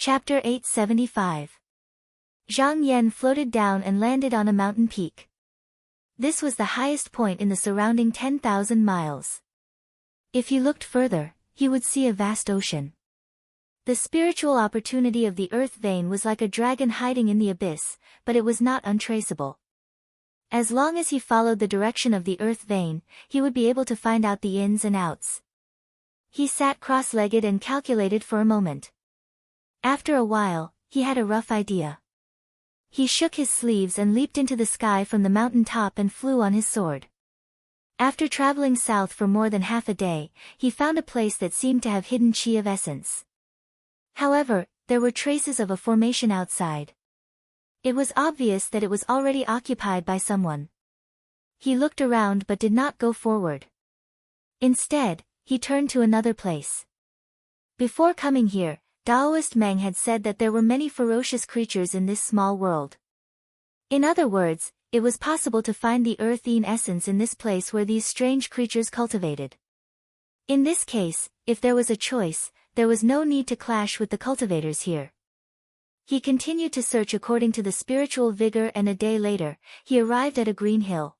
Chapter 875. Zhang Yan floated down and landed on a mountain peak. This was the highest point in the surrounding 10,000 miles. If he looked further, he would see a vast ocean. The spiritual opportunity of the earth vein was like a dragon hiding in the abyss, but it was not untraceable. As long as he followed the direction of the earth vein, he would be able to find out the ins and outs. He sat cross-legged and calculated for a moment. After a while, he had a rough idea. He shook his sleeves and leaped into the sky from the mountain top and flew on his sword. After traveling south for more than half a day, he found a place that seemed to have hidden chi of essence. However, there were traces of a formation outside. It was obvious that it was already occupied by someone. He looked around but did not go forward. Instead, he turned to another place. Before coming here, Taoist Meng had said that there were many ferocious creatures in this small world. In other words, it was possible to find the earthine essence in this place where these strange creatures cultivated. In this case, if there was a choice, there was no need to clash with the cultivators here. He continued to search according to the spiritual vigor, and a day later, he arrived at a green hill.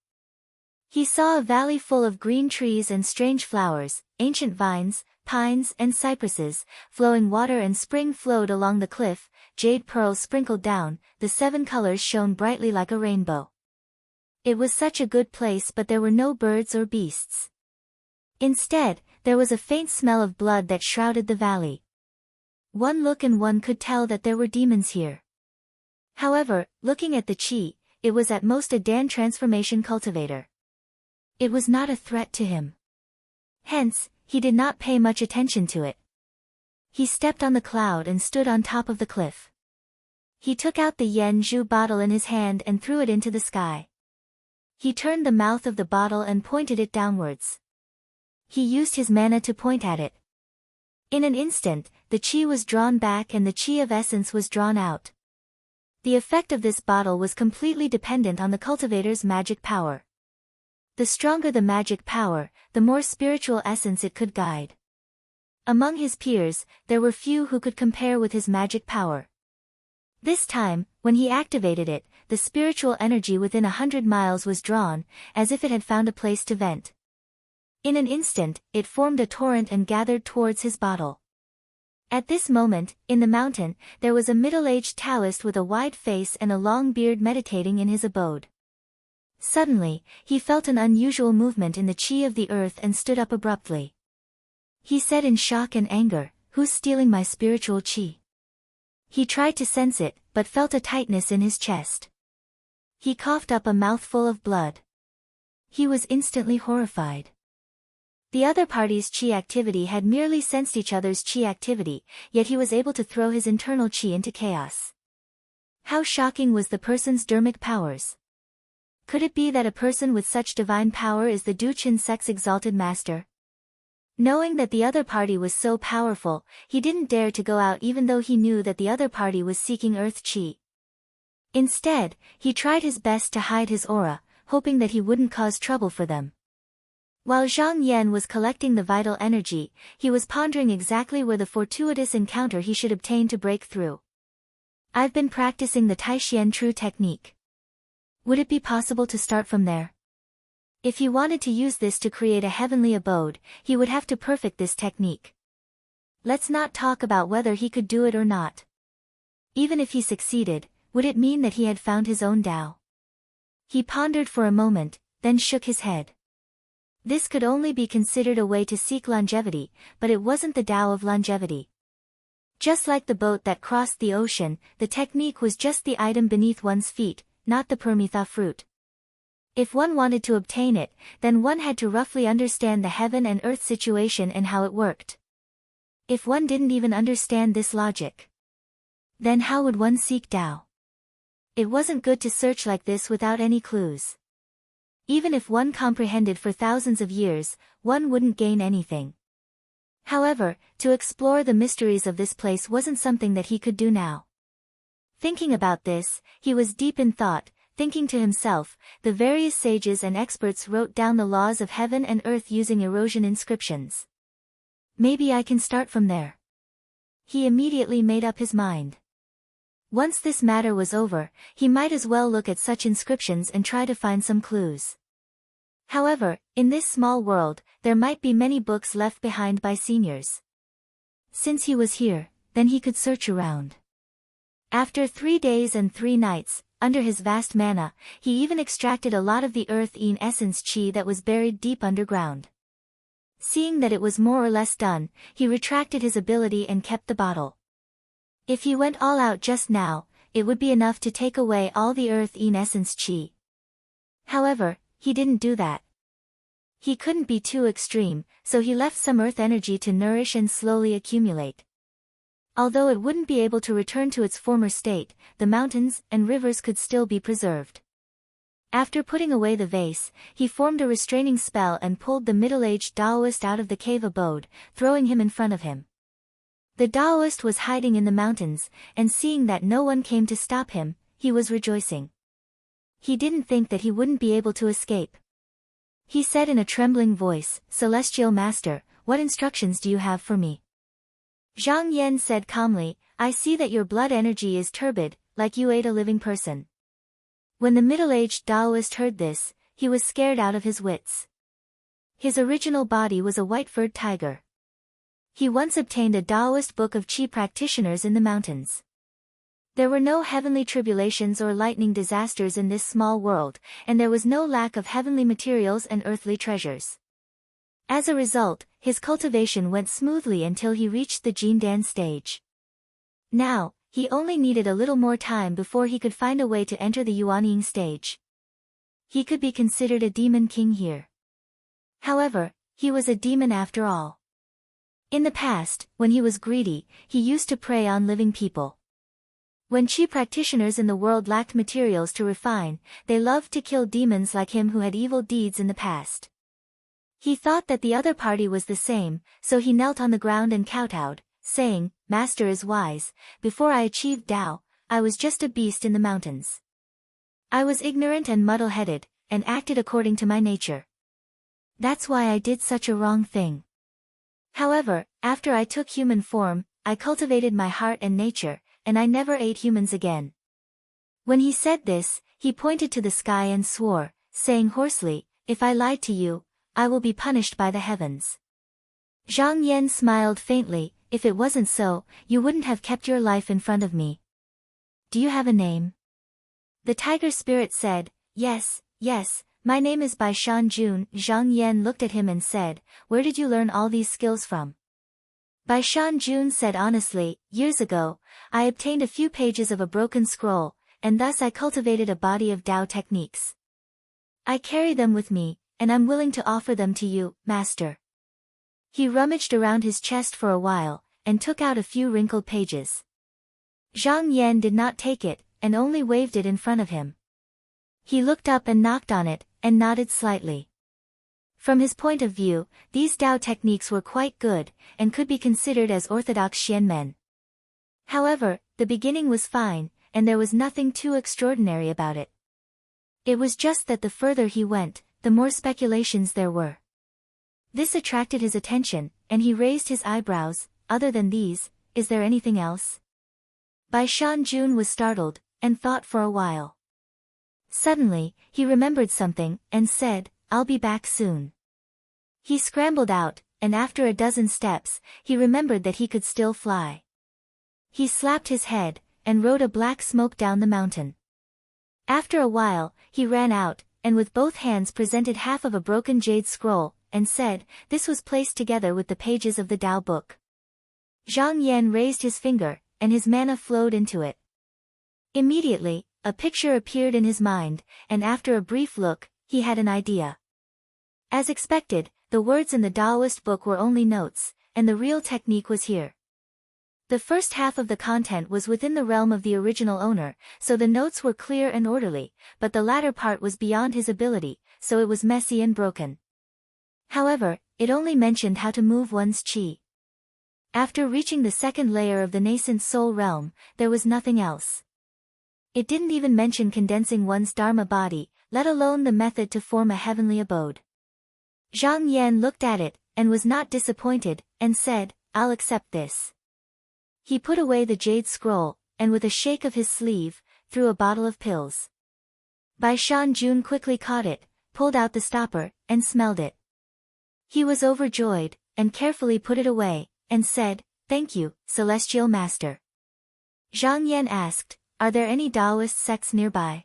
He saw a valley full of green trees and strange flowers, ancient vines, pines and cypresses, flowing water and spring flowed along the cliff, jade pearls sprinkled down, the 7 colors shone brightly like a rainbow. It was such a good place, but there were no birds or beasts. Instead, there was a faint smell of blood that shrouded the valley. One look and one could tell that there were demons here. However, looking at the chi, it was at most a Dan transformation cultivator. It was not a threat to him. Hence, he did not pay much attention to it. He stepped on the cloud and stood on top of the cliff. He took out the Yen Zhu bottle in his hand and threw it into the sky. He turned the mouth of the bottle and pointed it downwards. He used his mana to point at it. In an instant, the chi was drawn back and the chi of essence was drawn out. The effect of this bottle was completely dependent on the cultivator's magic power. The stronger the magic power, the more spiritual essence it could guide. Among his peers, there were few who could compare with his magic power. This time, when he activated it, the spiritual energy within 100 miles was drawn, as if it had found a place to vent. In an instant, it formed a torrent and gathered towards his bottle. At this moment, in the mountain, there was a middle-aged Taoist with a wide face and a long beard meditating in his abode. Suddenly, he felt an unusual movement in the chi of the earth and stood up abruptly. He said in shock and anger, "Who's stealing my spiritual chi?" He tried to sense it, but felt a tightness in his chest. He coughed up a mouthful of blood. He was instantly horrified. The other party's chi activity had merely sensed each other's chi activity, yet he was able to throw his internal chi into chaos. How shocking was the person's dermic powers! Could it be that a person with such divine power is the Duchen Sect's exalted master? Knowing that the other party was so powerful, he didn't dare to go out even though he knew that the other party was seeking earth chi. Instead, he tried his best to hide his aura, hoping that he wouldn't cause trouble for them. While Zhang Yan was collecting the vital energy, he was pondering exactly where the fortuitous encounter he should obtain to break through. "I've been practicing the Taishian True technique. Would it be possible to start from there?" If he wanted to use this to create a heavenly abode, he would have to perfect this technique. Let's not talk about whether he could do it or not. Even if he succeeded, would it mean that he had found his own Tao? He pondered for a moment, then shook his head. This could only be considered a way to seek longevity, but it wasn't the Tao of longevity. Just like the boat that crossed the ocean, the technique was just the item beneath one's feet, not the Permitha fruit. If one wanted to obtain it, then one had to roughly understand the heaven and earth situation and how it worked. If one didn't even understand this logic, then how would one seek Tao? It wasn't good to search like this without any clues. Even if one comprehended for thousands of years, one wouldn't gain anything. However, to explore the mysteries of this place wasn't something that he could do now. Thinking about this, he was deep in thought, thinking to himself, the various sages and experts wrote down the laws of heaven and earth using erosion inscriptions. Maybe I can start from there. he immediately made up his mind. Once this matter was over, he might as well look at such inscriptions and try to find some clues. However, in this small world, there might be many books left behind by seniors. Since he was here, then he could search around. After 3 days and 3 nights, under his vast mana, he even extracted a lot of the earth-en essence chi that was buried deep underground. Seeing that it was more or less done, he retracted his ability and kept the bottle. If he went all out just now, it would be enough to take away all the earth-en essence chi. However, he didn't do that. He couldn't be too extreme, so he left some earth energy to nourish and slowly accumulate. Although it wouldn't be able to return to its former state, the mountains and rivers could still be preserved. After putting away the vase, he formed a restraining spell and pulled the middle-aged Taoist out of the cave abode, throwing him in front of him. The Taoist was hiding in the mountains, and seeing that no one came to stop him, he was rejoicing. He didn't think that he wouldn't be able to escape. He said in a trembling voice, "Celestial Master, what instructions do you have for me?" Zhang Yan said calmly, "I see that your blood energy is turbid, like you ate a living person." When the middle-aged Taoist heard this, he was scared out of his wits. His original body was a white-furred tiger. He once obtained a Taoist book of Qi practitioners in the mountains. There were no heavenly tribulations or lightning disasters in this small world, and there was no lack of heavenly materials and earthly treasures. As a result, his cultivation went smoothly until he reached the Jindan stage. Now, he only needed a little more time before he could find a way to enter the Yuanying stage. He could be considered a demon king here. However, he was a demon after all. In the past, when he was greedy, he used to prey on living people. When Qi practitioners in the world lacked materials to refine, they loved to kill demons like him who had evil deeds in the past. He thought that the other party was the same, so he knelt on the ground and kowtowed, saying, "Master is wise, before I achieved Tao, I was just a beast in the mountains. I was ignorant and muddle-headed, and acted according to my nature. That's why I did such a wrong thing. However, after I took human form, I cultivated my heart and nature, and I never ate humans again." When he said this, he pointed to the sky and swore, saying hoarsely, "If I lied to you, I will be punished by the heavens." Zhang Yan smiled faintly, "If it wasn't so, you wouldn't have kept your life in front of me. Do you have a name?" The tiger spirit said, Yes, my name is Bai Shan Jun." Zhang Yan looked at him and said, "Where did you learn all these skills from?" Bai Shan Jun said honestly, "Years ago, I obtained a few pages of a broken scroll, and thus I cultivated a body of Tao techniques. I carry them with me, and I'm willing to offer them to you, Master." He rummaged around his chest for a while, and took out a few wrinkled pages. Zhang Yan did not take it, and only waved it in front of him. He looked up and knocked on it, and nodded slightly. From his point of view, these Tao techniques were quite good, and could be considered as orthodox xianmen. However, the beginning was fine, and there was nothing too extraordinary about it. It was just that the further he went, the more speculations there were. This attracted his attention, and he raised his eyebrows. "Other than these, is there anything else?" Bai Shan Jun was startled, and thought for a while. Suddenly, he remembered something, and said, "I'll be back soon." He scrambled out, and after a dozen steps, he remembered that he could still fly. He slapped his head, and rode a black smoke down the mountain. After a while, he ran out, and with both hands presented half of a broken jade scroll, and said, "This was placed together with the pages of the Tao book." Zhang Yan raised his finger, and his mana flowed into it. Immediately, a picture appeared in his mind, and after a brief look, he had an idea. As expected, the words in the Taoist book were only notes, and the real technique was here. The first half of the content was within the realm of the original owner, so the notes were clear and orderly, but the latter part was beyond his ability, so it was messy and broken. However, it only mentioned how to move one's qi. After reaching the second layer of the nascent soul realm, there was nothing else. It didn't even mention condensing one's dharma body, let alone the method to form a heavenly abode. Zhang Yan looked at it, and was not disappointed, and said, "I'll accept this." He put away the jade scroll, and with a shake of his sleeve, threw a bottle of pills. Bai Shan Jun quickly caught it, pulled out the stopper, and smelled it. He was overjoyed, and carefully put it away, and said, "Thank you, Celestial Master." Zhang Yan asked, "Are there any Taoist sects nearby?"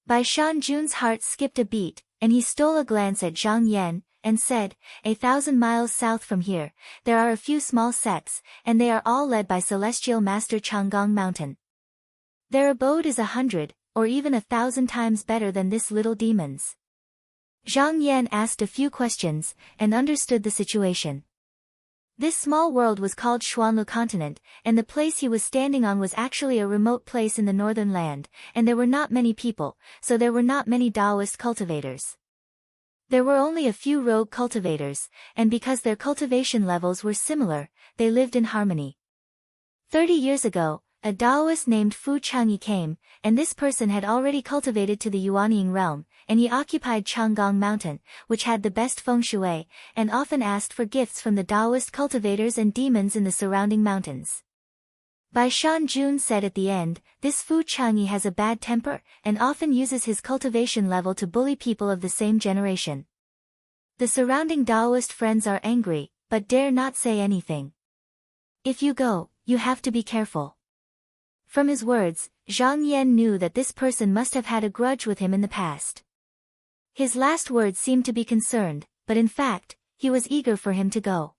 Bai Shan Jun's heart skipped a beat, and he stole a glance at Zhang Yan, and said, 1,000 miles south from here, there are a few small sects, and they are all led by Celestial Master Changgong Mountain. Their abode is 100, or even 1,000 times better than this little demon's. Zhang Yan asked a few questions, and understood the situation. This small world was called Xuanlu Continent, and the place he was standing on was actually a remote place in the northern land, and there were not many people, so there were not many Taoist cultivators. There were only a few rogue cultivators, and because their cultivation levels were similar, they lived in harmony. 30 years ago, a Taoist named Fu Changyi came, and this person had already cultivated to the Yuanying realm, and he occupied Changgong Mountain, which had the best feng shui, and often asked for gifts from the Taoist cultivators and demons in the surrounding mountains. Bai Shan Jun said at the end, "This Fu Changyi has a bad temper, and often uses his cultivation level to bully people of the same generation. The surrounding Taoist friends are angry, but dare not say anything. If you go, you have to be careful." From his words, Zhang Yan knew that this person must have had a grudge with him in the past. His last words seemed to be concerned, but in fact, he was eager for him to go.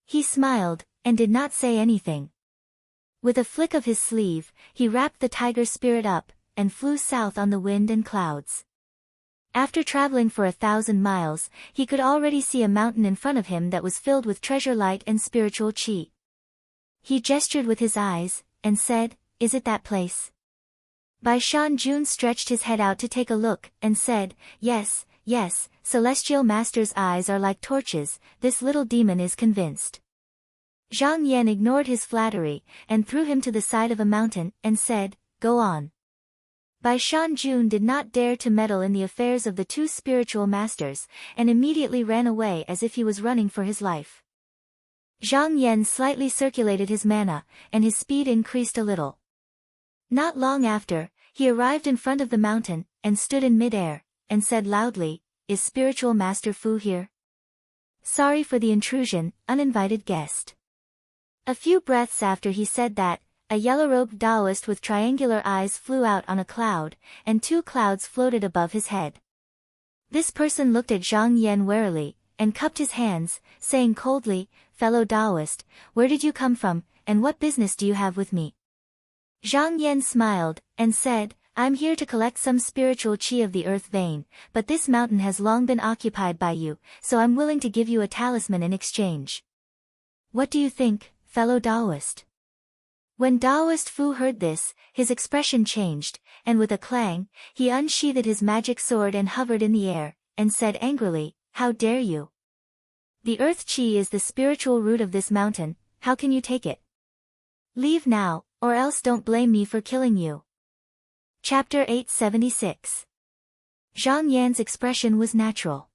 He smiled, and did not say anything. With a flick of his sleeve, he wrapped the tiger spirit up, and flew south on the wind and clouds. After traveling for 1,000 miles, he could already see a mountain in front of him that was filled with treasure light and spiritual qi. He gestured with his eyes, and said, "Is it that place?" Bai Shan Jun stretched his head out to take a look, and said, "Yes, yes, Celestial Master's eyes are like torches, this little demon is convinced." Zhang Yan ignored his flattery, and threw him to the side of a mountain, and said, "Go on." Bai Shan Jun did not dare to meddle in the affairs of the two spiritual masters, and immediately ran away as if he was running for his life. Zhang Yan slightly circulated his mana, and his speed increased a little. Not long after, he arrived in front of the mountain, and stood in mid-air, and said loudly, "Is Spiritual Master Fu here? Sorry for the intrusion, uninvited guest." A few breaths after he said that, a yellow-robed Taoist with triangular eyes flew out on a cloud, and 2 clouds floated above his head. This person looked at Zhang Yan warily, and cupped his hands, saying coldly, "Fellow Taoist, where did you come from, and what business do you have with me?" Zhang Yan smiled, and said, "I'm here to collect some spiritual qi of the earth vein, but this mountain has long been occupied by you, so I'm willing to give you a talisman in exchange. What do you think, fellow Taoist?" When Taoist Fu heard this, his expression changed, and with a clang, he unsheathed his magic sword and hovered in the air, and said angrily, "How dare you? The earth qi is the spiritual root of this mountain, how can you take it? Leave now, or else don't blame me for killing you." Chapter 876. Zhang Yan's expression was natural.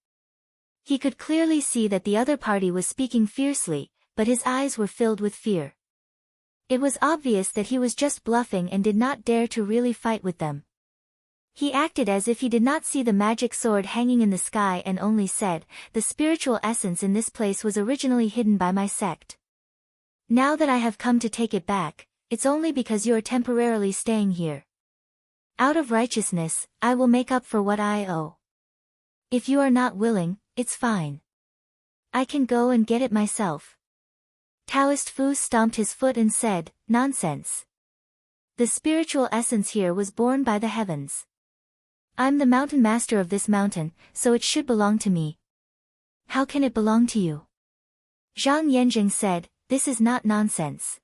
He could clearly see that the other party was speaking fiercely, but his eyes were filled with fear. It was obvious that he was just bluffing and did not dare to really fight with them. He acted as if he did not see the magic sword hanging in the sky and only said, "The spiritual essence in this place was originally hidden by my sect. Now that I have come to take it back, it's only because you are temporarily staying here. Out of righteousness, I will make up for what I owe. If you are not willing, it's fine. I can go and get it myself." Taoist Fu stomped his foot and said, "Nonsense. The spiritual essence here was born by the heavens. I'm the mountain master of this mountain, so it should belong to me. How can it belong to you?" Zhang Yanjing said, "This is not nonsense.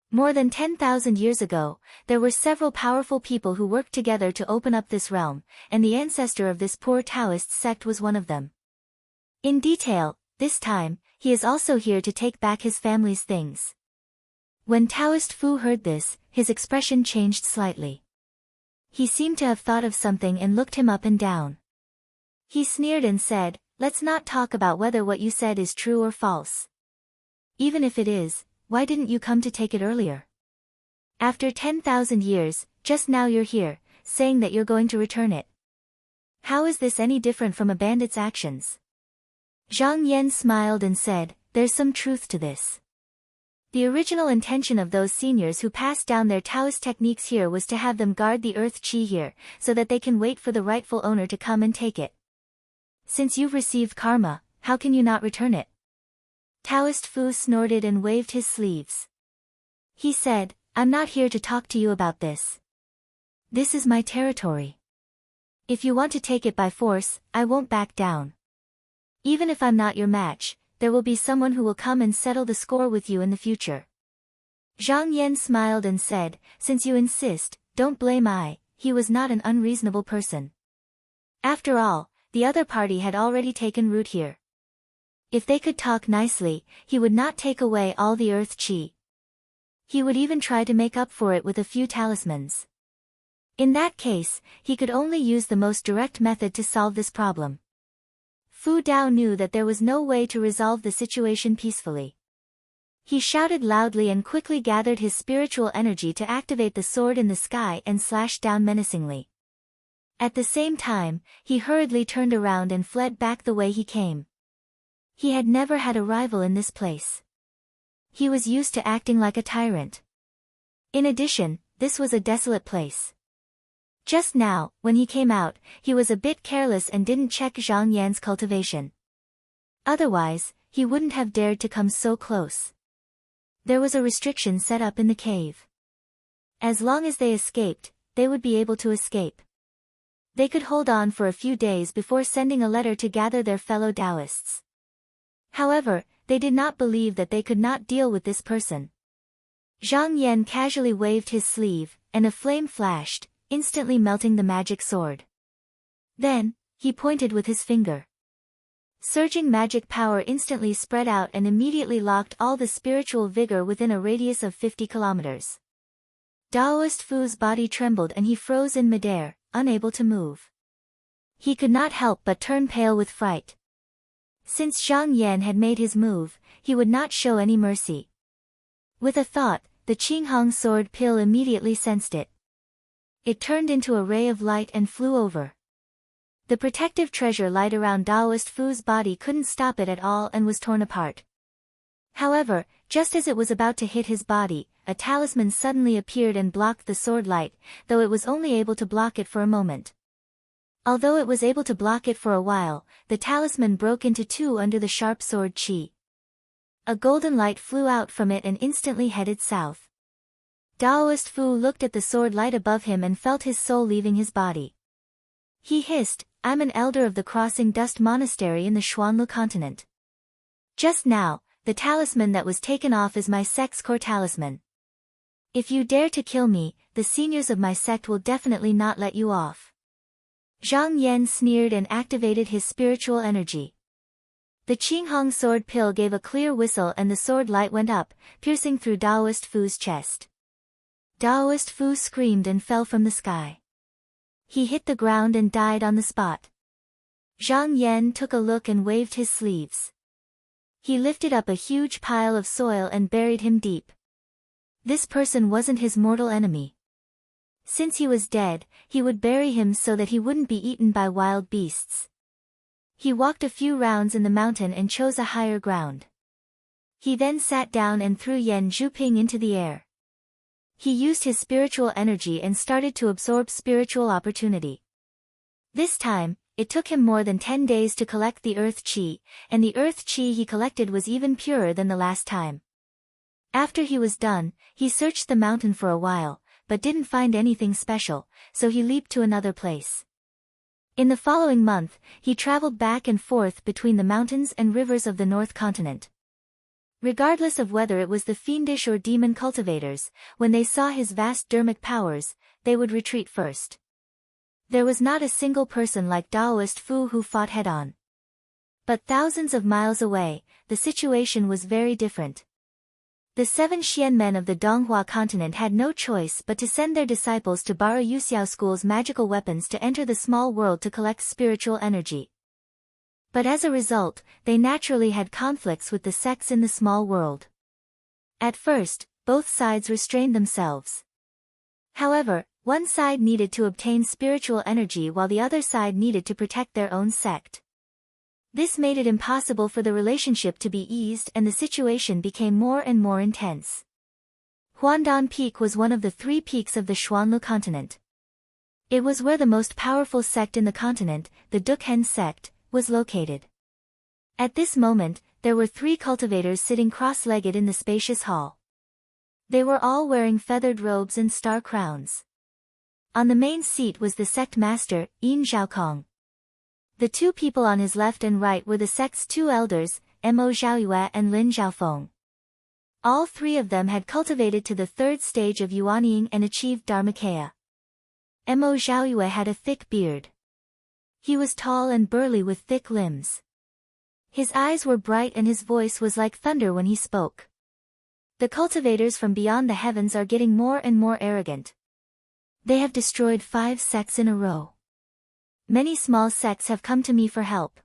More than 10,000 years ago, there were several powerful people who worked together to open up this realm, and the ancestor of this poor Taoist sect was one of them. In detail, this time, he is also here to take back his family's things." When Taoist Fu heard this, his expression changed slightly. He seemed to have thought of something and looked him up and down. He sneered and said, "Let's not talk about whether what you said is true or false. Even if it is, why didn't you come to take it earlier? After 10,000 years, just now you're here, saying that you're going to return it. How is this any different from a bandit's actions? Zhang Yan smiled and said, there's some truth to this. The original intention of those seniors who passed down their Taoist techniques here was to have them guard the earth qi here, so that they can wait for the rightful owner to come and take it. Since you've received karma, how can you not return it? Taoist Fu snorted and waved his sleeves. He said, I'm not here to talk to you about this. This is my territory. If you want to take it by force, I won't back down. Even if I'm not your match, there will be someone who will come and settle the score with you in the future. Zhang Yan smiled and said, since you insist, don't blame I, he was not an unreasonable person. After all, the other party had already taken root here. If they could talk nicely, he would not take away all the earth qi. He would even try to make up for it with a few talismans. In that case, he could only use the most direct method to solve this problem. Fu Dao knew that there was no way to resolve the situation peacefully. He shouted loudly and quickly gathered his spiritual energy to activate the sword in the sky and slashed down menacingly. At the same time, he hurriedly turned around and fled back the way he came. He had never had a rival in this place. He was used to acting like a tyrant. In addition, this was a desolate place. Just now, when he came out, he was a bit careless and didn't check Zhang Yan's cultivation. Otherwise, he wouldn't have dared to come so close. There was a restriction set up in the cave. As long as they escaped, they would be able to escape. They could hold on for a few days before sending a letter to gather their fellow Taoists. However, they did not believe that they could not deal with this person. Zhang Yan casually waved his sleeve, and a flame flashed, instantly melting the magic sword. Then, he pointed with his finger. Surging magic power instantly spread out and immediately locked all the spiritual vigor within a radius of 50 kilometers. Taoist Fu's body trembled and he froze in midair, unable to move. He could not help but turn pale with fright. Since Zhang Yan had made his move, he would not show any mercy. With a thought, the Qinghong sword pill immediately sensed it. It turned into a ray of light and flew over. The protective treasure light around Taoist Fu's body couldn't stop it at all and was torn apart. However, just as it was about to hit his body, a talisman suddenly appeared and blocked the sword light, though it was only able to block it for a moment. Although it was able to block it for a while, the talisman broke into two under the sharp sword qi. A golden light flew out from it and instantly headed south. Taoist Fu looked at the sword light above him and felt his soul leaving his body. He hissed, I'm an elder of the Crossing Dust Monastery in the Xuanlu continent. Just now, the talisman that was taken off is my sect's core talisman. If you dare to kill me, the seniors of my sect will definitely not let you off. Zhang Yan sneered and activated his spiritual energy. The Qinghong sword pill gave a clear whistle and the sword light went up, piercing through Taoist Fu's chest. Taoist Fu screamed and fell from the sky. He hit the ground and died on the spot. Zhang Yan took a look and waved his sleeves. He lifted up a huge pile of soil and buried him deep. This person wasn't his mortal enemy. Since he was dead, he would bury him so that he wouldn't be eaten by wild beasts. He walked a few rounds in the mountain and chose a higher ground. He then sat down and threw Yan Zhuping into the air. He used his spiritual energy and started to absorb spiritual opportunity. This time, it took him more than 10 days to collect the earth qi, and the earth qi he collected was even purer than the last time. After he was done, he searched the mountain for a while, but didn't find anything special, so he leaped to another place. In the following month, he traveled back and forth between the mountains and rivers of the North Continent. Regardless of whether it was the fiendish or demon cultivators, when they saw his vast dermic powers, they would retreat first. There was not a single person like Taoist Fu who fought head-on. But thousands of miles away, the situation was very different. The 7 Xian men of the Donghua continent had no choice but to send their disciples to borrow Yuxiao School's magical weapons to enter the small world to collect spiritual energy. But as a result, they naturally had conflicts with the sects in the small world. At first, both sides restrained themselves. However, one side needed to obtain spiritual energy while the other side needed to protect their own sect. This made it impossible for the relationship to be eased, and the situation became more and more intense. Huandan Peak was one of the 3 peaks of the Xuanlu continent. It was where the most powerful sect in the continent, the Dukhen sect, was located. At this moment, there were 3 cultivators sitting cross-legged in the spacious hall. They were all wearing feathered robes and star crowns. On the main seat was the sect master, Yin Zhaokong. The 2 people on his left and right were the sect's 2 elders, Mo Zhaoyue and Lin Zhaofeng. All 3 of them had cultivated to the 3rd stage of Yuanying and achieved Dharmakaya. Mo Zhaoyue had a thick beard. He was tall and burly with thick limbs. His eyes were bright and his voice was like thunder when he spoke. The cultivators from beyond the heavens are getting more and more arrogant. They have destroyed 5 sects in a row. Many small sects have come to me for help.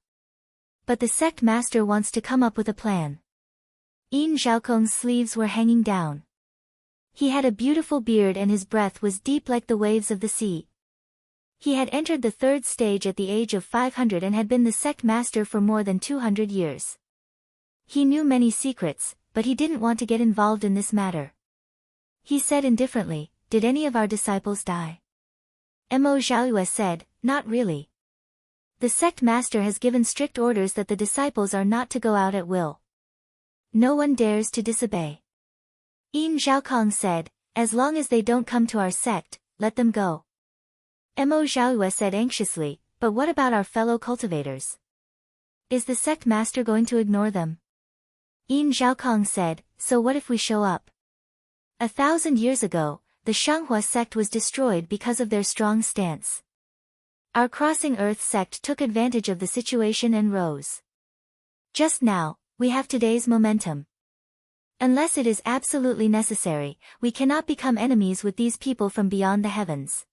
But the sect master wants to come up with a plan. Yin Zhaokong's sleeves were hanging down. He had a beautiful beard and his breath was deep like the waves of the sea. He had entered the 3rd stage at the age of 500 and had been the sect master for more than 200 years. He knew many secrets, but he didn't want to get involved in this matter. He said indifferently, "Did any of our disciples die?" Mo Zhaoyue said, "Not really. The sect master has given strict orders that the disciples are not to go out at will. No one dares to disobey." Yin Zhaokong said, "As long as they don't come to our sect, let them go." Mo Zhaoyue said anxiously, "But what about our fellow cultivators? Is the sect master going to ignore them?" Yin Zhaokong said, "So what if we show up? 1,000 years ago, the Shanghua sect was destroyed because of their strong stance. Our Crossing Earth sect took advantage of the situation and rose. Just now, we have today's momentum. Unless it is absolutely necessary, we cannot become enemies with these people from beyond the heavens."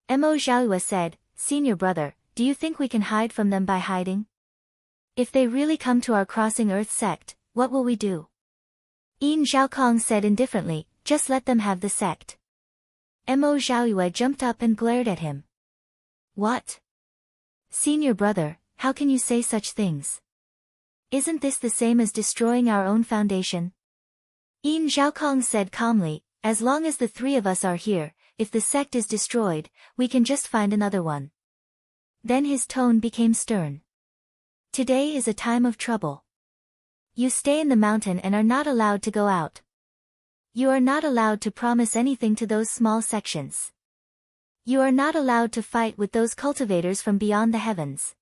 Mo Zhaoyue said, "Senior brother, do you think we can hide from them by hiding? If they really come to our Crossing Earth sect, what will we do?" Yin Zhaokong said indifferently, "Just let them have the sect." Mo Zhaoyue jumped up and glared at him. "What? Senior brother, how can you say such things? Isn't this the same as destroying our own foundation?" Yin Zhaokong said calmly, "As long as the 3 of us are here, if the sect is destroyed, we can just find another one." Then his tone became stern. "Today is a time of trouble. You stay in the mountain and are not allowed to go out. You are not allowed to promise anything to those small sections. You are not allowed to fight with those cultivators from beyond the heavens.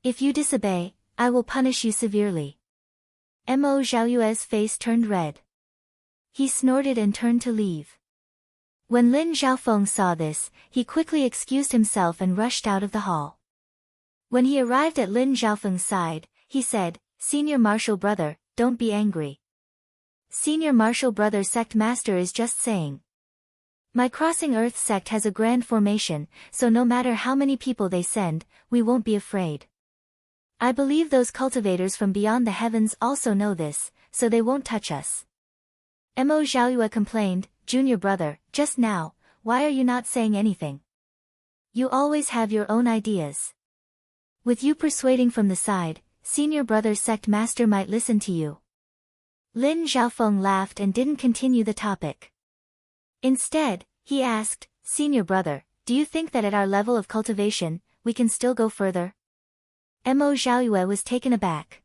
If you disobey, I will punish you severely." Mo Zhaoyue's face turned red. He snorted and turned to leave. When Lin Zhaofeng saw this, he quickly excused himself and rushed out of the hall. When he arrived at Lin Zhaofeng's side, he said, "Senior Martial Brother, don't be angry. Senior Martial Brother sect master is just saying. My Crossing Earth sect has a grand formation, so no matter how many people they send, we won't be afraid. I believe those cultivators from beyond the heavens also know this, so they won't touch us." Mo Zhaoyue complained, "Junior brother, just now, why are you not saying anything? You always have your own ideas. With you persuading from the side, senior brother sect master might listen to you." Lin Zhaofeng laughed and didn't continue the topic. Instead, he asked, "Senior brother, do you think that at our level of cultivation, we can still go further?" Mo Zhaoyue was taken aback.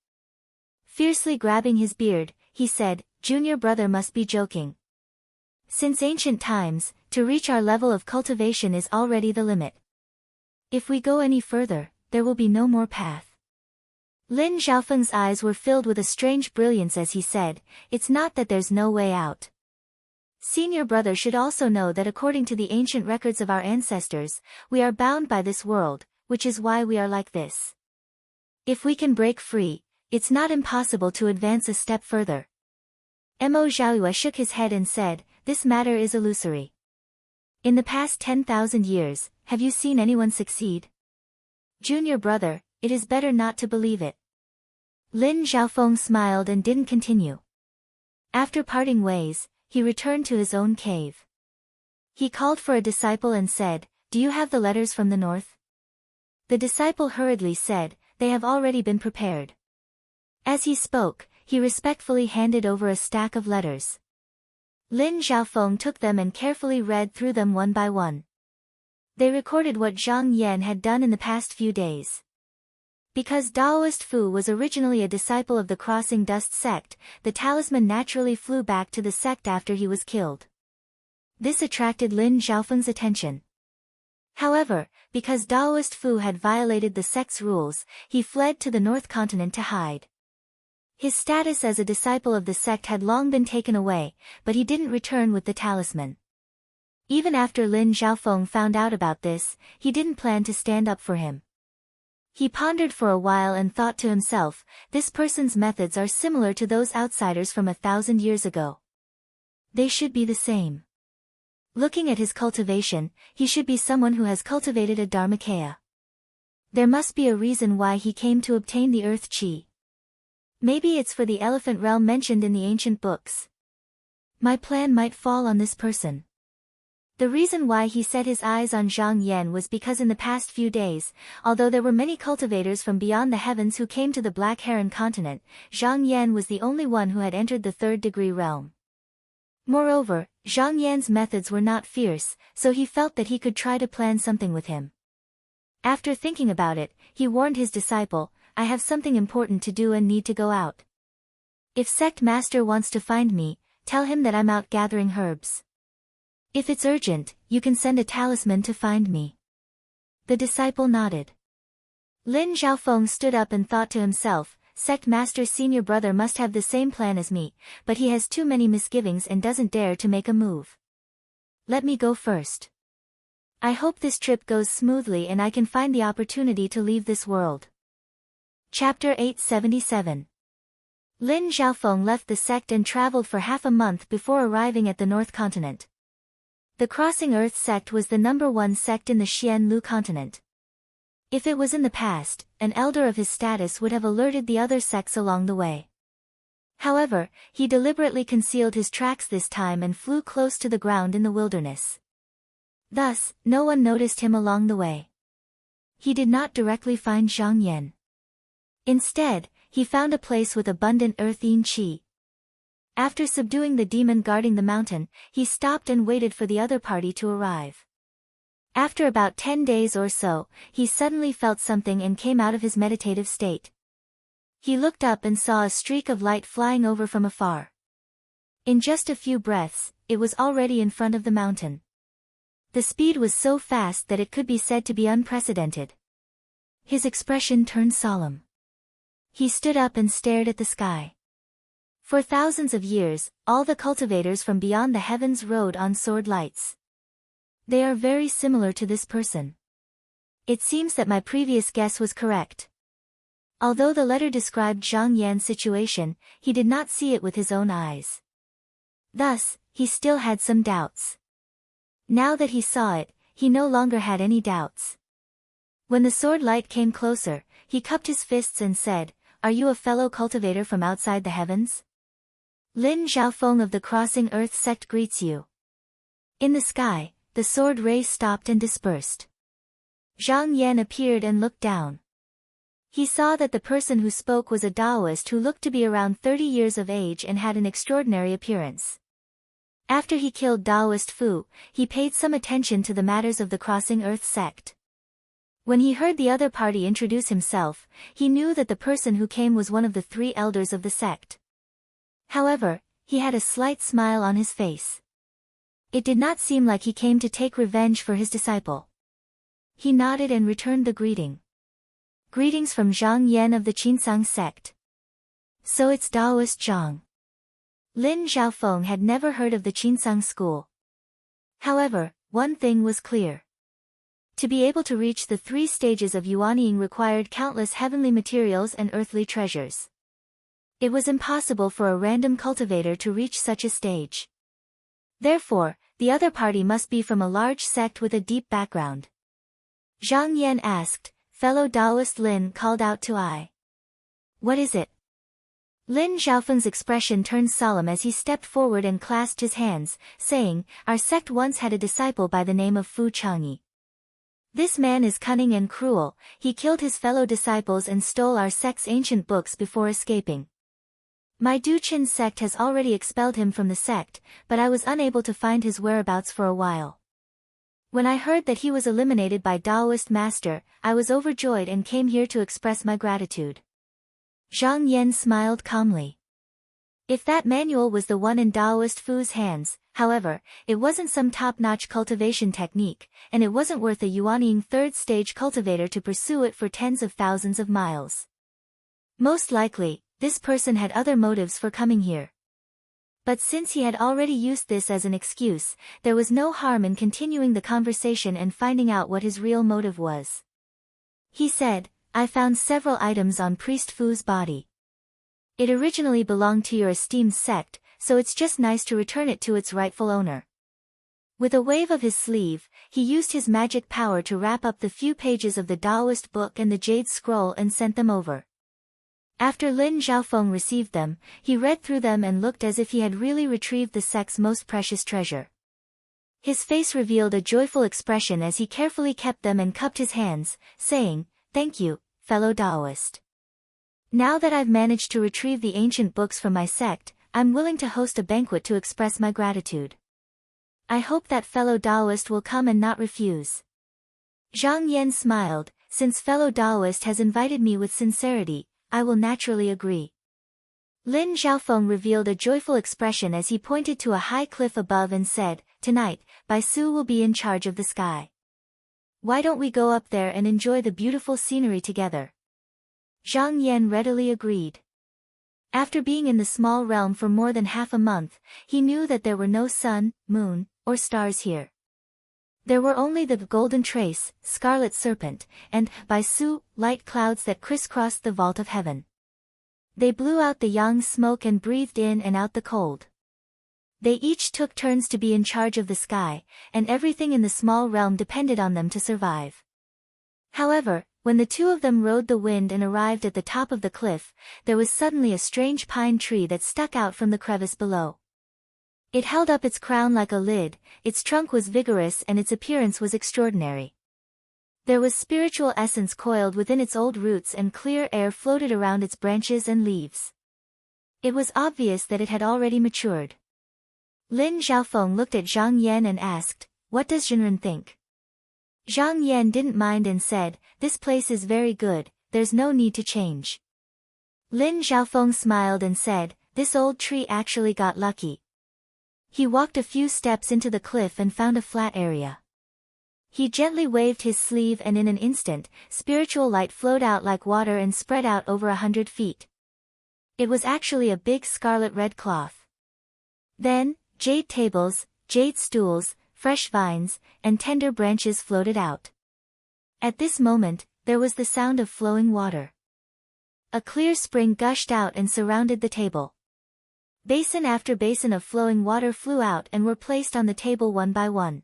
Fiercely grabbing his beard, he said, "Junior brother must be joking. Since ancient times, to reach our level of cultivation is already the limit. If we go any further, there will be no more path." Lin Zhaofeng's eyes were filled with a strange brilliance as he said, "It's not that there's no way out. Senior brother should also know that according to the ancient records of our ancestors, we are bound by this world, which is why we are like this. If we can break free, it's not impossible to advance a step further." Mo Zhaoyue shook his head and said, "This matter is illusory. In the past 10,000 years, have you seen anyone succeed? Junior brother, it is better not to believe it." Lin Zhaofeng smiled and didn't continue. After parting ways, he returned to his own cave. He called for a disciple and said, "Do you have the letters from the north?" The disciple hurriedly said, "They have already been prepared." As he spoke, he respectfully handed over a stack of letters. Lin Xiaofeng took them and carefully read through them one by one. They recorded what Zhang Yan had done in the past few days. Because Daoist Fu was originally a disciple of the Crossing Dust sect, the talisman naturally flew back to the sect after he was killed. This attracted Lin Xiaofeng's attention. However, because Daoist Fu had violated the sect's rules, he fled to the North Continent to hide. His status as a disciple of the sect had long been taken away, but he didn't return with the talisman. Even after Lin Xiaofeng found out about this, he didn't plan to stand up for him. He pondered for a while and thought to himself, this person's methods are similar to those outsiders from 1,000 years ago. They should be the same. Looking at his cultivation, he should be someone who has cultivated a Dharmakaya. There must be a reason why he came to obtain the earth chi. Maybe it's for the elephant realm mentioned in the ancient books. My plan might fall on this person. The reason why he set his eyes on Zhang Yan was because in the past few days, although there were many cultivators from beyond the heavens who came to the Black Heron continent, Zhang Yan was the only one who had entered the third-degree realm. Moreover, Zhang Yan's methods were not fierce, so he felt that he could try to plan something with him. After thinking about it, he warned his disciple, "I have something important to do and need to go out. If sect master wants to find me, tell him that I'm out gathering herbs. If it's urgent, you can send a talisman to find me." The disciple nodded. Lin Xiaofeng stood up and thought to himself, sect master's senior brother must have the same plan as me, but he has too many misgivings and doesn't dare to make a move. Let me go first. I hope this trip goes smoothly and I can find the opportunity to leave this world. Chapter 877. Lin Xiaofeng left the sect and traveled for half a month before arriving at the North Continent. The Crossing Earth sect was the #1 sect in the Xianlu continent. If it was in the past, an elder of his status would have alerted the other sects along the way. However, he deliberately concealed his tracks this time and flew close to the ground in the wilderness. Thus, no one noticed him along the way. He did not directly find Zhang Yan. Instead, he found a place with abundant earth-yin qi. After subduing the demon guarding the mountain, he stopped and waited for the other party to arrive. After about 10 days or so, he suddenly felt something and came out of his meditative state. He looked up and saw a streak of light flying over from afar. In just a few breaths, it was already in front of the mountain. The speed was so fast that it could be said to be unprecedented. His expression turned solemn. He stood up and stared at the sky. For thousands of years, all the cultivators from beyond the heavens rode on sword lights. They are very similar to this person. It seems that my previous guess was correct. Although the letter described Zhang Yan's situation, he did not see it with his own eyes. Thus, he still had some doubts. Now that he saw it, he no longer had any doubts. When the sword light came closer, he cupped his fists and said, "Are you a fellow cultivator from outside the heavens? Lin Xiaofeng of the Crossing Earth sect greets you." In the sky, the sword rays stopped and dispersed. Zhang Yan appeared and looked down. He saw that the person who spoke was a Daoist who looked to be around 30 years of age and had an extraordinary appearance. After he killed Daoist Fu, he paid some attention to the matters of the Crossing Earth sect. When he heard the other party introduce himself, he knew that the person who came was one of the 3 elders of the sect. However, he had a slight smile on his face. It did not seem like he came to take revenge for his disciple. He nodded and returned the greeting. "Greetings from Zhang Yan of the Qinsang sect. So it's Daoist Zhang." Lin Xiaofeng had never heard of the Qinsang school. However, one thing was clear. To be able to reach the 3 stages of yuanying required countless heavenly materials and earthly treasures. It was impossible for a random cultivator to reach such a stage. Therefore, the other party must be from a large sect with a deep background. Zhang Yan asked. Fellow Daoist Lin called out to I. "What is it?" Lin Zhaofeng's expression turned solemn as he stepped forward and clasped his hands, saying, "Our sect once had a disciple by the name of Fu Changyi. This man is cunning and cruel. He killed his fellow disciples and stole our sect's ancient books before escaping. My Duqin sect has already expelled him from the sect, but I was unable to find his whereabouts for a while. When I heard that he was eliminated by Daoist master, I was overjoyed and came here to express my gratitude." Zhang Yan smiled calmly. If that manual was the one in Daoist Fu's hands, however, it wasn't some top-notch cultivation technique, and it wasn't worth a Yuanying third-stage cultivator to pursue it for tens of thousands of miles. Most likely, this person had other motives for coming here. But since he had already used this as an excuse, there was no harm in continuing the conversation and finding out what his real motive was. He said, "I found several items on Priest Fu's body. It originally belonged to your esteemed sect, so it's just nice to return it to its rightful owner." With a wave of his sleeve, he used his magic power to wrap up the few pages of the Daoist book and the Jade Scroll and sent them over. After Lin Zhaofeng received them, he read through them and looked as if he had really retrieved the sect's most precious treasure. His face revealed a joyful expression as he carefully kept them and cupped his hands, saying, "Thank you, fellow Daoist. Now that I've managed to retrieve the ancient books from my sect, I'm willing to host a banquet to express my gratitude. I hope that fellow Daoist will come and not refuse." Zhang Yan smiled, "Since fellow Daoist has invited me with sincerity, I will naturally agree." Lin Zhaofeng revealed a joyful expression as he pointed to a high cliff above and said, "Tonight, Bai Su will be in charge of the sky. Why don't we go up there and enjoy the beautiful scenery together?" Zhang Yan readily agreed. After being in the small realm for more than half a month, he knew that there were no sun, moon, or stars here. There were only the golden trace, scarlet serpent, and, Bai Su, light clouds that crisscrossed the vault of heaven. They blew out the yang smoke and breathed in and out the cold. They each took turns to be in charge of the sky, and everything in the small realm depended on them to survive. However, when the two of them rode the wind and arrived at the top of the cliff, there was suddenly a strange pine tree that stuck out from the crevice below. It held up its crown like a lid, its trunk was vigorous and its appearance was extraordinary. There was spiritual essence coiled within its old roots and clear air floated around its branches and leaves. It was obvious that it had already matured. Lin Zhaofeng looked at Zhang Yan and asked, "What does Jinren think?" Zhang Yan didn't mind and said, "This place is very good, there's no need to change." Lin Zhaofeng smiled and said, "This old tree actually got lucky." He walked a few steps into the cliff and found a flat area. He gently waved his sleeve and in an instant, spiritual light flowed out like water and spread out over 100 feet. It was actually a big scarlet-red cloth. Then, jade tables, jade stools, fresh vines, and tender branches floated out. At this moment, there was the sound of flowing water. A clear spring gushed out and surrounded the table. Basin after basin of flowing water flew out and were placed on the table one by one.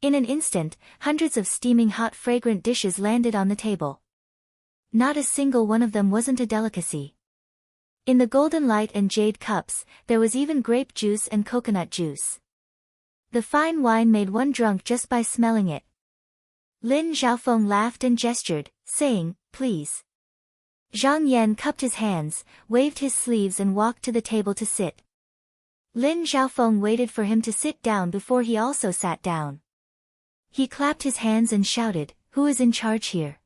In an instant, hundreds of steaming hot fragrant dishes landed on the table. Not a single one of them wasn't a delicacy. In the golden light and jade cups, there was even grape juice and coconut juice. The fine wine made one drunk just by smelling it. Lin Zhaofeng laughed and gestured, saying, "Please." Zhang Yan cupped his hands, waved his sleeves and walked to the table to sit. Lin Zhaofeng waited for him to sit down before he also sat down. He clapped his hands and shouted, "Who is in charge here?"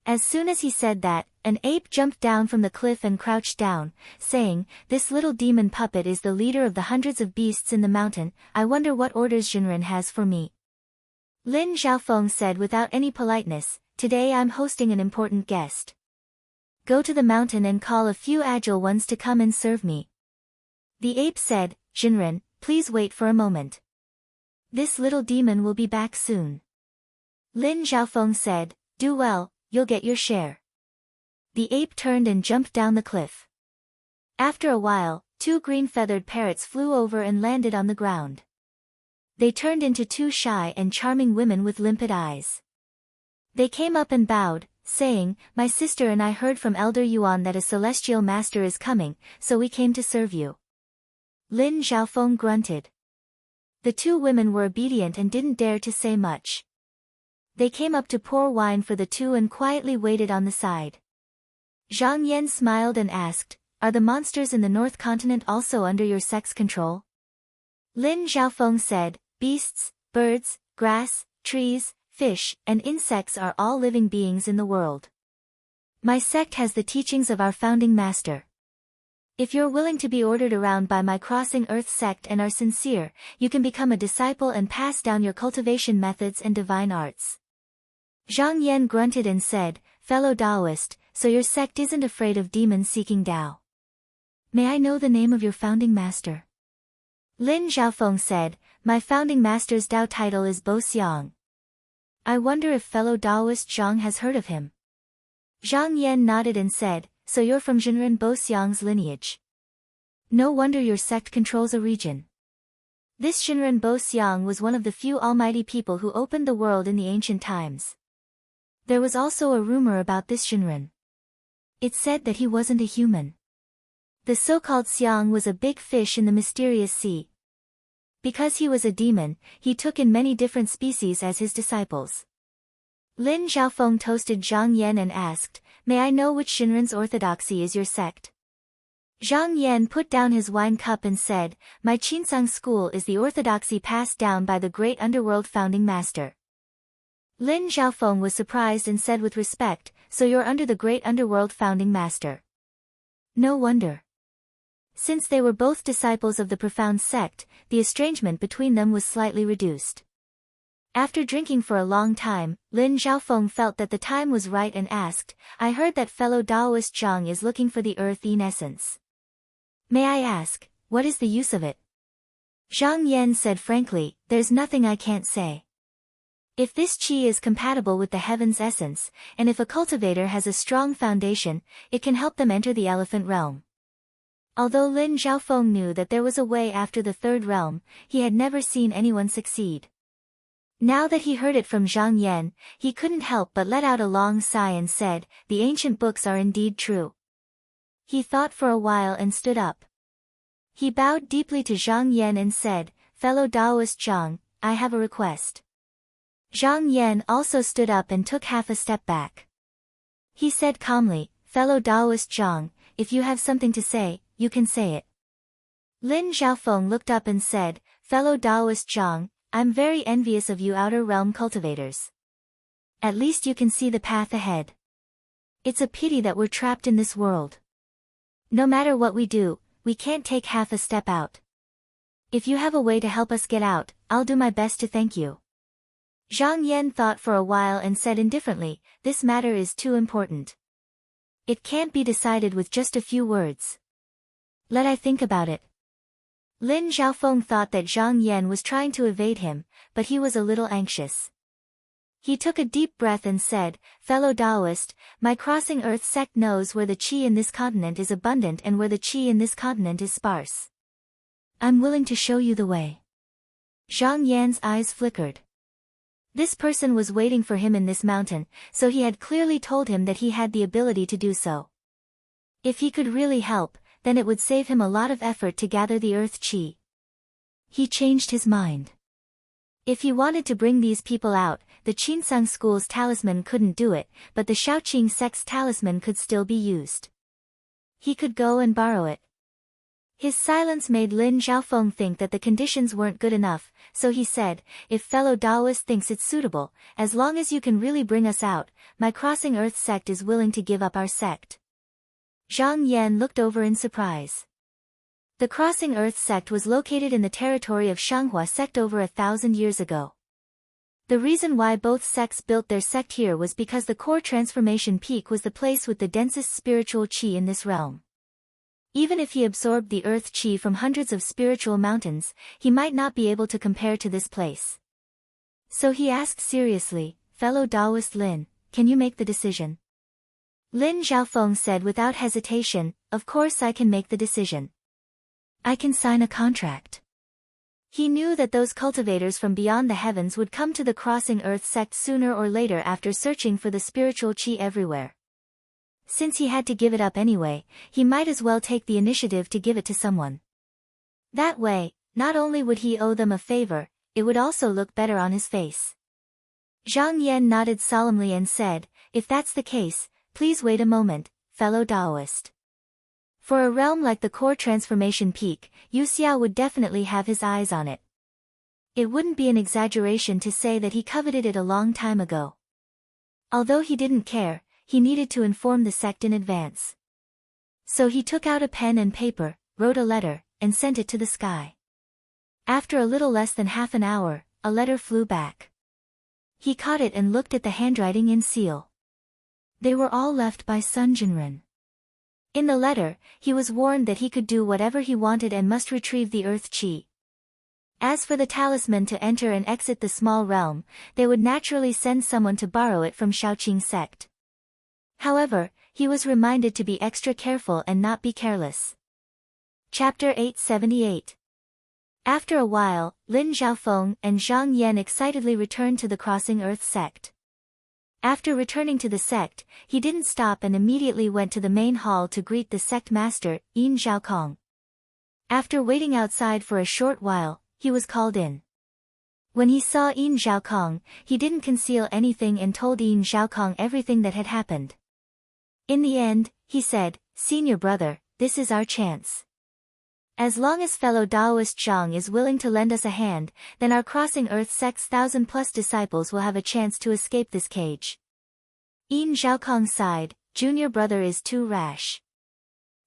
As soon as he said that, an ape jumped down from the cliff and crouched down, saying, "This little demon puppet is the leader of the hundreds of beasts in the mountain. I wonder what orders Jinren has for me." Lin Zhaofeng said without any politeness, "Today I'm hosting an important guest. Go to the mountain and call a few agile ones to come and serve me." The ape said, "Jinren, please wait for a moment. This little demon will be back soon." Lin Zhaofeng said, "Do well, you'll get your share." The ape turned and jumped down the cliff. After a while, two green-feathered parrots flew over and landed on the ground. They turned into two shy and charming women with limpid eyes. They came up and bowed, saying, "My sister and I heard from Elder Yuan that a celestial master is coming, so we came to serve you." Lin Xiaofeng grunted. The two women were obedient and didn't dare to say much. They came up to pour wine for the two and quietly waited on the side. Zhang Yan smiled and asked, "Are the monsters in the North Continent also under your sect's control?" Lin Xiaofeng said, "Beasts, birds, grass, trees, fish, and insects are all living beings in the world. My sect has the teachings of our founding master. If you're willing to be ordered around by my Crossing Earth sect and are sincere, you can become a disciple and pass down your cultivation methods and divine arts." Zhang Yan grunted and said, "Fellow Taoist, so your sect isn't afraid of demons seeking Tao. May I know the name of your founding master?" Lin Xiaofeng said, "My founding master's Tao title is Bo Xiang. I wonder if fellow Taoist Zhang has heard of him." Zhang Yan nodded and said, "So you're from Jinren Bo Xiang's lineage. No wonder your sect controls a region." This Jinren Bo Xiang was one of the few almighty people who opened the world in the ancient times. There was also a rumor about this Jinren. It said that he wasn't a human. The so-called Xiang was a big fish in the mysterious sea. Because he was a demon, he took in many different species as his disciples. Lin Xiaofeng toasted Zhang Yan and asked, "May I know which Shinren's orthodoxy is your sect?" Zhang Yan put down his wine cup and said, "My Qinsang school is the orthodoxy passed down by the great underworld founding master." Lin Xiaofeng was surprised and said with respect, "So you're under the great underworld founding master." No wonder. Since they were both disciples of the profound sect, the estrangement between them was slightly reduced. After drinking for a long time, Lin Xiaofeng felt that the time was right and asked, "I heard that fellow Taoist Zhang is looking for the earth-in essence. May I ask, what is the use of it?" Zhang Yan said frankly, "There's nothing I can't say. If this qi is compatible with the heaven's essence, and if a cultivator has a strong foundation, it can help them enter the elephant realm." Although Lin Xiaofeng knew that there was a way after the third realm, he had never seen anyone succeed. Now that he heard it from Zhang Yan, he couldn't help but let out a long sigh and said, "The ancient books are indeed true." He thought for a while and stood up. He bowed deeply to Zhang Yan and said, "Fellow Taoist Zhang, I have a request." Zhang Yan also stood up and took half a step back. He said calmly, "Fellow Taoist Zhang, if you have something to say, you can say it." Lin Xiaofeng looked up and said, "Fellow Taoist Zhang, I'm very envious of you outer realm cultivators. At least you can see the path ahead. It's a pity that we're trapped in this world. No matter what we do, we can't take half a step out. If you have a way to help us get out, I'll do my best to thank you." Zhang Yan thought for a while and said indifferently, "This matter is too important. It can't be decided with just a few words. Let I think about it." Lin Xiaofeng thought that Zhang Yan was trying to evade him, but he was a little anxious. He took a deep breath and said, "Fellow Taoist, my Crossing Earth sect knows where the qi in this continent is abundant and where the qi in this continent is sparse. I'm willing to show you the way." Zhang Yan's eyes flickered. This person was waiting for him in this mountain, so he had clearly told him that he had the ability to do so. If he could really help, then it would save him a lot of effort to gather the earth qi. He changed his mind. If he wanted to bring these people out, the Qinsang school's talisman couldn't do it, but the Shaoqing sect's talisman could still be used. He could go and borrow it. His silence made Lin Xiaofeng think that the conditions weren't good enough, so he said, "If fellow Taoist thinks it's suitable, as long as you can really bring us out, my Crossing Earth sect is willing to give up our sect." Zhang Yan looked over in surprise. The Crossing Earth sect was located in the territory of Shanghua sect over 1,000 years ago. The reason why both sects built their sect here was because the core transformation peak was the place with the densest spiritual qi in this realm. Even if he absorbed the earth qi from hundreds of spiritual mountains, he might not be able to compare to this place. So he asked seriously, "Fellow Taoist Lin, can you make the decision?" Lin Xiaofeng said without hesitation, "Of course I can make the decision. I can sign a contract." He knew that those cultivators from beyond the heavens would come to the Crossing Earth sect sooner or later after searching for the spiritual chi everywhere. Since he had to give it up anyway, he might as well take the initiative to give it to someone. That way, not only would he owe them a favor, it would also look better on his face. Zhang Yan nodded solemnly and said, "If that's the case, please wait a moment, fellow Taoist." For a realm like the core transformation peak, Yu Xiao would definitely have his eyes on it. It wouldn't be an exaggeration to say that he coveted it a long time ago. Although he didn't care, he needed to inform the sect in advance. So he took out a pen and paper, wrote a letter, and sent it to the sky. After a little less than half an hour, a letter flew back. He caught it and looked at the handwriting and seal. They were all left by Sun Jinren. In the letter, he was warned that he could do whatever he wanted and must retrieve the earth chi. As for the talisman to enter and exit the small realm, they would naturally send someone to borrow it from Shaoqing sect. However, he was reminded to be extra careful and not be careless. Chapter 878. After a while, Lin Xiaofeng and Zhang Yan excitedly returned to the Crossing Earth sect. After returning to the sect, he didn't stop and immediately went to the main hall to greet the sect master, Yin Zhaokong. After waiting outside for a short while, he was called in. When he saw Yin Zhaokong, he didn't conceal anything and told Yin Zhaokong everything that had happened. In the end, he said, "Senior brother, this is our chance. As long as fellow Taoist Zhang is willing to lend us a hand, then our Crossing Earth sect's 1,000+ disciples will have a chance to escape this cage." Yin Zhaokong sighed, "Junior brother is too rash."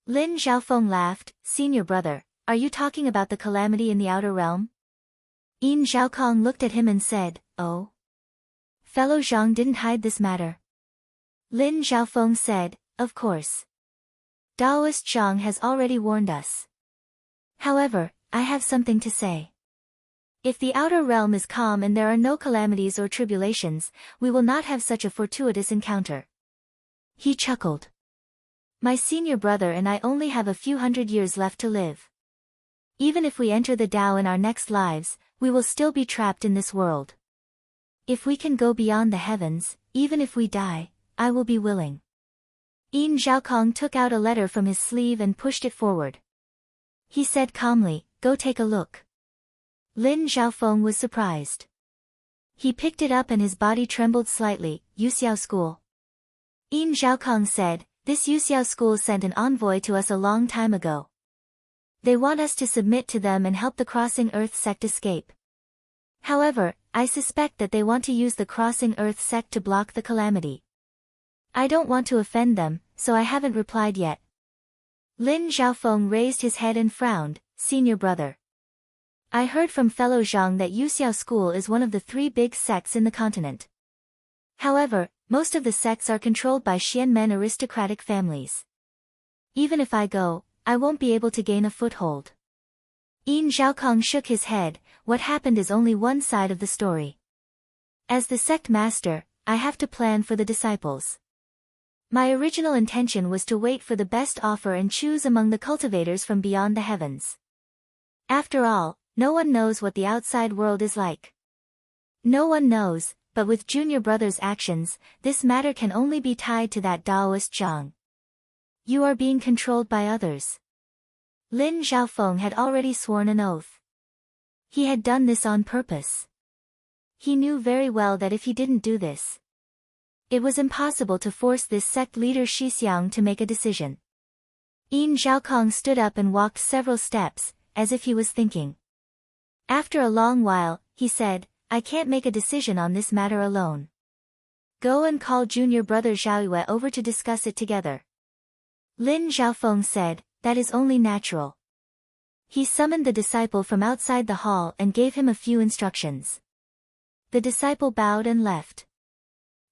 Lin Xiaofeng laughed, "Senior brother, are you talking about the calamity in the outer realm?" Yin Zhaokong looked at him and said, "Oh. Fellow Zhang didn't hide this matter." Lin Xiaofeng said, "Of course. Taoist Zhang has already warned us. However, I have something to say. If the outer realm is calm and there are no calamities or tribulations, we will not have such a fortuitous encounter." He chuckled. "My senior brother and I only have a few hundred years left to live. Even if we enter the Tao in our next lives, we will still be trapped in this world. If we can go beyond the heavens, even if we die, I will be willing." Yin Zhaokong took out a letter from his sleeve and pushed it forward. He said calmly, "Go take a look." Lin Xiaofeng was surprised. He picked it up and his body trembled slightly. "Yuxiao School." Yin Zhaokong said, "This Yuxiao School sent an envoy to us a long time ago. They want us to submit to them and help the Crossing Earth sect escape. However, I suspect that they want to use the Crossing Earth sect to block the calamity. I don't want to offend them, so I haven't replied yet." Lin Xiaofeng raised his head and frowned, "Senior brother. I heard from fellow Zhang that Yuxiao School is one of the 3 big sects in the continent. However, most of the sects are controlled by Xianmen aristocratic families. Even if I go, I won't be able to gain a foothold." Yin Zhaokong shook his head, "What happened is only one side of the story. As the sect master, I have to plan for the disciples. My original intention was to wait for the best offer and choose among the cultivators from beyond the heavens. After all, no one knows what the outside world is like. No one knows, but with Junior Brother's actions, this matter can only be tied to that Taoist Zhang. You are being controlled by others." Lin Xiaofeng had already sworn an oath. He had done this on purpose. He knew very well that if he didn't do this, it was impossible to force this sect leader Shixiang to make a decision. Yin Zhaokong stood up and walked several steps, as if he was thinking. After a long while, he said, "I can't make a decision on this matter alone. Go and call junior brother Zhaoyue over to discuss it together." Lin Xiaofeng said, "That is only natural." He summoned the disciple from outside the hall and gave him a few instructions. The disciple bowed and left.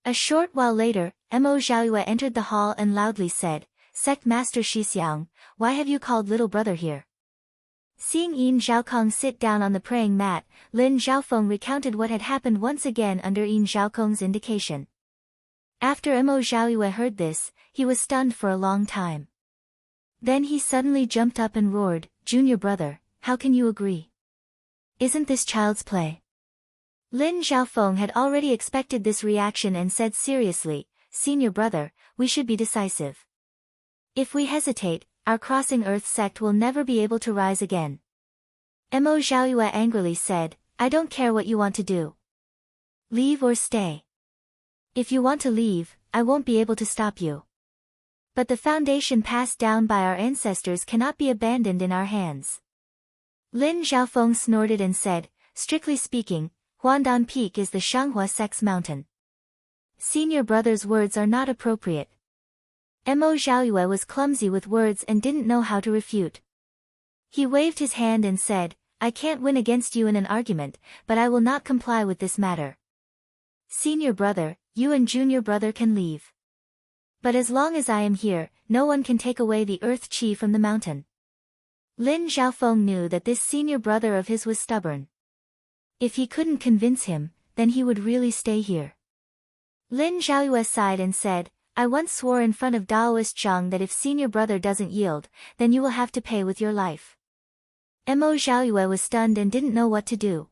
A short while later, Mo Zhaoyue entered the hall and loudly said, "Sect Master Shixiang, why have you called little brother here?" Seeing Yin Zhaokong sit down on the praying mat, Lin Xiaofeng recounted what had happened once again under Yin Zhaokong's indication. After Mo Zhaoyue heard this, he was stunned for a long time. Then he suddenly jumped up and roared, "Junior brother, how can you agree? Isn't this child's play? Lin Xiaofeng had already expected this reaction and said seriously, Senior brother, we should be decisive. If we hesitate, our Crossing Earth sect will never be able to rise again. Mo Xiaoyue angrily said, I don't care what you want to do. Leave or stay. If you want to leave, I won't be able to stop you. But the foundation passed down by our ancestors cannot be abandoned in our hands. Lin Xiaofeng snorted and said, strictly speaking, Huandan Peak is the Shanghua sect's mountain. Senior brother's words are not appropriate. Mo Xiaoyue was clumsy with words and didn't know how to refute. He waved his hand and said, I can't win against you in an argument, but I will not comply with this matter. Senior brother, you and junior brother can leave. But as long as I am here, no one can take away the earth chi from the mountain. Lin Xiaofeng knew that this senior brother of his was stubborn. If he couldn't convince him, then he would really stay here. Lin Xiaoyue sighed and said, I once swore in front of Daoist Zhang that if senior brother doesn't yield, then you will have to pay with your life. Mo Xiaoyue was stunned and didn't know what to do.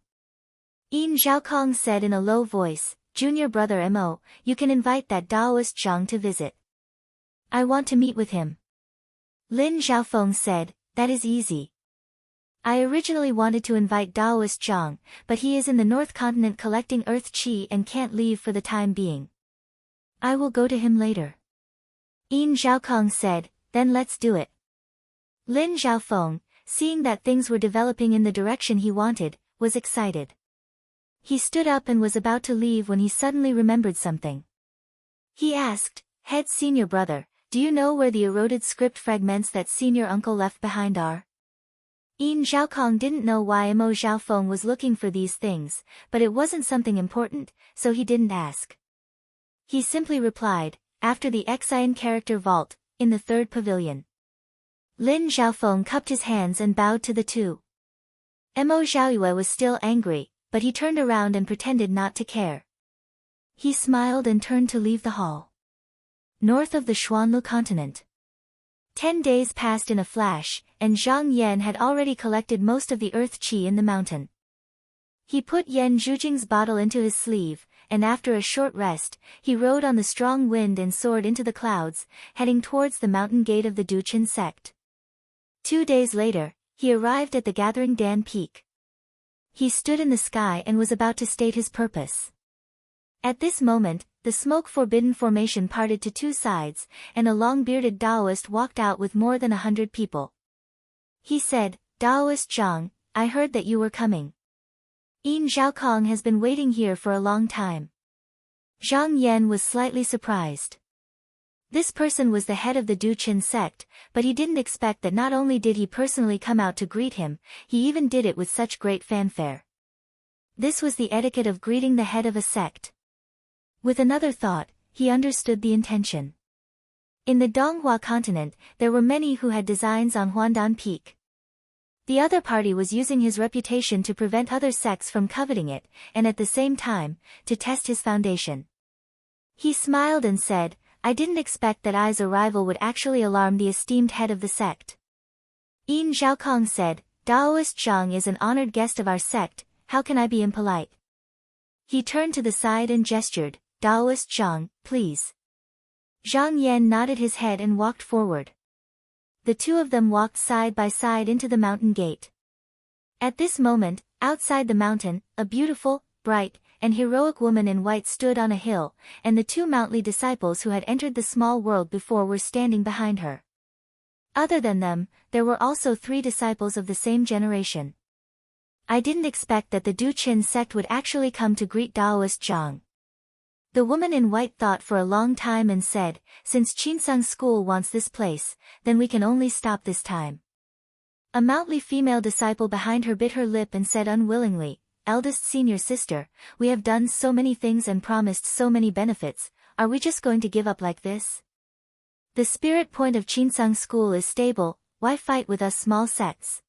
Yin Zhaokong said in a low voice, Junior brother Mo, you can invite that Daoist Zhang to visit. I want to meet with him. Lin Xiaofeng said, that is easy. I originally wanted to invite Daoist Zhang, but he is in the North Continent collecting earth chi and can't leave for the time being. I will go to him later. Yin Zhaokong said, then let's do it. Lin Xiaofeng, seeing that things were developing in the direction he wanted, was excited. He stood up and was about to leave when he suddenly remembered something. He asked, Head senior brother, do you know where the eroded script fragments that senior uncle left behind are? Yin Zhaokong didn't know why Mo Xiaofeng was looking for these things, but it wasn't something important, so he didn't ask. He simply replied, after the Xian character vault, in the third pavilion. Lin Xiaofeng cupped his hands and bowed to the two. Mo Xiaoyue was still angry, but he turned around and pretended not to care. He smiled and turned to leave the hall. North of the Xuanlu continent. 10 days passed in a flash, and Zhang Yan had already collected most of the earth chi in the mountain. He put Yan Zhujing's bottle into his sleeve, and after a short rest, he rode on the strong wind and soared into the clouds, heading towards the mountain gate of the Duqin sect. 2 days later, he arrived at the Gathering Dan Peak. He stood in the sky and was about to state his purpose. At this moment, the smoke-forbidden formation parted to two sides, and a long-bearded Daoist walked out with more than 100 people. He said, Daoist Zhang, I heard that you were coming. Yin Zhaokong has been waiting here for a long time. Zhang Yan was slightly surprised. This person was the head of the Duqin sect, but he didn't expect that not only did he personally come out to greet him, he even did it with such great fanfare. This was the etiquette of greeting the head of a sect. With another thought, he understood the intention. In the Donghua continent, there were many who had designs on Huandan Peak. The other party was using his reputation to prevent other sects from coveting it, and at the same time, to test his foundation. He smiled and said, I didn't expect that I's arrival would actually alarm the esteemed head of the sect. Yin Zhaokong said, Daoist Zhang is an honored guest of our sect, how can I be impolite? He turned to the side and gestured, Daoist Zhang, please. Zhang Yan nodded his head and walked forward. The two of them walked side by side into the mountain gate. At this moment, outside the mountain, a beautiful, bright, and heroic woman in white stood on a hill, and the two Mountly disciples who had entered the small world before were standing behind her. Other than them, there were also 3 disciples of the same generation. I didn't expect that the Duqin sect would actually come to greet Daoist Zhang. The woman in white thought for a long time and said, since Qinsung School wants this place, then we can only stop this time. A Mountly female disciple behind her bit her lip and said unwillingly, eldest senior sister, we have done so many things and promised so many benefits, are we just going to give up like this? The spirit point of Qinsung School is stable, why fight with us small sects?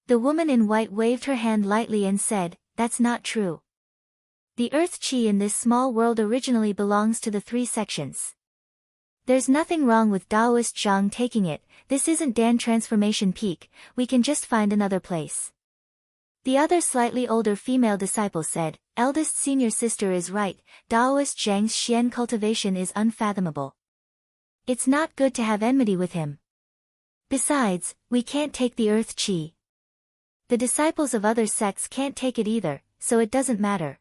The woman in white waved her hand lightly and said, that's not true. The earth chi in this small world originally belongs to the 3 sections. There's nothing wrong with Daoist Zhang taking it, this isn't Dan Transformation Peak, we can just find another place. The other slightly older female disciple said, "Eldest senior sister is right, Taoist Zhang's Xian cultivation is unfathomable. It's not good to have enmity with him. Besides, we can't take the earth qi. The disciples of other sects can't take it either, so it doesn't matter."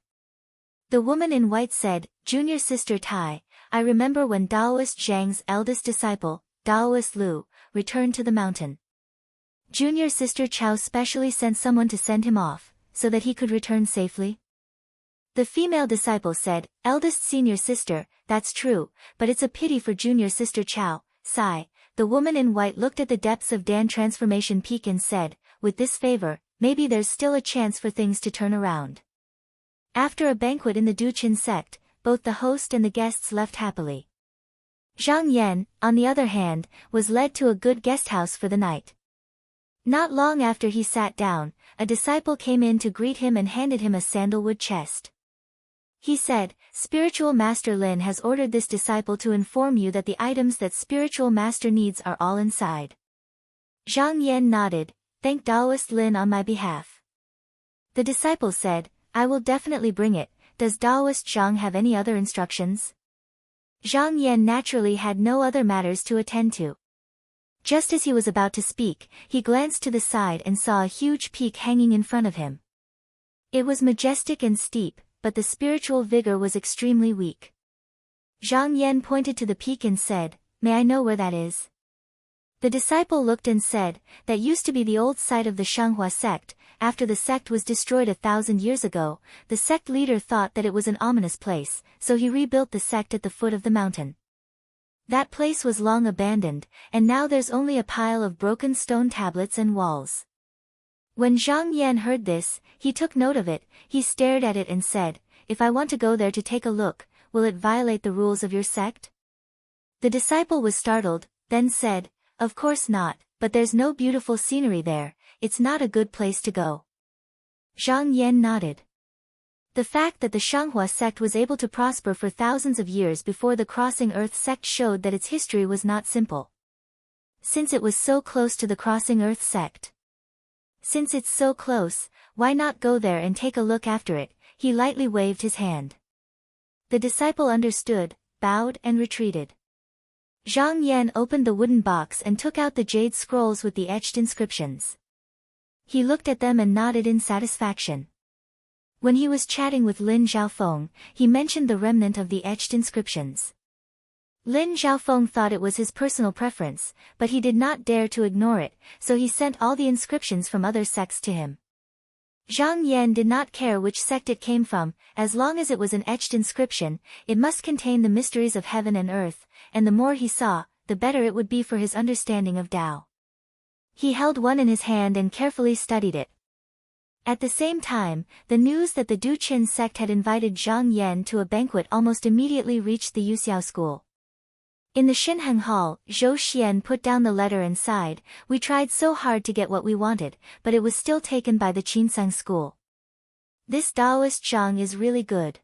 The woman in white said, "Junior sister Tai, I remember when Taoist Zhang's eldest disciple, Taoist Lu, returned to the mountain. Junior sister Chao specially sent someone to send him off, so that he could return safely." The female disciple said, "Eldest senior sister, that's true, but it's a pity for junior sister Chao." Sigh. The woman in white looked at the depths of Dan Transformation Peak and said, "With this favor, maybe there's still a chance for things to turn around." After a banquet in the Duqin sect, both the host and the guests left happily. Zhang Yan, on the other hand, was led to a good guest house for the night. Not long after he sat down, a disciple came in to greet him and handed him a sandalwood chest. He said, "Spiritual Master Lin has ordered this disciple to inform you that the items that Spiritual Master needs are all inside." Zhang Yan nodded, "Thank Taoist Lin on my behalf." The disciple said, "I will definitely bring it. Does Taoist Zhang have any other instructions?" Zhang Yan naturally had no other matters to attend to. Just as he was about to speak, he glanced to the side and saw a huge peak hanging in front of him. It was majestic and steep, but the spiritual vigor was extremely weak. Zhang Yan pointed to the peak and said, "May I know where that is?" The disciple looked and said, "That used to be the old site of the Shanghua sect. After the sect was destroyed 1,000 years ago, the sect leader thought that it was an ominous place, so he rebuilt the sect at the foot of the mountain. That place was long abandoned, and now there's only a pile of broken stone tablets and walls." When Zhang Yan heard this, he took note of it. He stared at it and said, "If I want to go there to take a look, will it violate the rules of your sect?" The disciple was startled, then said, "Of course not, but there's no beautiful scenery there, it's not a good place to go." Zhang Yan nodded. The fact that the Shanghua sect was able to prosper for thousands of years before the Crossing Earth sect showed that its history was not simple. Since it was so close to the Crossing Earth sect. Since it's so close, why not go there and take a look after it? He lightly waved his hand. The disciple understood, bowed and retreated. Zhang Yan opened the wooden box and took out the jade scrolls with the etched inscriptions. He looked at them and nodded in satisfaction. When he was chatting with Lin Zhaofeng, he mentioned the remnant of the etched inscriptions. Lin Zhaofeng thought it was his personal preference, but he did not dare to ignore it, so he sent all the inscriptions from other sects to him. Zhang Yan did not care which sect it came from, as long as it was an etched inscription, it must contain the mysteries of heaven and earth, and the more he saw, the better it would be for his understanding of Tao. He held one in his hand and carefully studied it. At the same time, the news that the Duqin sect had invited Zhang Yan to a banquet almost immediately reached the Yuxiao school. In the Xinheng Hall, Zhou Xian put down the letter and sighed, "We tried so hard to get what we wanted, but it was still taken by the Qinsang school. This Taoist Zhang is really good."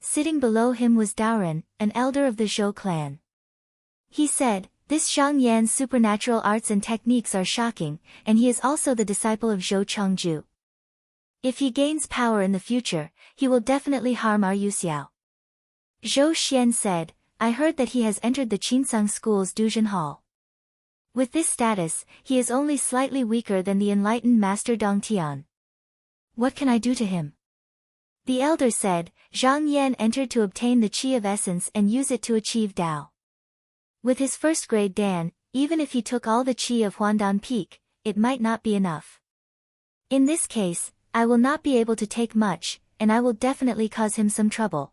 Sitting below him was Daoren, an elder of the Zhou clan. He said, "This Zhang Yan's supernatural arts and techniques are shocking, and he is also the disciple of Zhou Chengju. If he gains power in the future, he will definitely harm our Yuxiao." Zhou Xian said, "I heard that he has entered the Qinsang school's Duzhen Hall. With this status, he is only slightly weaker than the enlightened Master Dong Tian. What can I do to him?" The elder said, "Zhang Yan entered to obtain the Qi of Essence and use it to achieve Tao. With his first-grade Dan, even if he took all the Qi of Huandan Peak, it might not be enough. In this case, I will not be able to take much, and I will definitely cause him some trouble."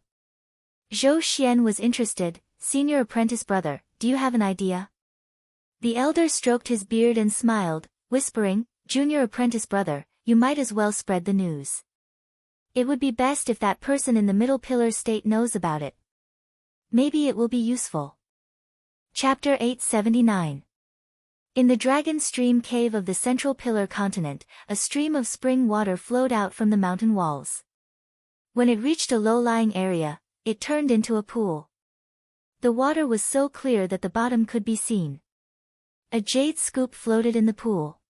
Zhou Xian was interested. "Senior apprentice brother, do you have an idea?" The elder stroked his beard and smiled, whispering, "Junior apprentice brother, you might as well spread the news. It would be best if that person in the middle pillar state knows about it. Maybe it will be useful." Chapter 879. In the Dragon Stream Cave of the Central Pillar Continent, a stream of spring water flowed out from the mountain walls. When it reached a low-lying area, it turned into a pool. The water was so clear that the bottom could be seen. A jade scoop floated in the pool.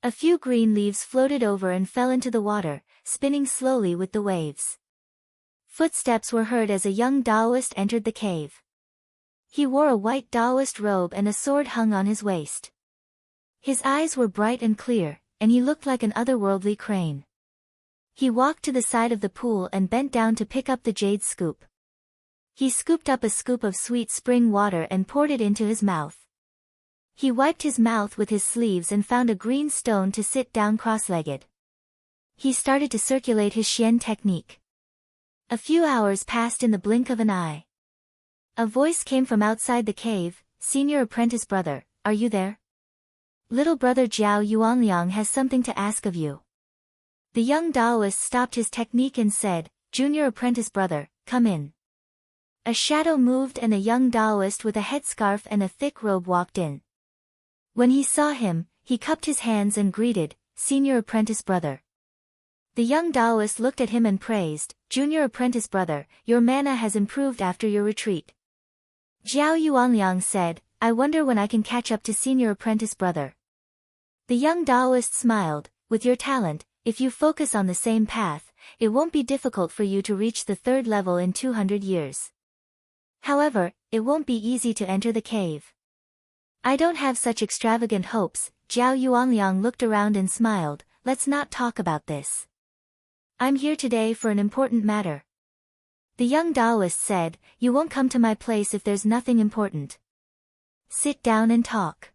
A few green leaves floated over and fell into the water, spinning slowly with the waves. Footsteps were heard as a young Taoist entered the cave. He wore a white Taoist robe and a sword hung on his waist. His eyes were bright and clear, and he looked like an otherworldly crane. He walked to the side of the pool and bent down to pick up the jade scoop. He scooped up a scoop of sweet spring water and poured it into his mouth. He wiped his mouth with his sleeves and found a green stone to sit down cross-legged. He started to circulate his Xian technique. A few hours passed in the blink of an eye. A voice came from outside the cave, "Senior apprentice brother, are you there? Little brother Jiao Yuanliang has something to ask of you." The young Taoist stopped his technique and said, "Junior apprentice brother, come in." A shadow moved and a young Taoist with a headscarf and a thick robe walked in. When he saw him, he cupped his hands and greeted, "Senior apprentice brother." The young Taoist looked at him and praised, "Junior apprentice brother, your mana has improved after your retreat." Jiao Yuanliang said, "I wonder when I can catch up to senior apprentice brother." The young Taoist smiled, "With your talent, if you focus on the same path, it won't be difficult for you to reach the third level in 200 years. However, it won't be easy to enter the cave." "I don't have such extravagant hopes." Jiao Yuanliang looked around and smiled, "Let's not talk about this. I'm here today for an important matter." The young Taoist said, "You won't come to my place if there's nothing important. Sit down and talk."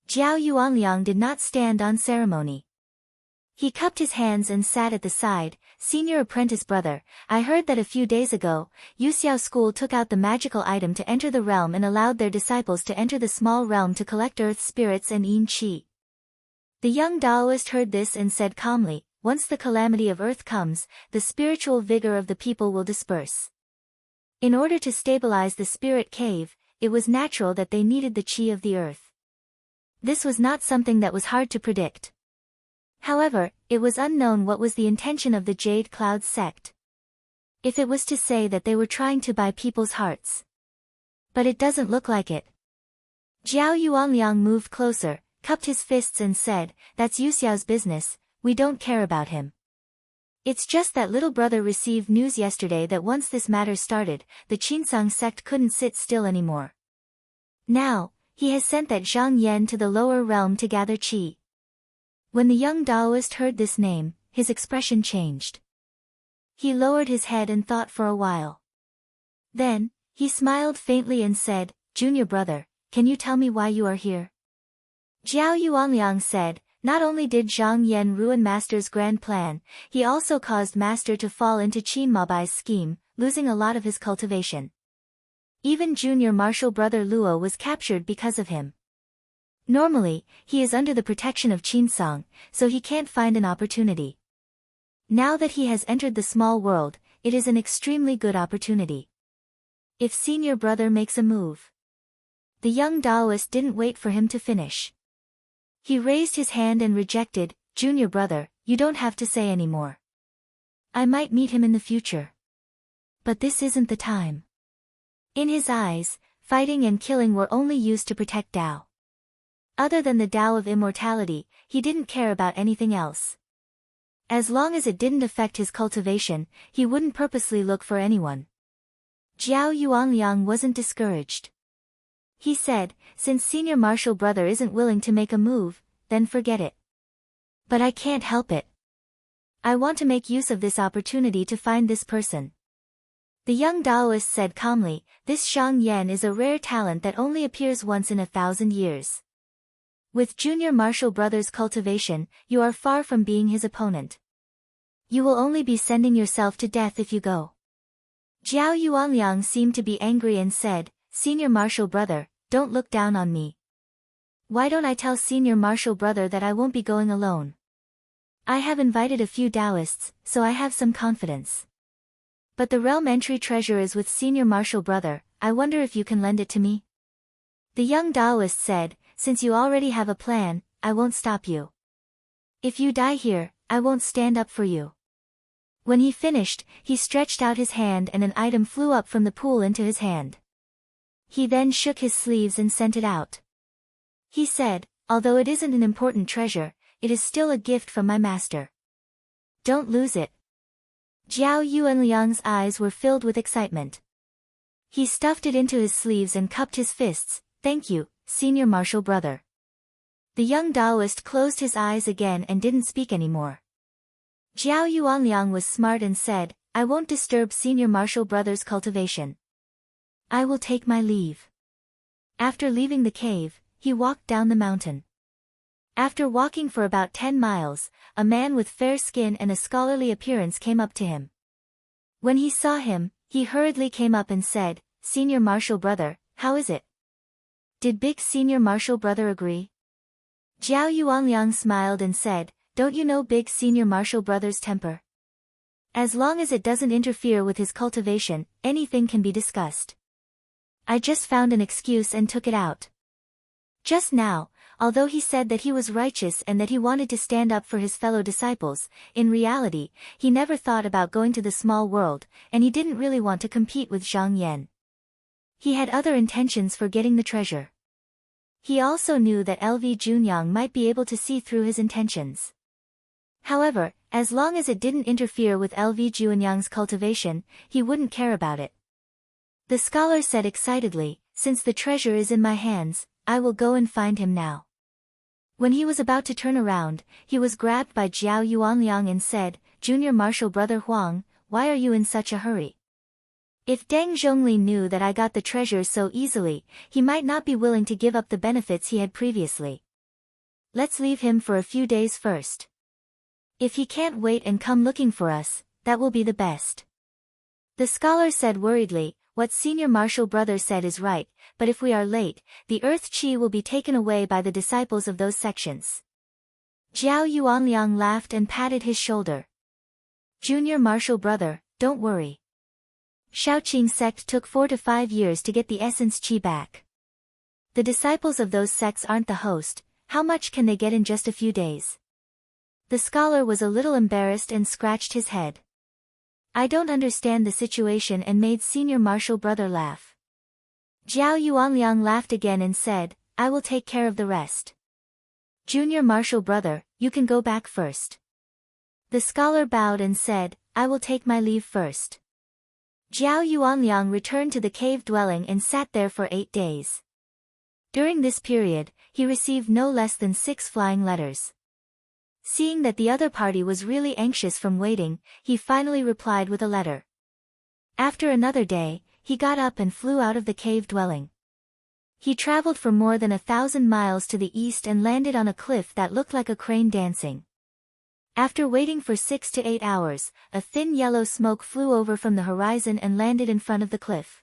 Jiao Yuanliang did not stand on ceremony. He cupped his hands and sat at the side. "Senior apprentice brother, I heard that a few days ago, Yuxiao school took out the magical item to enter the realm and allowed their disciples to enter the small realm to collect earth spirits and yin qi." The young Taoist heard this and said calmly, "Once the calamity of earth comes, the spiritual vigor of the people will disperse. In order to stabilize the spirit cave, it was natural that they needed the qi of the earth. This was not something that was hard to predict. However, it was unknown what was the intention of the Jade Cloud sect. If it was to say that they were trying to buy people's hearts. But it doesn't look like it." Jiao Yuanliang moved closer, cupped his fists and said, "That's Yuxiao's business, we don't care about him. It's just that little brother received news yesterday that once this matter started, the Qinsang sect couldn't sit still anymore. Now, he has sent that Zhang Yan to the lower realm to gather qi." When the young Taoist heard this name, his expression changed. He lowered his head and thought for a while. Then, he smiled faintly and said, "Junior brother, can you tell me why you are here?" Jiao Yuanliang said, "Not only did Zhang Yan ruin Master's grand plan, he also caused Master to fall into Qin Mabai's scheme, losing a lot of his cultivation. Even junior martial brother Luo was captured because of him. Normally, he is under the protection of Qinsong, so he can't find an opportunity. Now that he has entered the small world, it is an extremely good opportunity. If senior brother makes a move." The young Taoist didn't wait for him to finish. He raised his hand and rejected, "Junior brother, you don't have to say any more. I might meet him in the future. But this isn't the time." In his eyes, fighting and killing were only used to protect Tao. Other than the Tao of immortality, he didn't care about anything else. As long as it didn't affect his cultivation, he wouldn't purposely look for anyone. Jiao Yuanliang wasn't discouraged. He said, "Since senior martial brother isn't willing to make a move, then forget it. But I can't help it. I want to make use of this opportunity to find this person." The young Taoist said calmly, "This Zhang Yan is a rare talent that only appears once in 1,000 years. With junior martial brother's cultivation, you are far from being his opponent. You will only be sending yourself to death if you go." Jiao Yuanliang seemed to be angry and said, "Senior martial brother, don't look down on me. Why don't I tell senior martial brother that I won't be going alone? I have invited a few Taoists, so I have some confidence. But the realm entry treasure is with senior martial brother, I wonder if you can lend it to me?" The young Taoist said, "Since you already have a plan, I won't stop you. If you die here, I won't stand up for you." When he finished, he stretched out his hand and an item flew up from the pool into his hand. He then shook his sleeves and sent it out. He said, "Although it isn't an important treasure, it is still a gift from my master. Don't lose it. Jiao Yuanliang's eyes were filled with excitement. He stuffed it into his sleeves and cupped his fists. Thank you, senior martial brother. The young Taoist closed his eyes again and didn't speak anymore. Jiao Yuanliang was smart and said, I won't disturb senior martial brother's cultivation. I will take my leave. After leaving the cave, he walked down the mountain. After walking for about 10 miles, a man with fair skin and a scholarly appearance came up to him. When he saw him, he hurriedly came up and said, Senior martial brother, how is it? Did big senior martial brother agree? Jiao Yuanliang smiled and said, don't you know big senior martial brother's temper? As long as it doesn't interfere with his cultivation, anything can be discussed. I just found an excuse and took it out. Just now, although he said that he was righteous and that he wanted to stand up for his fellow disciples, in reality, he never thought about going to the small world, and he didn't really want to compete with Zhang Yan. He had other intentions for getting the treasure. He also knew that LV Junyang might be able to see through his intentions. However, as long as it didn't interfere with LV Junyang's cultivation, he wouldn't care about it. The scholar said excitedly, since the treasure is in my hands, I will go and find him now. When he was about to turn around, he was grabbed by Jiao Yuanliang and said, Junior martial brother Huang, why are you in such a hurry? If Deng Zhongli knew that I got the treasure so easily, he might not be willing to give up the benefits he had previously. Let's leave him for a few days first. If he can't wait and come looking for us, that will be the best. The scholar said worriedly, what senior martial brother said is right, but if we are late, the earth chi will be taken away by the disciples of those sections. Jiao Yuanliang laughed and patted his shoulder. Junior martial brother, don't worry. Shaoqing sect took 4 to 5 years to get the essence chi back. The disciples of those sects aren't the host, how much can they get in just a few days? The scholar was a little embarrassed and scratched his head. I don't understand the situation and made senior martial brother laugh. Jiao Yuanliang laughed again and said, I will take care of the rest. Junior martial brother, you can go back first. The scholar bowed and said, I will take my leave first. Jiao Yuanliang returned to the cave dwelling and sat there for 8 days. During this period, he received no less than 6 flying letters. Seeing that the other party was really anxious from waiting, he finally replied with a letter. After another day, he got up and flew out of the cave dwelling. He traveled for more than 1,000 miles to the east and landed on a cliff that looked like a crane dancing. After waiting for 6 to 8 hours, a thin yellow smoke flew over from the horizon and landed in front of the cliff.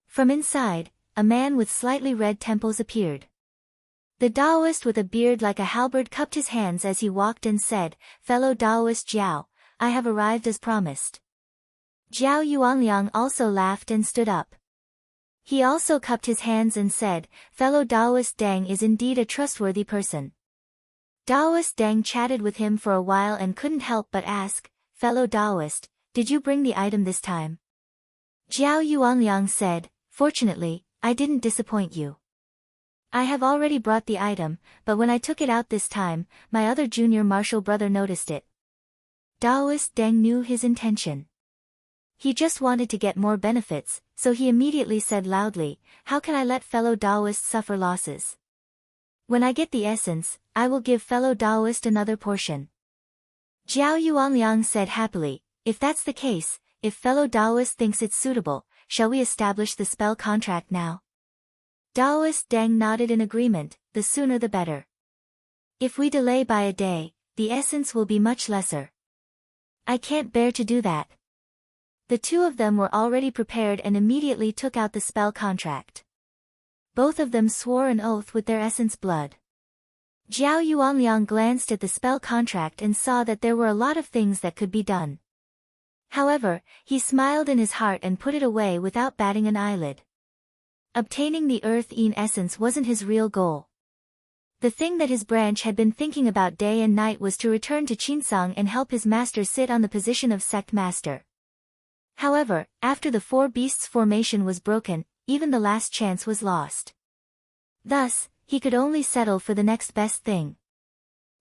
From inside, a man with slightly red temples appeared. The Taoist with a beard like a halberd cupped his hands as he walked and said, Fellow Taoist Jiao, I have arrived as promised. Jiao Yuanliang also laughed and stood up. He also cupped his hands and said, Fellow Taoist Deng is indeed a trustworthy person. Taoist Deng chatted with him for a while and couldn't help but ask, Fellow Taoist, did you bring the item this time? Jiao Yuanliang said, Fortunately, I didn't disappoint you. I have already brought the item, but when I took it out this time, my other junior martial brother noticed it. Taoist Deng knew his intention. He just wanted to get more benefits, so he immediately said loudly, How can I let fellow Taoists suffer losses? When I get the essence, I will give fellow Taoist another portion. Jiao Yuanliang said happily, If that's the case, if fellow Taoist thinks it's suitable, shall we establish the spell contract now? Taoist Deng nodded in agreement, the sooner the better. If we delay by a day, the essence will be much lesser. I can't bear to do that. The two of them were already prepared and immediately took out the spell contract. Both of them swore an oath with their essence blood. Jiao Yuanliang glanced at the spell contract and saw that there were a lot of things that could be done. However, he smiled in his heart and put it away without batting an eyelid. Obtaining the Earth-Een essence wasn't his real goal. The thing that his branch had been thinking about day and night was to return to Qinsang and help his master sit on the position of sect master. However, after the 4 beasts formation was broken, even the last chance was lost. Thus, he could only settle for the next best thing.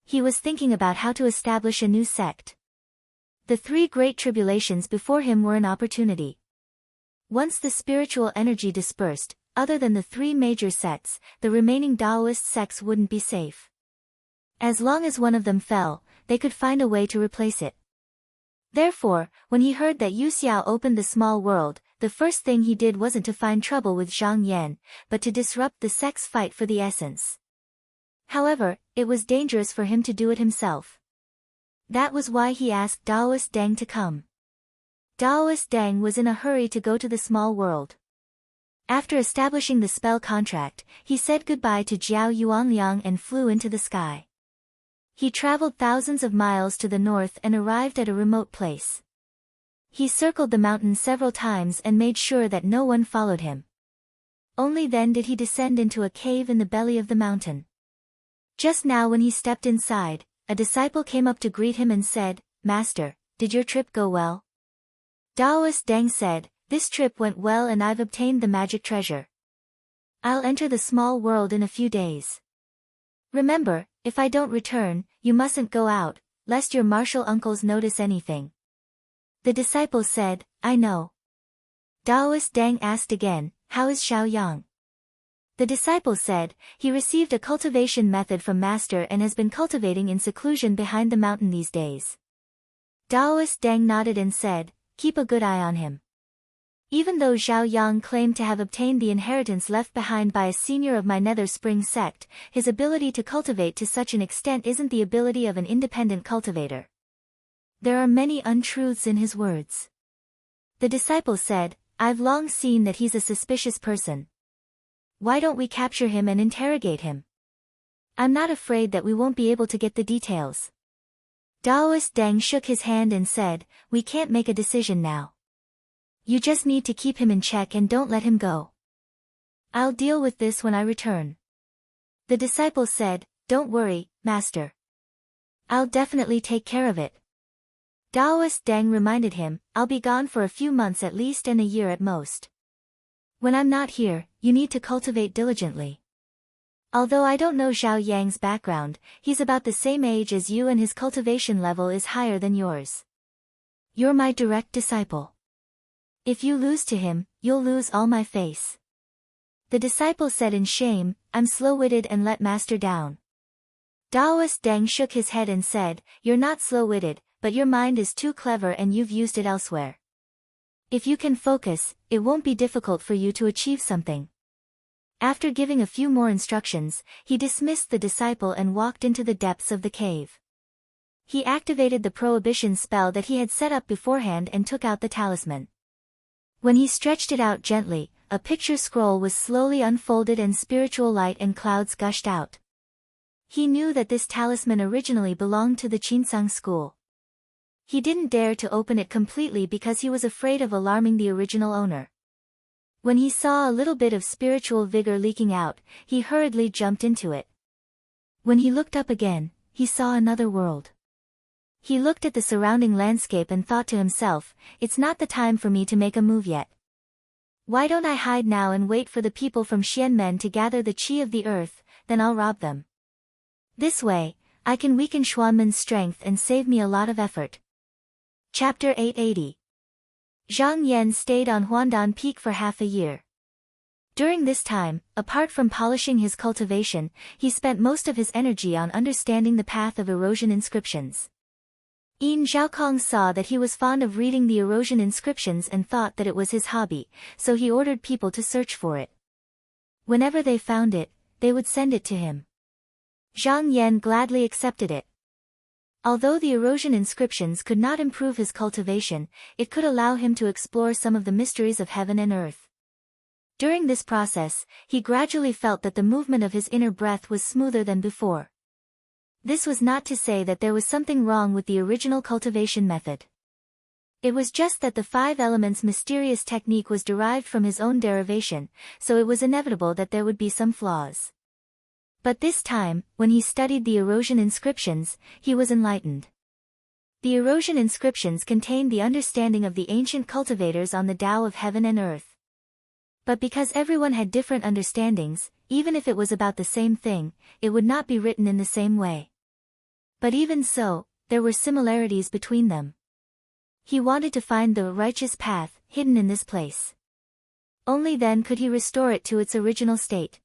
He was thinking about how to establish a new sect. The 3 great tribulations before him were an opportunity. Once the spiritual energy dispersed, other than the 3 major sects, the remaining Taoist sects wouldn't be safe. As long as one of them fell, they could find a way to replace it. Therefore, when he heard that Yu Xiao opened the small world, the first thing he did wasn't to find trouble with Zhang Yan, but to disrupt the sect's fight for the essence. However, it was dangerous for him to do it himself. That was why he asked Taoist Deng to come. Taoist Deng was in a hurry to go to the small world. After establishing the spell contract, he said goodbye to Jiao Yuanliang and flew into the sky. He traveled thousands of miles to the north and arrived at a remote place. He circled the mountain several times and made sure that no one followed him. Only then did he descend into a cave in the belly of the mountain. Just now when he stepped inside, a disciple came up to greet him and said, "Master, did your trip go well?" Taoist Deng said, "This trip went well and I've obtained the magic treasure. I'll enter the small world in a few days. Remember, if I don't return, you mustn't go out, lest your martial uncles notice anything." The disciple said, "I know." Taoist Deng asked again, "How is Xiao Yang?" The disciple said, "He received a cultivation method from master and has been cultivating in seclusion behind the mountain these days." Taoist Deng nodded and said, "Keep a good eye on him." Even though Xiao Yang claimed to have obtained the inheritance left behind by a senior of my Nether Spring sect, his ability to cultivate to such an extent isn't the ability of an independent cultivator. There are many untruths in his words. The disciple said, "I've long seen that he's a suspicious person. Why don't we capture him and interrogate him? I'm not afraid that we won't be able to get the details." Taoist Deng shook his hand and said, "We can't make a decision now. You just need to keep him in check and don't let him go. I'll deal with this when I return." The disciple said, "Don't worry, master. I'll definitely take care of it." Taoist Deng reminded him, "I'll be gone for a few months at least and a year at most. When I'm not here, you need to cultivate diligently. Although I don't know Xiao Yang's background, he's about the same age as you and his cultivation level is higher than yours. You're my direct disciple. If you lose to him, you'll lose all my face." The disciple said in shame, "I'm slow-witted and let master down." Taoist Deng shook his head and said, "You're not slow-witted, but your mind is too clever and you've used it elsewhere. If you can focus, it won't be difficult for you to achieve something." After giving a few more instructions, he dismissed the disciple and walked into the depths of the cave. He activated the prohibition spell that he had set up beforehand and took out the talisman. When he stretched it out gently, a picture scroll was slowly unfolded and spiritual light and clouds gushed out. He knew that this talisman originally belonged to the Qinsang school. He didn't dare to open it completely because he was afraid of alarming the original owner. When he saw a little bit of spiritual vigor leaking out, he hurriedly jumped into it. When he looked up again, he saw another world. He looked at the surrounding landscape and thought to himself, "It's not the time for me to make a move yet. Why don't I hide now and wait for the people from Xianmen to gather the qi of the earth, then I'll rob them. This way, I can weaken Xuanmen's strength and save me a lot of effort." Chapter 880. Zhang Yan stayed on Huandan Peak for half a year. During this time, apart from polishing his cultivation, he spent most of his energy on understanding the path of erosion inscriptions. Yin Zhaokong saw that he was fond of reading the erosion inscriptions and thought that it was his hobby, so he ordered people to search for it. Whenever they found it, they would send it to him. Zhang Yan gladly accepted it. Although the erosion inscriptions could not improve his cultivation, it could allow him to explore some of the mysteries of heaven and earth. During this process, he gradually felt that the movement of his inner breath was smoother than before. This was not to say that there was something wrong with the original cultivation method. It was just that the 5 elements mysterious technique was derived from his own derivation, so it was inevitable that there would be some flaws. But this time, when he studied the erosion inscriptions, he was enlightened. The erosion inscriptions contained the understanding of the ancient cultivators on the Tao of heaven and earth. But because everyone had different understandings, even if it was about the same thing, it would not be written in the same way. But even so, there were similarities between them. He wanted to find the righteous path hidden in this place. Only then could he restore it to its original state.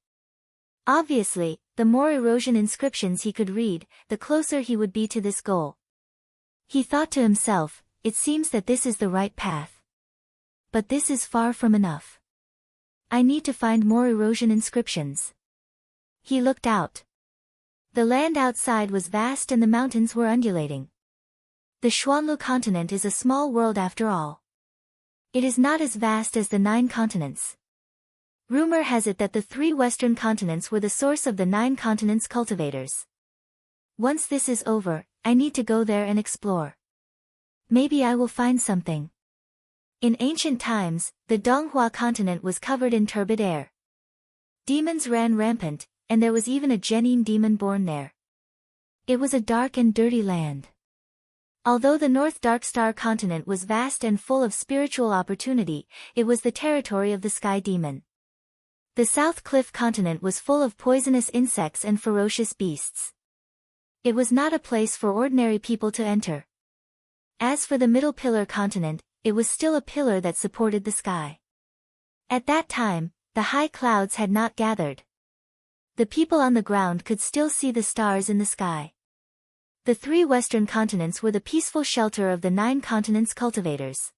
Obviously, the more erosion inscriptions he could read, the closer he would be to this goal. He thought to himself, it seems that this is the right path. But this is far from enough. I need to find more erosion inscriptions. He looked out. The land outside was vast and the mountains were undulating. The Xuanlu continent is a small world after all. It is not as vast as the 9 continents. Rumor has it that the 3 western continents were the source of the 9 continents' cultivators. Once this is over, I need to go there and explore. Maybe I will find something. In ancient times, the Donghua continent was covered in turbid air. Demons ran rampant, and there was even a Genin demon born there. It was a dark and dirty land. Although the North Darkstar continent was vast and full of spiritual opportunity, it was the territory of the Sky Demon. The South Cliff continent was full of poisonous insects and ferocious beasts. It was not a place for ordinary people to enter. As for the Middle Pillar continent, it was still a pillar that supported the sky. At that time, the high clouds had not gathered. The people on the ground could still see the stars in the sky. The 3 western continents were the peaceful shelter of the 9 continents' cultivators.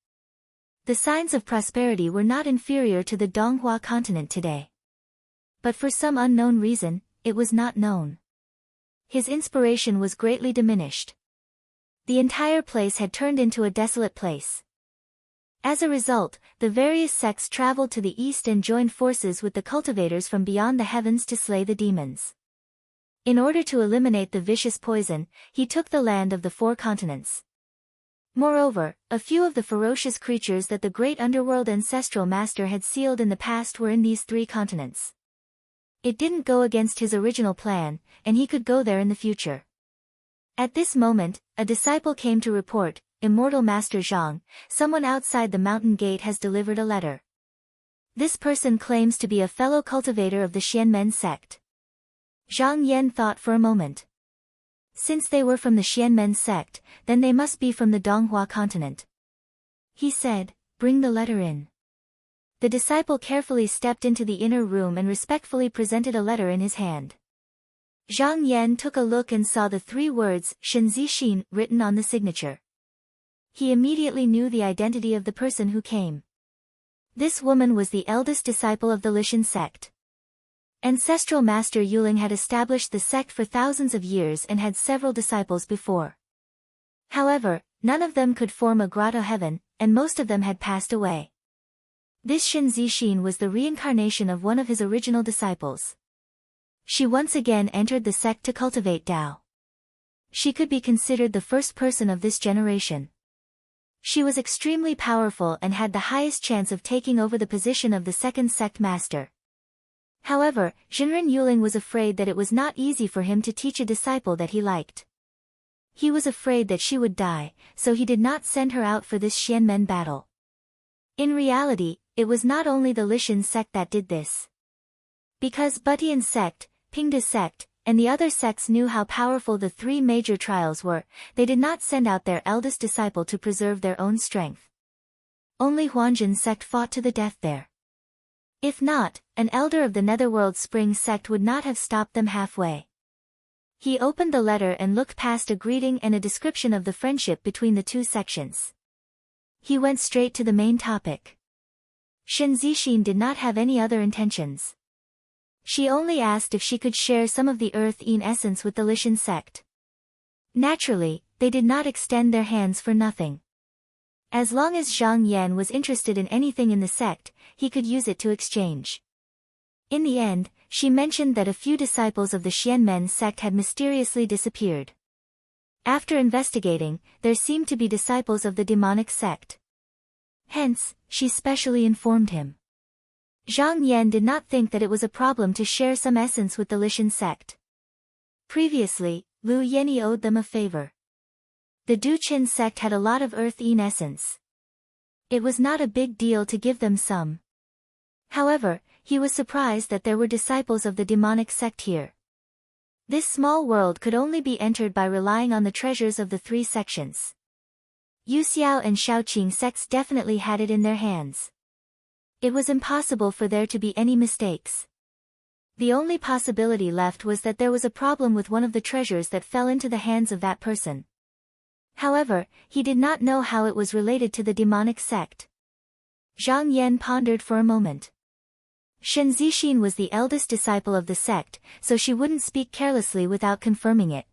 The signs of prosperity were not inferior to the Donghua continent today. But for some unknown reason, it was not known. His inspiration was greatly diminished. The entire place had turned into a desolate place. As a result, the various sects traveled to the east and joined forces with the cultivators from beyond the heavens to slay the demons. In order to eliminate the vicious poison, he took the land of the 4 continents. Moreover, a few of the ferocious creatures that the great underworld ancestral master had sealed in the past were in these 3 continents. It didn't go against his original plan, and he could go there in the future. At this moment, a disciple came to report, Immortal Master Zhang, someone outside the mountain gate has delivered a letter. This person claims to be a fellow cultivator of the Xianmen sect. Zhang Yan thought for a moment. Since they were from the Xianmen sect, then they must be from the Donghua continent. He said, bring the letter in. The disciple carefully stepped into the inner room and respectfully presented a letter in his hand. Zhang Yan took a look and saw the 3 words, Shenzi written on the signature. He immediately knew the identity of the person who came. This woman was the eldest disciple of the Lishan sect. Ancestral Master Yuling had established the sect for thousands of years and had several disciples before. However, none of them could form a grotto heaven, and most of them had passed away. This Shenzi was the reincarnation of one of his original disciples. She once again entered the sect to cultivate Tao. She could be considered the first person of this generation. She was extremely powerful and had the highest chance of taking over the position of the second sect master. However, Jinren Yuling was afraid that it was not easy for him to teach a disciple that he liked. He was afraid that she would die, so he did not send her out for this Xianmen battle. In reality, it was not only the Lishan sect that did this. Because Butian sect, Pingda sect, and the other sects knew how powerful the 3 major trials were, they did not send out their eldest disciple to preserve their own strength. Only Huanjin sect fought to the death there. If not, an elder of the Netherworld Spring sect would not have stopped them halfway. He opened the letter and looked past a greeting and a description of the friendship between the 2 sections. He went straight to the main topic. Shenzi did not have any other intentions. She only asked if she could share some of the Earth-Een essence with the Lishan sect. Naturally, they did not extend their hands for nothing. As long as Zhang Yan was interested in anything in the sect, he could use it to exchange. In the end, she mentioned that a few disciples of the Xianmen sect had mysteriously disappeared. After investigating, there seemed to be disciples of the demonic sect. Hence, she specially informed him. Zhang Yan did not think that it was a problem to share some essence with the Lishan sect. Previously, Lu Yeni owed them a favor. The Duqin sect had a lot of Earth-Een essence. It was not a big deal to give them some. However, he was surprised that there were disciples of the demonic sect here. This small world could only be entered by relying on the treasures of the three sections. Yu Xiao and Shaoqing sects definitely had it in their hands. It was impossible for there to be any mistakes. The only possibility left was that there was a problem with one of the treasures that fell into the hands of that person. However, he did not know how it was related to the demonic sect. Zhang Yan pondered for a moment. Shen Zixin was the eldest disciple of the sect, so she wouldn't speak carelessly without confirming it.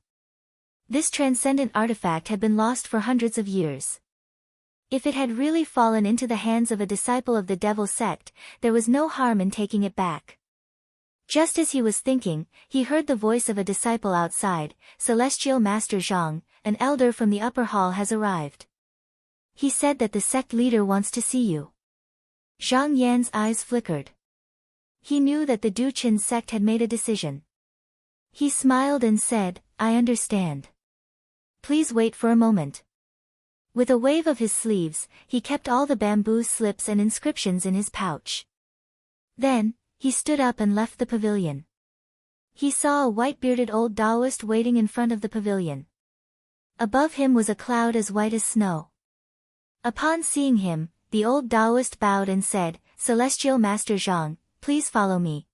This transcendent artifact had been lost for hundreds of years. If it had really fallen into the hands of a disciple of the devil sect, there was no harm in taking it back. Just as he was thinking, he heard the voice of a disciple outside. Celestial Master Zhang, an elder from the upper hall, has arrived. He said that the sect leader wants to see you. Zhang Yan's eyes flickered. He knew that the Duqin sect had made a decision. He smiled and said, I understand. Please wait for a moment. With a wave of his sleeves, he kept all the bamboo slips and inscriptions in his pouch. Then, he stood up and left the pavilion. He saw a white-bearded old Taoist waiting in front of the pavilion. Above him was a cloud as white as snow. Upon seeing him, the old Taoist bowed and said, Celestial Master Zhang, please follow me.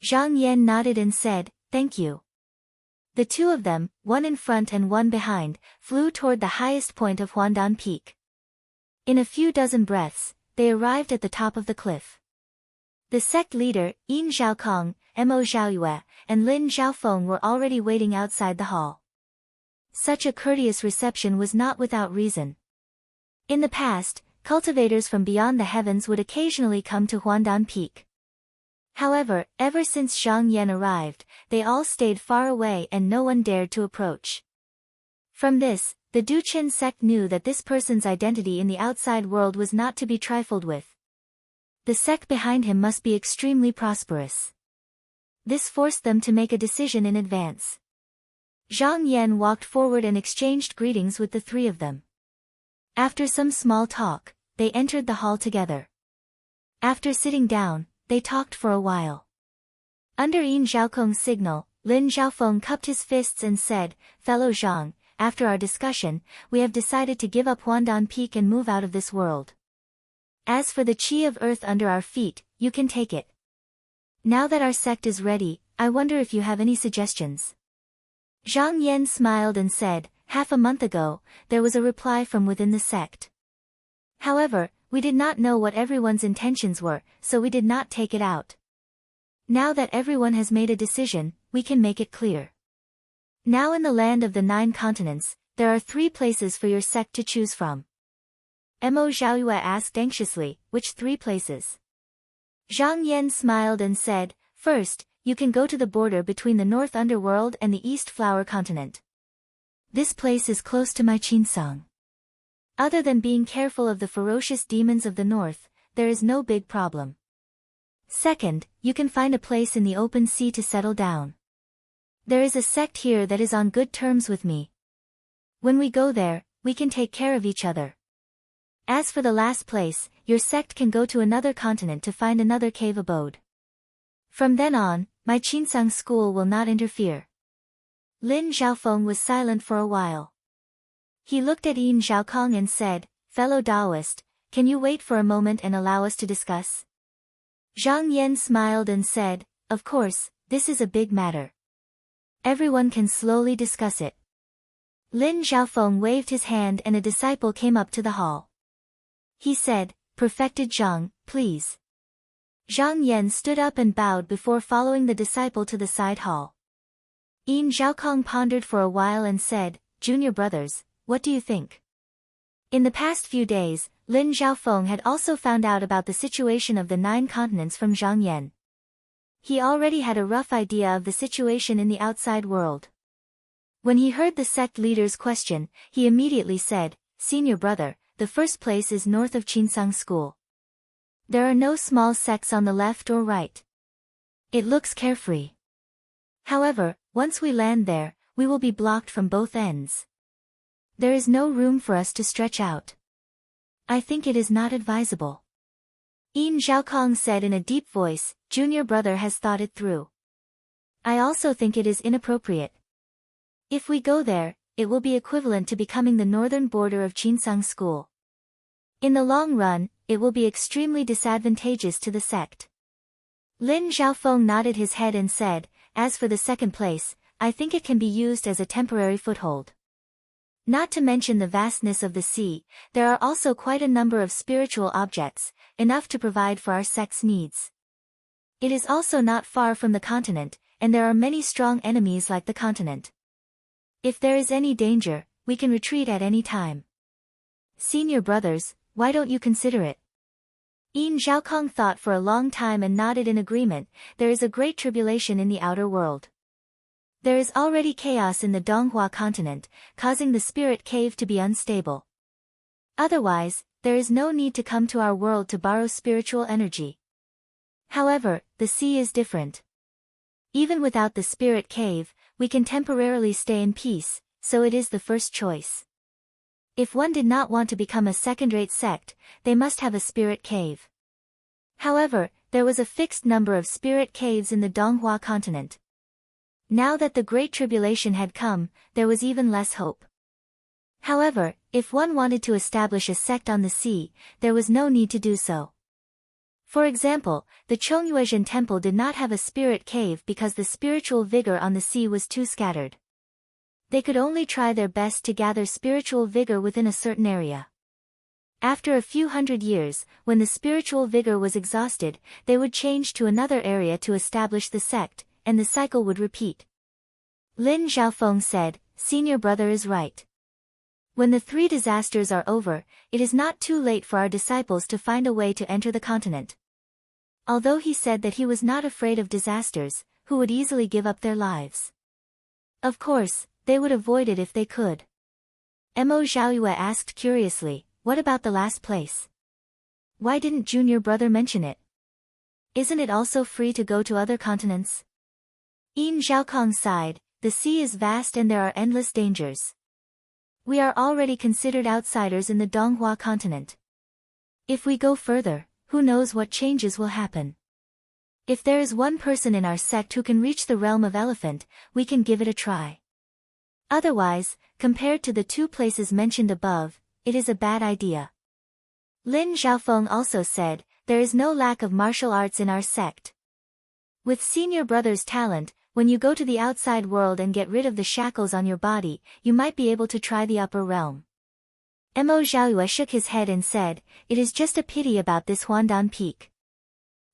Zhang Yan nodded and said, thank you. The two of them, one in front and one behind, flew toward the highest point of Huandan Peak. In a few dozen breaths, they arrived at the top of the cliff. The sect leader, Yin Zhaokong, Mo Zhaoyue, and Lin Zhaofeng were already waiting outside the hall. Such a courteous reception was not without reason. In the past, cultivators from beyond the heavens would occasionally come to Huandan Peak. However, ever since Zhang Yan arrived, they all stayed far away and no one dared to approach. From this, the Duqin sect knew that this person's identity in the outside world was not to be trifled with. The sect behind him must be extremely prosperous. This forced them to make a decision in advance. Zhang Yan walked forward and exchanged greetings with the three of them. After some small talk, they entered the hall together. After sitting down, they talked for a while. Under Yin Zhaokong's signal, Lin Zhaofeng cupped his fists and said, Fellow Zhang, after our discussion, we have decided to give up Huandan Peak and move out of this world. As for the qi of earth under our feet, you can take it. Now that our sect is ready, I wonder if you have any suggestions. Zhang Yan smiled and said, half a month ago, there was a reply from within the sect. However, we did not know what everyone's intentions were, so we did not take it out. Now that everyone has made a decision, we can make it clear. Now in the land of the 9 continents, there are 3 places for your sect to choose from. Mo Zhaoyue asked anxiously, which 3 places? Zhang Yan smiled and said, first, you can go to the border between the North Underworld and the East Flower Continent. This place is close to my Qinsang. Other than being careful of the ferocious demons of the north, there is no big problem. Second, you can find a place in the open sea to settle down. There is a sect here that is on good terms with me. When we go there, we can take care of each other. As for the last place, your sect can go to another continent to find another cave abode. From then on, my Qinsang school will not interfere. Lin Zhaofeng was silent for a while. He looked at Yin Zhaokong and said, Fellow Taoist, can you wait for a moment and allow us to discuss? Zhang Yan smiled and said, of course, this is a big matter. Everyone can slowly discuss it. Lin Zhaofeng waved his hand and a disciple came up to the hall. He said, Perfected Zhang, please. Zhang Yan stood up and bowed before following the disciple to the side hall. Yin Zhaokong pondered for a while and said, Junior brothers, what do you think? In the past few days, Lin Zhaofeng had also found out about the situation of the 9 continents from Zhang Yan. He already had a rough idea of the situation in the outside world. When he heard the sect leader's question, he immediately said, Senior brother, the first place is north of Qinsang School. There are no small sects on the left or right. It looks carefree. However, once we land there, we will be blocked from both ends. There is no room for us to stretch out. I think it is not advisable. Yin Zhaokong said in a deep voice, Junior brother has thought it through. I also think it is inappropriate. If we go there, it will be equivalent to becoming the northern border of Qinsang school. In the long run, it will be extremely disadvantageous to the sect. Lin Xiaofeng nodded his head and said, as for the second place, I think it can be used as a temporary foothold. Not to mention the vastness of the sea, there are also quite a number of spiritual objects, enough to provide for our sect's needs. It is also not far from the continent, and there are many strong enemies like the continent. If there is any danger, we can retreat at any time. Senior brothers, why don't you consider it? Yin Zhaokong thought for a long time and nodded in agreement. There is a great tribulation in the outer world. There is already chaos in the Donghua continent, causing the spirit cave to be unstable. Otherwise, there is no need to come to our world to borrow spiritual energy. However, the sea is different. Even without the spirit cave, we can temporarily stay in peace, so it is the first choice. If one did not want to become a second-rate sect, they must have a spirit cave. However, there was a fixed number of spirit caves in the Donghua continent. Now that the Great Tribulation had come, there was even less hope. However, if one wanted to establish a sect on the sea, there was no need to do so. For example, the Chongyuezhen temple did not have a spirit cave because the spiritual vigor on the sea was too scattered. They could only try their best to gather spiritual vigor within a certain area. After a few hundred years, when the spiritual vigor was exhausted, they would change to another area to establish the sect, and the cycle would repeat. Lin Xiaofeng said, "Senior brother is right. When the 3 disasters are over, it is not too late for our disciples to find a way to enter the continent." Although he said that he was not afraid of disasters, who would easily give up their lives. Of course, they would avoid it if they could. Mo Zhaoyue asked curiously, what about the last place? Why didn't junior brother mention it? Isn't it also free to go to other continents? Yin Zhaokong sighed, the sea is vast and there are endless dangers. We are already considered outsiders in the Donghua continent. If we go further, who knows what changes will happen? If there is one person in our sect who can reach the realm of elephant, we can give it a try. Otherwise, compared to the 2 places mentioned above, it is a bad idea. Lin Xiaofeng also said, there is no lack of martial arts in our sect. With senior brother's talent, when you go to the outside world and get rid of the shackles on your body, you might be able to try the upper realm. Mo Zhaoyue shook his head and said, it is just a pity about this Huandan Peak.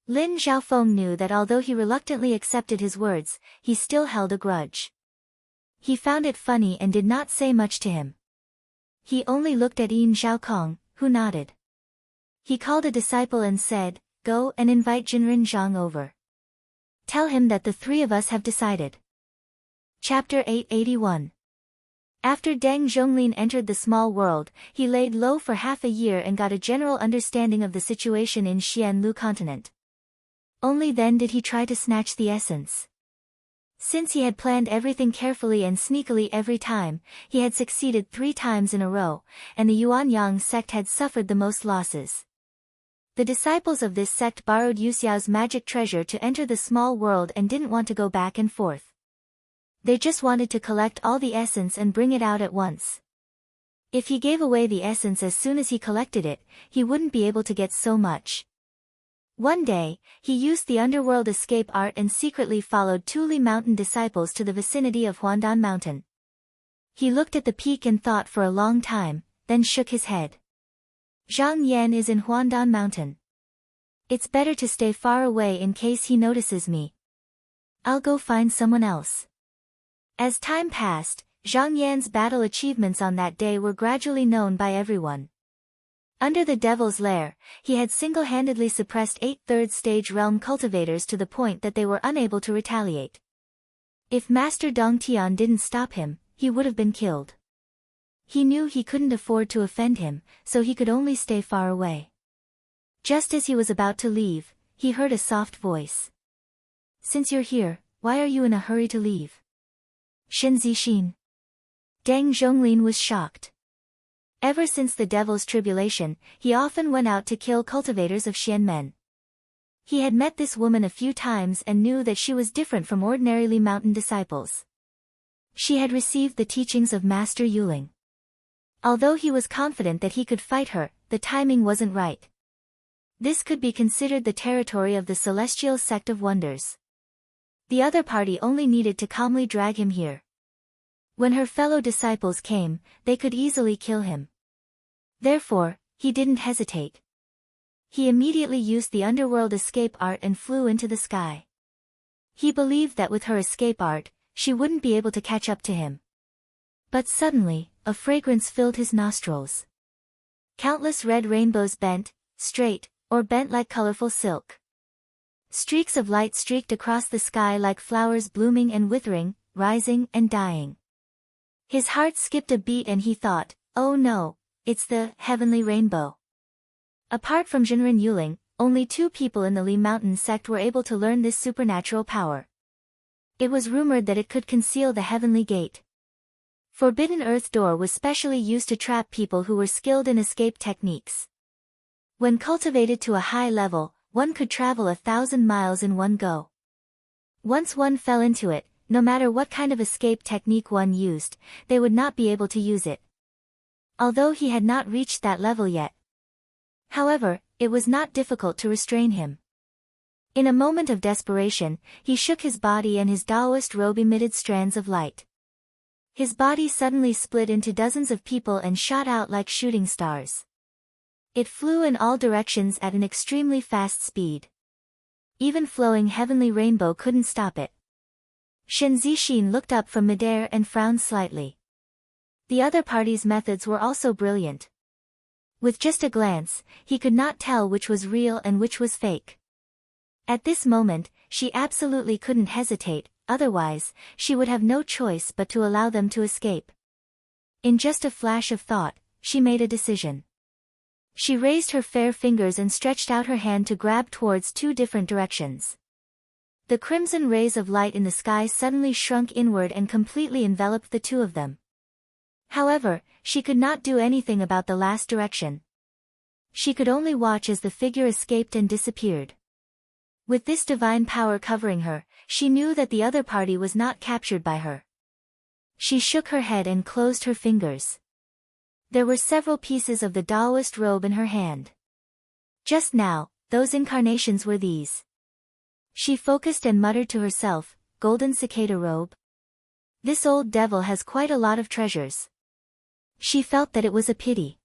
Lin Xiaofeng knew that although he reluctantly accepted his words, he still held a grudge. He found it funny and did not say much to him. He only looked at Yin Zhaokong, who nodded. He called a disciple and said, go and invite Jinren Zhang over. Tell him that the 3 of us have decided. Chapter 881. After Deng Zhonglin entered the small world, he laid low for half a year and got a general understanding of the situation in Xianlu continent. Only then did he try to snatch the essence. Since he had planned everything carefully and sneakily every time, he had succeeded 3 times in a row, and the Yuanyang sect had suffered the most losses. The disciples of this sect borrowed Yuxiao's magic treasure to enter the small world and didn't want to go back and forth. They just wanted to collect all the essence and bring it out at once. If he gave away the essence as soon as he collected it, he wouldn't be able to get so much. One day, he used the underworld escape art and secretly followed 2 Li Mountain disciples to the vicinity of Huandan Mountain. He looked at the peak and thought for a long time, then shook his head. Zhang Yan is in Huandan Mountain. It's better to stay far away in case he notices me. I'll go find someone else. As time passed, Zhang Yan's battle achievements on that day were gradually known by everyone. Under the Devil's Lair, he had single-handedly suppressed 8 third-stage realm cultivators to the point that they were unable to retaliate. If Master Dong Tian didn't stop him, he would have been killed. He knew he couldn't afford to offend him, so he could only stay far away. Just as he was about to leave, he heard a soft voice. Since you're here, why are you in a hurry to leave? Shen Zixin. Deng Zhonglin was shocked. Ever since the Devil's Tribulation, he often went out to kill cultivators of Xianmen. He had met this woman a few times and knew that she was different from ordinary Li Mountain disciples. She had received the teachings of Master Yuling. Although he was confident that he could fight her, the timing wasn't right. This could be considered the territory of the Celestial Sect of Wonders. The other party only needed to calmly drag him here. When her fellow disciples came, they could easily kill him. Therefore, he didn't hesitate. He immediately used the underworld escape art and flew into the sky. He believed that with her escape art, she wouldn't be able to catch up to him. But suddenly, a fragrance filled his nostrils. Countless red rainbows bent, straight, or bent like colorful silk. Streaks of light streaked across the sky like flowers blooming and withering, rising and dying. His heart skipped a beat and he thought, oh no, it's the heavenly rainbow. Apart from Jinren Yuling, only 2 people in the Li Mountain sect were able to learn this supernatural power. It was rumored that it could conceal the heavenly gate. Forbidden Earth Door was specially used to trap people who were skilled in escape techniques. When cultivated to a high level, one could travel 1,000 miles in one go. Once one fell into it, no matter what kind of escape technique one used, they would not be able to use it. Although he had not reached that level yet. However, it was not difficult to restrain him. In a moment of desperation, he shook his body and his Taoist robe emitted strands of light. His body suddenly split into dozens of people and shot out like shooting stars. It flew in all directions at an extremely fast speed. Even flowing heavenly rainbow couldn't stop it. Shen Zixin looked up from midair and frowned slightly. The other party's methods were also brilliant. With just a glance, he could not tell which was real and which was fake. At this moment, she absolutely couldn't hesitate, otherwise, she would have no choice but to allow them to escape. In just a flash of thought, she made a decision. She raised her fair fingers and stretched out her hand to grab towards 2 different directions. The crimson rays of light in the sky suddenly shrunk inward and completely enveloped the 2 of them. However, she could not do anything about the last direction. She could only watch as the figure escaped and disappeared. With this divine power covering her, she knew that the other party was not captured by her. She shook her head and closed her fingers. There were several pieces of the Taoist robe in her hand. Just now, those incarnations were these. She focused and muttered to herself, golden cicada robe. This old devil has quite a lot of treasures. She felt that it was a pity.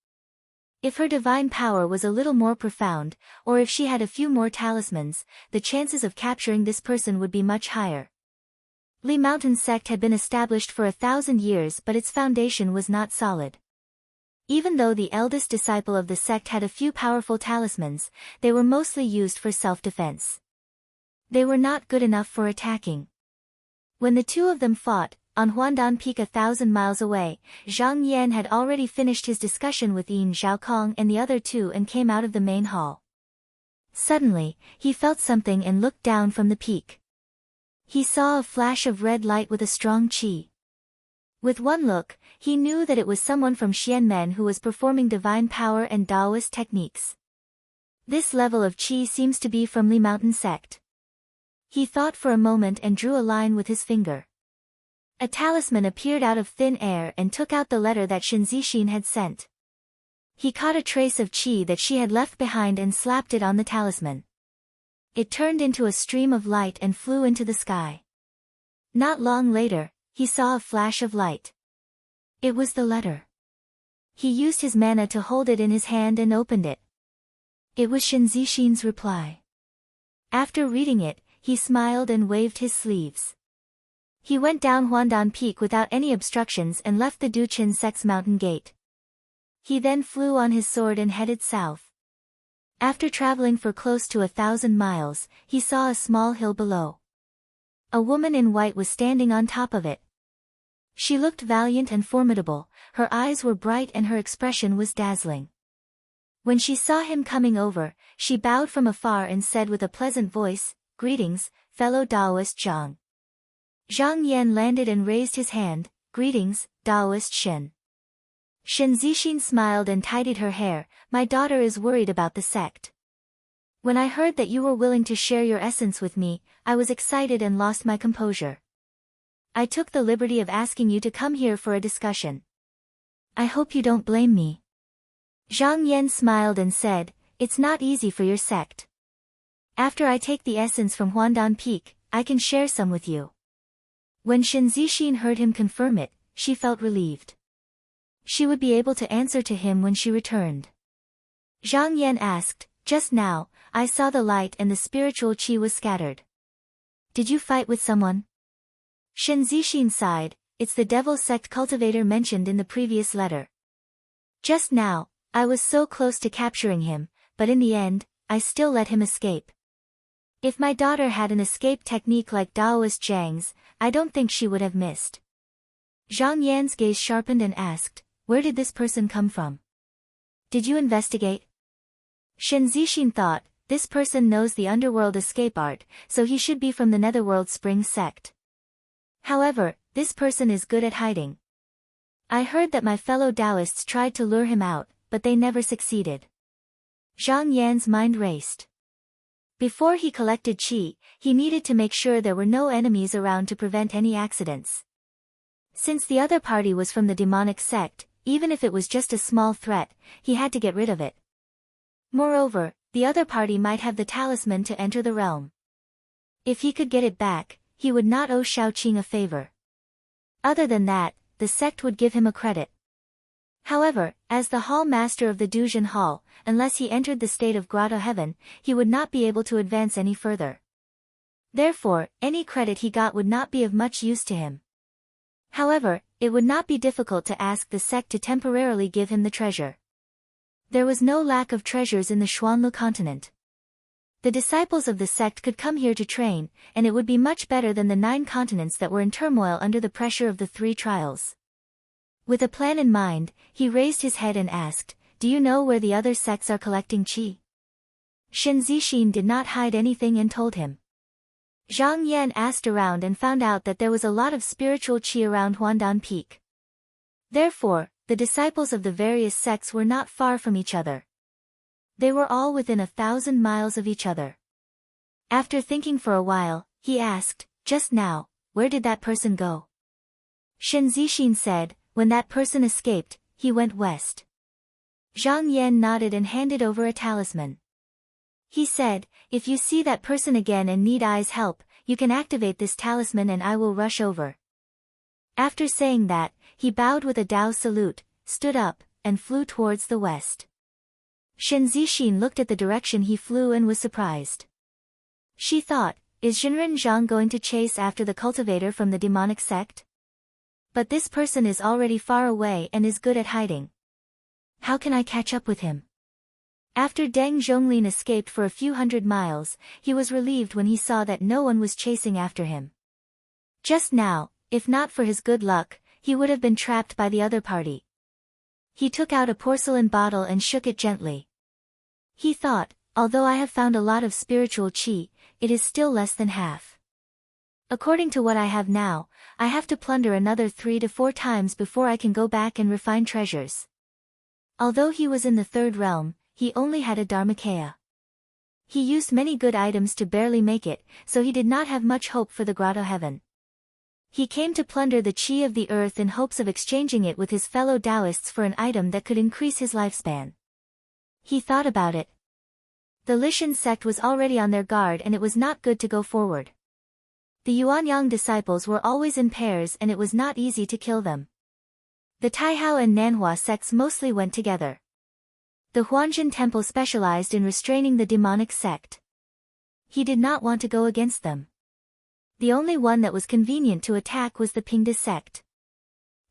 If her divine power was a little more profound, or if she had a few more talismans, the chances of capturing this person would be much higher. Li Mountain sect had been established for 1,000 years, but its foundation was not solid. Even though the eldest disciple of the sect had a few powerful talismans, they were mostly used for self-defense. They were not good enough for attacking. When the 2 of them fought, on Huandan Peak 1,000 miles away, Zhang Yan had already finished his discussion with Yin Zhaokong and the other 2 and came out of the main hall. Suddenly, he felt something and looked down from the peak. He saw a flash of red light with a strong qi. With one look, he knew that it was someone from Xianmen who was performing divine power and Taoist techniques. This level of qi seems to be from Li Mountain sect. He thought for a moment and drew a line with his finger. A talisman appeared out of thin air and took out the letter that Shen Zixin had sent. He caught a trace of qi that she had left behind and slapped it on the talisman. It turned into a stream of light and flew into the sky. Not long later, he saw a flash of light. It was the letter. He used his mana to hold it in his hand and opened it. It was Shen Zixin's reply. After reading it, he smiled and waved his sleeves. He went down Huandan Peak without any obstructions and left the Duqin sect's mountain gate. He then flew on his sword and headed south. After traveling for close to 1,000 miles, he saw a small hill below. A woman in white was standing on top of it. She looked valiant and formidable, her eyes were bright and her expression was dazzling. When she saw him coming over, she bowed from afar and said with a pleasant voice, "Greetings, fellow Taoist Zhang." Zhang Yan landed and raised his hand, "Greetings, Taoist Shen." Shen Zixin smiled and tidied her hair, "My daughter is worried about the sect." When I heard that you were willing to share your essence with me, I was excited and lost my composure. I took the liberty of asking you to come here for a discussion. I hope you don't blame me. Zhang Yan smiled and said, it's not easy for your sect. After I take the essence from Huandan Peak, I can share some with you. When Shen Zixin heard him confirm it, she felt relieved. She would be able to answer to him when she returned. Zhang Yan asked, just now, I saw the light and the spiritual qi was scattered. Did you fight with someone? Shen Zixin sighed, it's the devil sect cultivator mentioned in the previous letter. Just now, I was so close to capturing him, but in the end, I still let him escape. If my daughter had an escape technique like Daoist Zhang's, I don't think she would have missed. Zhang Yan's gaze sharpened and asked, where did this person come from? Did you investigate? Shen Zixin thought, this person knows the underworld escape art, so he should be from the Netherworld Spring sect. However, this person is good at hiding. I heard that my fellow Taoists tried to lure him out, but they never succeeded. Zhang Yan's mind raced. Before he collected qi, he needed to make sure there were no enemies around to prevent any accidents. Since the other party was from the demonic sect, even if it was just a small threat, he had to get rid of it. Moreover, the other party might have the talisman to enter the realm. If he could get it back, he would not owe Shaoqing a favor. Other than that, the sect would give him a credit. However, as the hall master of the Duzhen Hall, unless he entered the state of Grotto Heaven, he would not be able to advance any further. Therefore, any credit he got would not be of much use to him. However, it would not be difficult to ask the sect to temporarily give him the treasure. There was no lack of treasures in the Xuanlu continent. The disciples of the sect could come here to train, and it would be much better than the 9 continents that were in turmoil under the pressure of the 3 trials. With a plan in mind, he raised his head and asked, do you know where the other sects are collecting qi? Shen Zixin did not hide anything and told him. Zhang Yan asked around and found out that there was a lot of spiritual qi around Huandan Peak. Therefore, the disciples of the various sects were not far from each other. They were all within 1,000 miles of each other. After thinking for a while, he asked, just now, where did that person go? Shen Zixin said, when that person escaped, he went west. Zhang Yan nodded and handed over a talisman. He said, if you see that person again and need I's help, you can activate this talisman and I will rush over. After saying that, he bowed with a Dao salute, stood up, and flew towards the west. Shen Zixin looked at the direction he flew and was surprised. She thought, is Zhenren Zhang going to chase after the cultivator from the demonic sect? But this person is already far away and is good at hiding. How can I catch up with him? After Deng Zhonglin escaped for a few hundred miles, he was relieved when he saw that no one was chasing after him. Just now, if not for his good luck, he would have been trapped by the other party. He took out a porcelain bottle and shook it gently. He thought, although I have found a lot of spiritual qi, it is still less than half. According to what I have now, I have to plunder another 3 to 4 times before I can go back and refine treasures. Although he was in the 3rd realm, he only had a Dharmakaya. He used many good items to barely make it, so he did not have much hope for the Grotto Heaven. He came to plunder the qi of the earth in hopes of exchanging it with his fellow Taoists for an item that could increase his lifespan. He thought about it. The Lishan sect was already on their guard and it was not good to go forward. The Yuanyang disciples were always in pairs and it was not easy to kill them. The Taihao and Nanhua sects mostly went together. The Huanzhen temple specialized in restraining the demonic sect. He did not want to go against them. The only one that was convenient to attack was the Pingdu sect.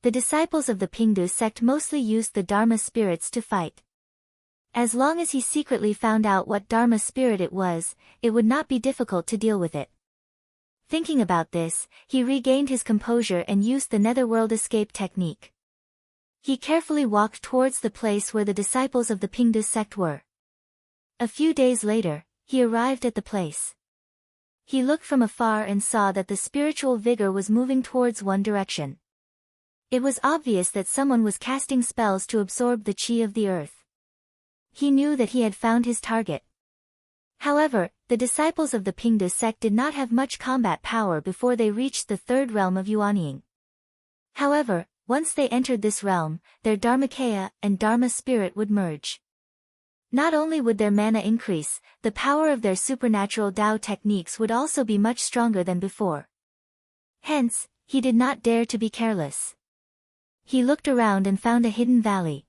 The disciples of the Pingdu sect mostly used the Dharma spirits to fight. As long as he secretly found out what Dharma spirit it was, it would not be difficult to deal with it. Thinking about this, he regained his composure and used the netherworld escape technique. He carefully walked towards the place where the disciples of the Pingdu sect were. A few days later, he arrived at the place. He looked from afar and saw that the spiritual vigor was moving towards one direction. It was obvious that someone was casting spells to absorb the qi of the earth. He knew that he had found his target. However, the disciples of the Pingde sect did not have much combat power before they reached the third realm of Yuanying. However, once they entered this realm, their Dharmakaya and Dharma spirit would merge. Not only would their mana increase, the power of their supernatural Tao techniques would also be much stronger than before. Hence, he did not dare to be careless. He looked around and found a hidden valley.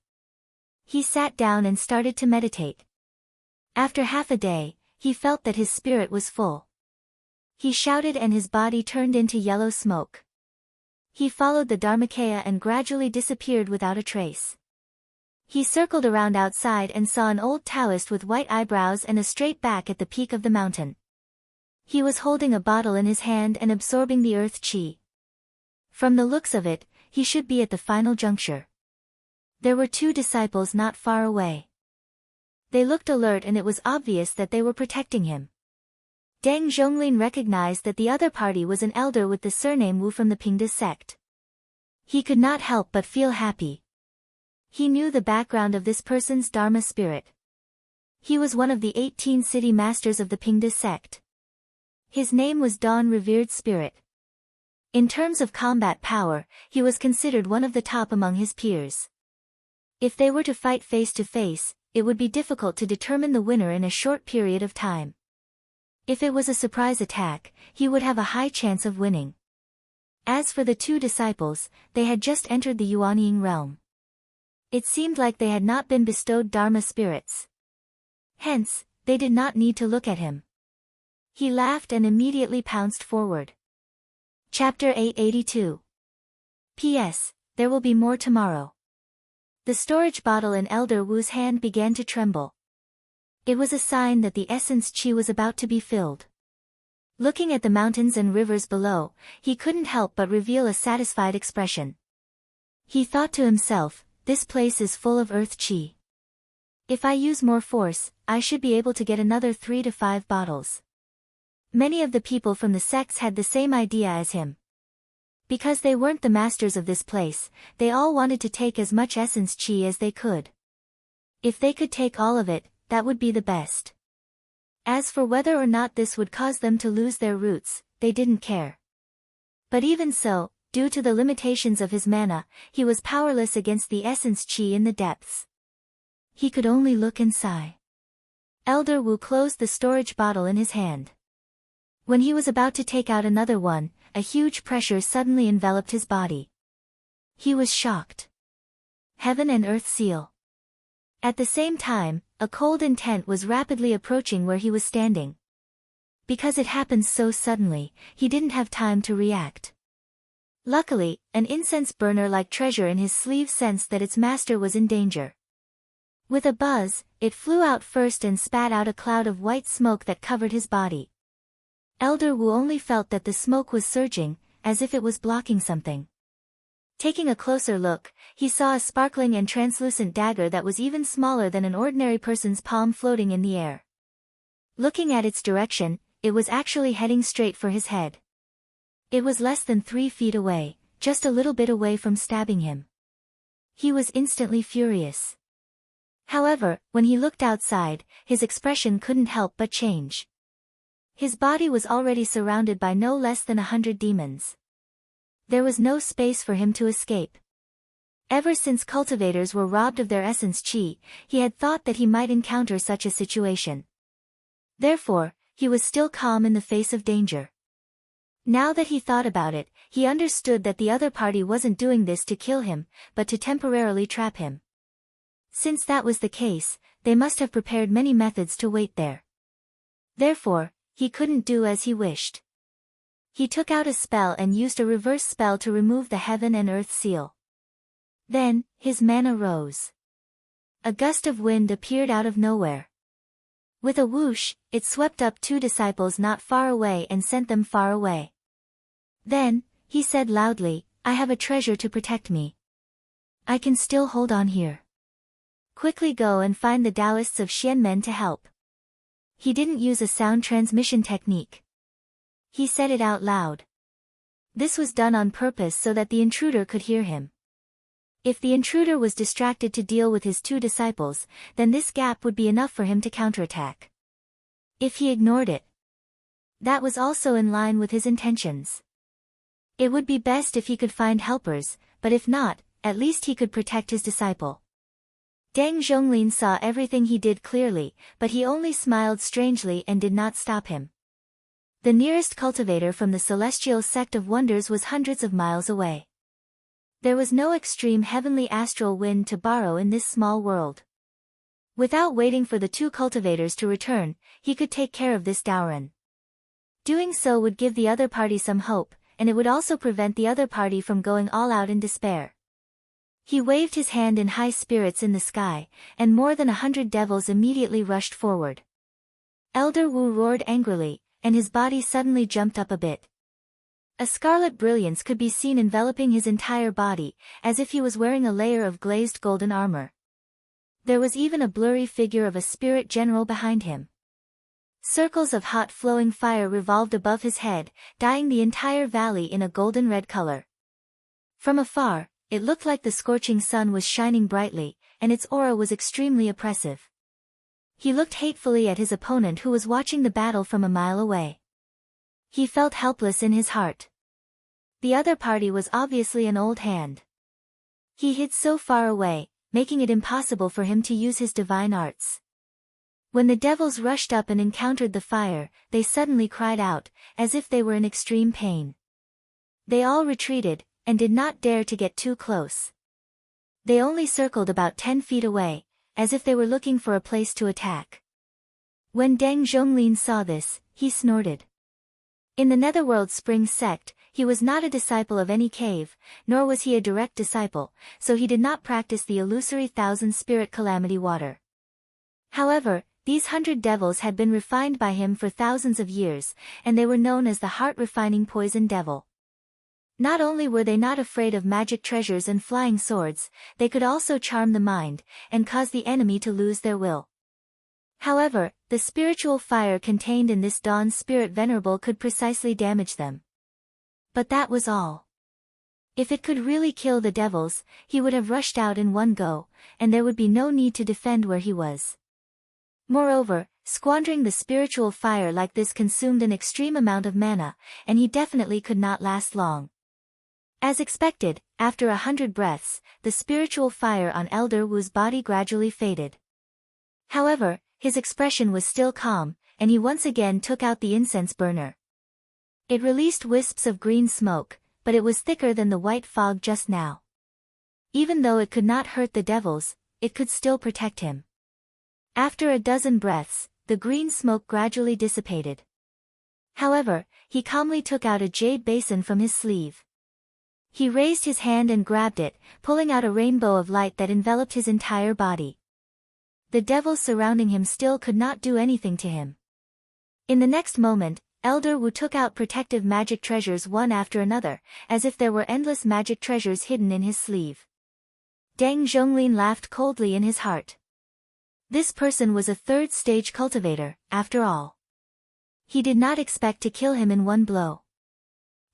He sat down and started to meditate. After half a day, he felt that his spirit was full. He shouted and his body turned into yellow smoke. He followed the Dharmakaya and gradually disappeared without a trace. He circled around outside and saw an old Taoist with white eyebrows and a straight back at the peak of the mountain. He was holding a bottle in his hand and absorbing the earth chi. From the looks of it, he should be at the final juncture. There were 2 disciples not far away. They looked alert and it was obvious that they were protecting him. Deng Zhonglin recognized that the other party was an elder with the surname Wu from the Pingde sect. He could not help but feel happy. He knew the background of this person's Dharma spirit. He was one of the 18 city masters of the Pingde sect. His name was Dawn Revered Spirit. In terms of combat power, he was considered one of the top among his peers. If they were to fight face to face, it would be difficult to determine the winner in a short period of time. If it was a surprise attack, he would have a high chance of winning. As for the 2 disciples, they had just entered the Yuanying realm. It seemed like they had not been bestowed Dharma spirits. Hence, they did not need to look at him. He laughed and immediately pounced forward. Chapter 882. P.S. There will be more tomorrow. The storage bottle in Elder Wu's hand began to tremble. It was a sign that the essence chi was about to be filled. Looking at the mountains and rivers below, he couldn't help but reveal a satisfied expression. He thought to himself, this place is full of earth chi. If I use more force, I should be able to get another 3 to 5 bottles. Many of the people from the sects had the same idea as him. Because they weren't the masters of this place, they all wanted to take as much essence chi as they could. If they could take all of it, that would be the best. As for whether or not this would cause them to lose their roots, they didn't care. But even so, due to the limitations of his mana, he was powerless against the essence chi in the depths. He could only look and sigh. Elder Wu closed the storage bottle in his hand. When he was about to take out another one, a huge pressure suddenly enveloped his body. He was shocked. Heaven and earth seal. At the same time, a cold intent was rapidly approaching where he was standing. Because it happened so suddenly, he didn't have time to react. Luckily, an incense burner-like treasure in his sleeve sensed that its master was in danger. With a buzz, it flew out first and spat out a cloud of white smoke that covered his body. Elder Wu only felt that the smoke was surging, as if it was blocking something. Taking a closer look, he saw a sparkling and translucent dagger that was even smaller than an ordinary person's palm floating in the air. Looking at its direction, it was actually heading straight for his head. It was less than 3 feet away, just a little bit away from stabbing him. He was instantly furious. However, when he looked outside, his expression couldn't help but change. His body was already surrounded by no less than 100 demons. There was no space for him to escape. Ever since cultivators were robbed of their essence chi, he had thought that he might encounter such a situation. Therefore, he was still calm in the face of danger. Now that he thought about it, he understood that the other party wasn't doing this to kill him, but to temporarily trap him. Since that was the case, they must have prepared many methods to wait there. Therefore, he couldn't do as he wished. He took out a spell and used a reverse spell to remove the heaven and earth seal. Then, his mana rose. A gust of wind appeared out of nowhere. With a whoosh, it swept up 2 disciples not far away and sent them far away. Then, he said loudly, I have a treasure to protect me. I can still hold on here. Quickly go and find the Taoists of Xianmen to help. He didn't use a sound transmission technique. He said it out loud. This was done on purpose so that the intruder could hear him. If the intruder was distracted to deal with his 2 disciples, then this gap would be enough for him to counterattack. If he ignored it, that was also in line with his intentions. It would be best if he could find helpers, but if not, at least he could protect his disciple. Deng Zhonglin saw everything he did clearly, but he only smiled strangely and did not stop him. The nearest cultivator from the celestial sect of wonders was hundreds of miles away. There was no extreme heavenly astral wind to borrow in this small world. Without waiting for the two cultivators to return, he could take care of this Daoren. Doing so would give the other party some hope, and it would also prevent the other party from going all out in despair. He waved his hand in high spirits in the sky, and more than 100 devils immediately rushed forward. Elder Wu roared angrily, and his body suddenly jumped up a bit. A scarlet brilliance could be seen enveloping his entire body, as if he was wearing a layer of glazed golden armor. There was even a blurry figure of a spirit general behind him. Circles of hot flowing fire revolved above his head, dyeing the entire valley in a golden red color. From afar, it looked like the scorching sun was shining brightly, and its aura was extremely oppressive. He looked hatefully at his opponent who was watching the battle from a mile away. He felt helpless in his heart. The other party was obviously an old hand. He hid so far away, making it impossible for him to use his divine arts. When the devils rushed up and encountered the fire, they suddenly cried out, as if they were in extreme pain. They all retreated, and did not dare to get too close. They only circled about 10 feet away, as if they were looking for a place to attack. When Deng Zhonglin saw this, he snorted. In the Netherworld Spring sect, he was not a disciple of any cave, nor was he a direct disciple, so he did not practice the illusory thousand-spirit calamity water. However, these 100 devils had been refined by him for thousands of years, and they were known as the heart-refining poison devil. Not only were they not afraid of magic treasures and flying swords, they could also charm the mind, and cause the enemy to lose their will. However, the spiritual fire contained in this Dawn Spirit Venerable could precisely damage them. But that was all. If it could really kill the devils, he would have rushed out in one go, and there would be no need to defend where he was. Moreover, squandering the spiritual fire like this consumed an extreme amount of mana, and he definitely could not last long. As expected, after 100 breaths, the spiritual fire on Elder Wu's body gradually faded. However, his expression was still calm, and he once again took out the incense burner. It released wisps of green smoke, but it was thicker than the white fog just now. Even though it could not hurt the devils, it could still protect him. After a dozen breaths, the green smoke gradually dissipated. However, he calmly took out a jade basin from his sleeve. He raised his hand and grabbed it, pulling out a rainbow of light that enveloped his entire body. The devils surrounding him still could not do anything to him. In the next moment, Elder Wu took out protective magic treasures one after another, as if there were endless magic treasures hidden in his sleeve. Deng Zhonglin laughed coldly in his heart. This person was a third-stage cultivator, after all. He did not expect to kill him in one blow.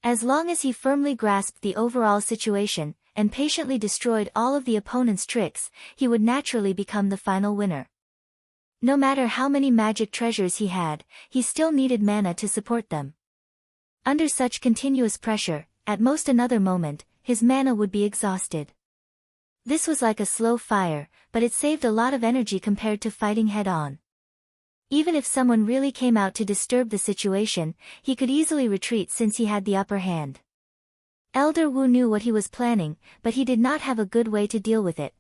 As long as he firmly grasped the overall situation, and patiently destroyed all of the opponent's tricks, he would naturally become the final winner. No matter how many magic treasures he had, he still needed mana to support them. Under such continuous pressure, at most another moment, his mana would be exhausted. This was like a slow fire, but it saved a lot of energy compared to fighting head-on. Even if someone really came out to disturb the situation, he could easily retreat since he had the upper hand. Elder Wu knew what he was planning, but he did not have a good way to deal with it.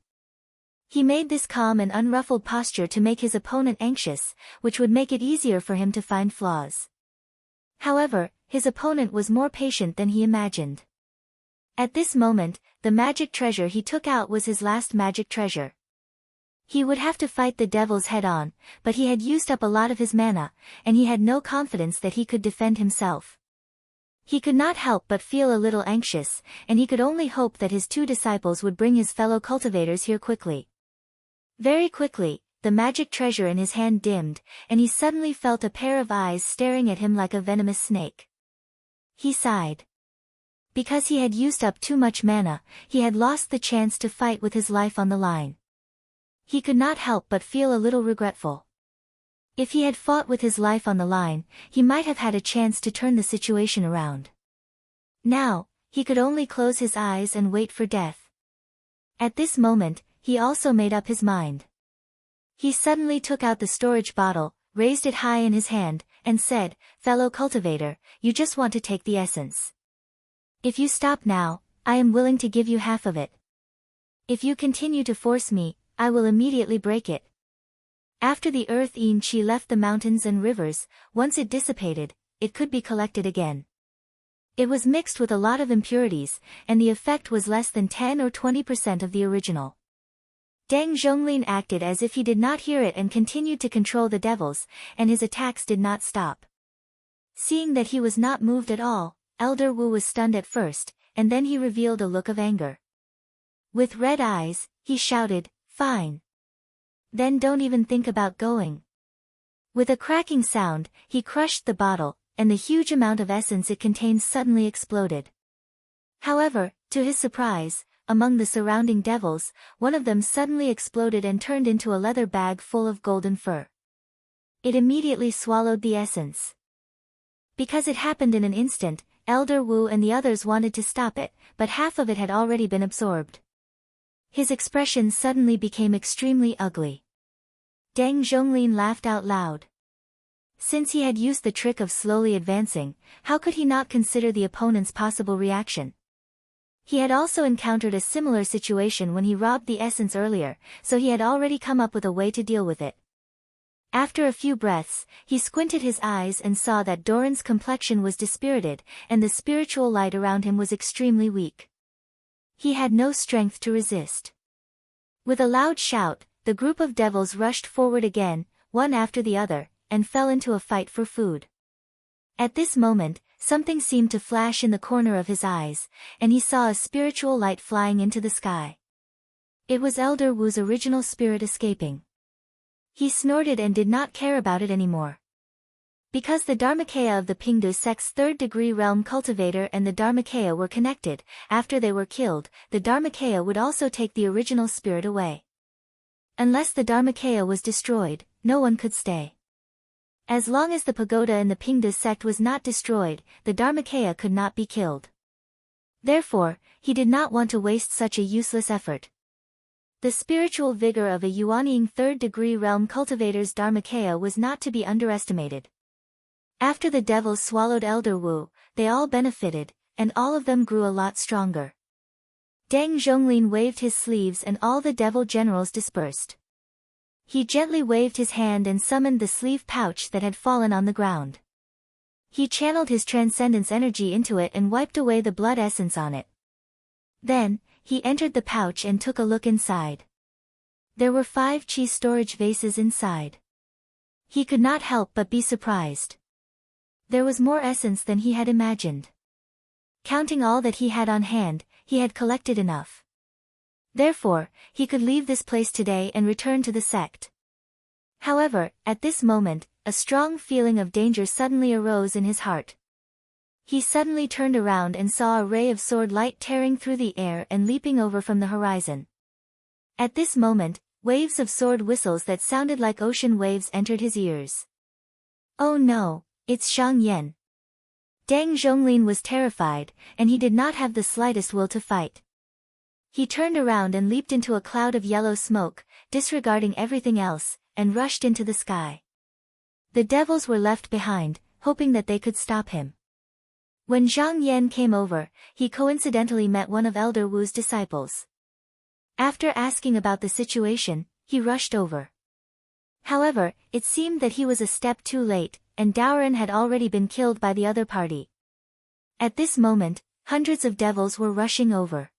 He made this calm and unruffled posture to make his opponent anxious, which would make it easier for him to find flaws. However, his opponent was more patient than he imagined. At this moment, the magic treasure he took out was his last magic treasure. He would have to fight the devils head-on, but he had used up a lot of his mana, and he had no confidence that he could defend himself. He could not help but feel a little anxious, and he could only hope that his two disciples would bring his fellow cultivators here quickly. Very quickly, the magic treasure in his hand dimmed, and he suddenly felt a pair of eyes staring at him like a venomous snake. He sighed. Because he had used up too much mana, he had lost the chance to fight with his life on the line. He could not help but feel a little regretful. If he had fought with his life on the line, he might have had a chance to turn the situation around. Now, he could only close his eyes and wait for death. At this moment, he also made up his mind. He suddenly took out the storage bottle, raised it high in his hand, and said, "Fellow cultivator, you just want to take the essence. If you stop now, I am willing to give you half of it. If you continue to force me, I will immediately break it." After the earth Qi left the mountains and rivers, once it dissipated, it could be collected again. It was mixed with a lot of impurities, and the effect was less than 10 or 20% of the original. Deng Zhonglin acted as if he did not hear it and continued to control the devils, and his attacks did not stop. Seeing that he was not moved at all, Elder Wu was stunned at first, and then he revealed a look of anger. With red eyes, he shouted, "Fine. Then don't even think about going." With a cracking sound, he crushed the bottle, and the huge amount of essence it contained suddenly exploded. However, to his surprise, among the surrounding devils, one of them suddenly exploded and turned into a leather bag full of golden fur. It immediately swallowed the essence. Because it happened in an instant, Elder Wu and the others wanted to stop it, but half of it had already been absorbed. His expression suddenly became extremely ugly. Deng Zhonglin laughed out loud. Since he had used the trick of slowly advancing, how could he not consider the opponent's possible reaction? He had also encountered a similar situation when he robbed the essence earlier, so he had already come up with a way to deal with it. After a few breaths, he squinted his eyes and saw that Doran's complexion was dispirited, and the spiritual light around him was extremely weak. He had no strength to resist. With a loud shout, the group of devils rushed forward again, one after the other, and fell into a fight for food. At this moment, something seemed to flash in the corner of his eyes, and he saw a spiritual light flying into the sky. It was Elder Wu's original spirit escaping. He snorted and did not care about it anymore. Because the Dharmakaya of the Pingdu sect's third-degree realm cultivator and the Dharmakaya were connected, after they were killed, the Dharmakaya would also take the original spirit away. Unless the Dharmakaya was destroyed, no one could stay. As long as the pagoda in the Pingdu sect was not destroyed, the Dharmakaya could not be killed. Therefore, he did not want to waste such a useless effort. The spiritual vigor of a Yuanying third-degree realm cultivator's Dharmakaya was not to be underestimated. After the devils swallowed Elder Wu, they all benefited, and all of them grew a lot stronger. Deng Zhonglin waved his sleeves and all the devil generals dispersed. He gently waved his hand and summoned the sleeve pouch that had fallen on the ground. He channeled his transcendence energy into it and wiped away the blood essence on it. Then, he entered the pouch and took a look inside. There were 5 cheese storage vases inside. He could not help but be surprised. There was more essence than he had imagined. Counting all that he had on hand, he had collected enough. Therefore, he could leave this place today and return to the sect. However, at this moment, a strong feeling of danger suddenly arose in his heart. He suddenly turned around and saw a ray of sword light tearing through the air and leaping over from the horizon. At this moment, waves of sword whistles that sounded like ocean waves entered his ears. "Oh no, it's Xiang Yan." Deng Zhonglin was terrified, and he did not have the slightest will to fight. He turned around and leaped into a cloud of yellow smoke, disregarding everything else, and rushed into the sky. The devils were left behind, hoping that they could stop him. When Zhang Yan came over, he coincidentally met one of Elder Wu's disciples. After asking about the situation, he rushed over. However, it seemed that he was a step too late, and Daoran had already been killed by the other party. At this moment, hundreds of devils were rushing over.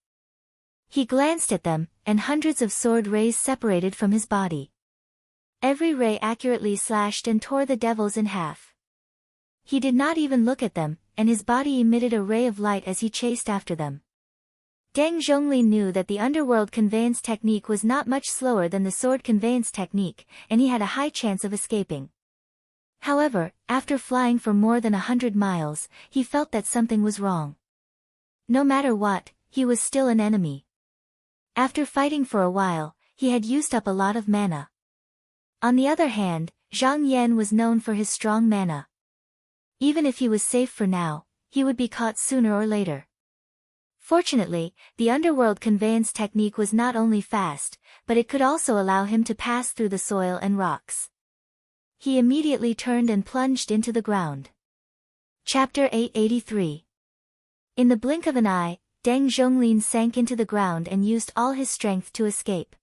He glanced at them, and hundreds of sword rays separated from his body. Every ray accurately slashed and tore the devils in half. He did not even look at them, and his body emitted a ray of light as he chased after them. Deng Zhonglin knew that the underworld conveyance technique was not much slower than the sword conveyance technique, and he had a high chance of escaping. However, after flying for more than 100 miles, he felt that something was wrong. No matter what, he was still an enemy. After fighting for a while, he had used up a lot of mana. On the other hand, Zhang Yan was known for his strong mana. Even if he was safe for now, he would be caught sooner or later. Fortunately, the underworld conveyance technique was not only fast, but it could also allow him to pass through the soil and rocks. He immediately turned and plunged into the ground. Chapter 883. In the blink of an eye, Deng Zhonglin sank into the ground and used all his strength to escape.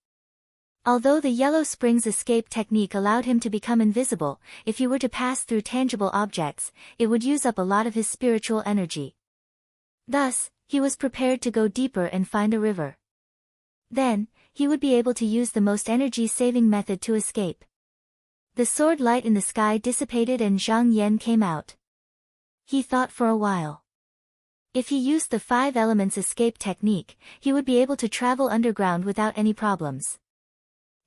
Although the Yellow Springs escape technique allowed him to become invisible, if he were to pass through tangible objects, it would use up a lot of his spiritual energy. Thus, he was prepared to go deeper and find a river. Then, he would be able to use the most energy-saving method to escape. The sword light in the sky dissipated and Zhang Yan came out. He thought for a while. If he used the 5 elements escape technique, he would be able to travel underground without any problems.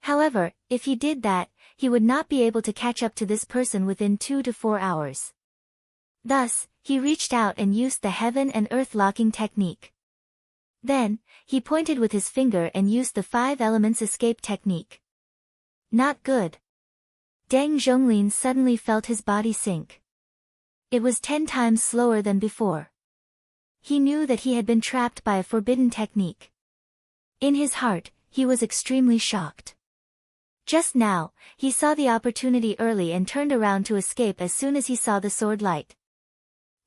However, if he did that, he would not be able to catch up to this person within 2 to 4 hours. Thus, he reached out and used the heaven and earth locking technique. Then, he pointed with his finger and used the 5 elements escape technique. Not good. Deng Zhonglin suddenly felt his body sink. It was 10 times slower than before. He knew that he had been trapped by a forbidden technique. In his heart, he was extremely shocked. Just now, he saw the opportunity early and turned around to escape as soon as he saw the sword light.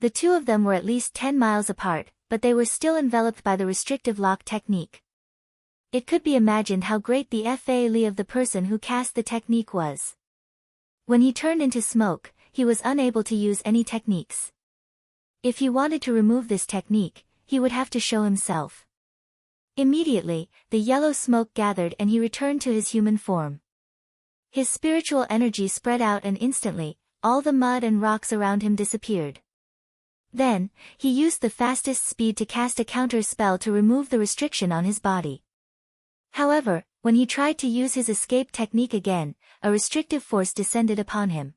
The two of them were at least 10 miles apart, but they were still enveloped by the restrictive lock technique. It could be imagined how great the fa of the person who cast the technique was. When he turned into smoke, he was unable to use any techniques. If he wanted to remove this technique, he would have to show himself. Immediately, the yellow smoke gathered and he returned to his human form. His spiritual energy spread out and instantly, all the mud and rocks around him disappeared. Then, he used the fastest speed to cast a counter spell to remove the restriction on his body. However, when he tried to use his escape technique again, a restrictive force descended upon him.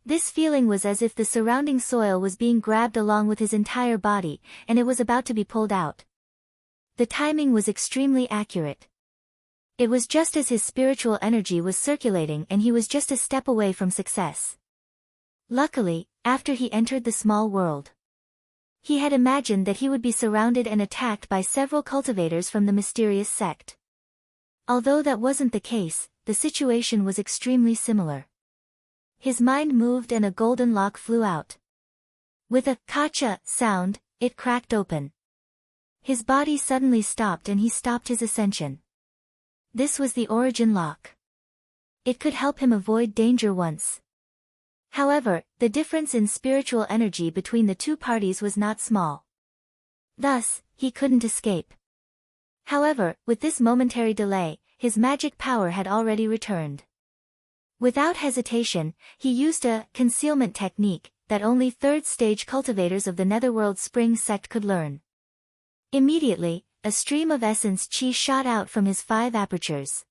This feeling was as if the surrounding soil was being grabbed along with his entire body, and it was about to be pulled out. The timing was extremely accurate. It was just as his spiritual energy was circulating and he was just a step away from success. Luckily, after he entered the small world, he had imagined that he would be surrounded and attacked by several cultivators from the mysterious sect. Although that wasn't the case, the situation was extremely similar. His mind moved and a golden lock flew out. With a "kacha" sound, it cracked open. His body suddenly stopped and he stopped his ascension. This was the origin lock. It could help him avoid danger once. However, the difference in spiritual energy between the two parties was not small. Thus, he couldn't escape. However, with this momentary delay, his magic power had already returned. Without hesitation, he used a concealment technique that only third-stage cultivators of the Netherworld Spring sect could learn. Immediately, a stream of essence chi shot out from his 5 apertures.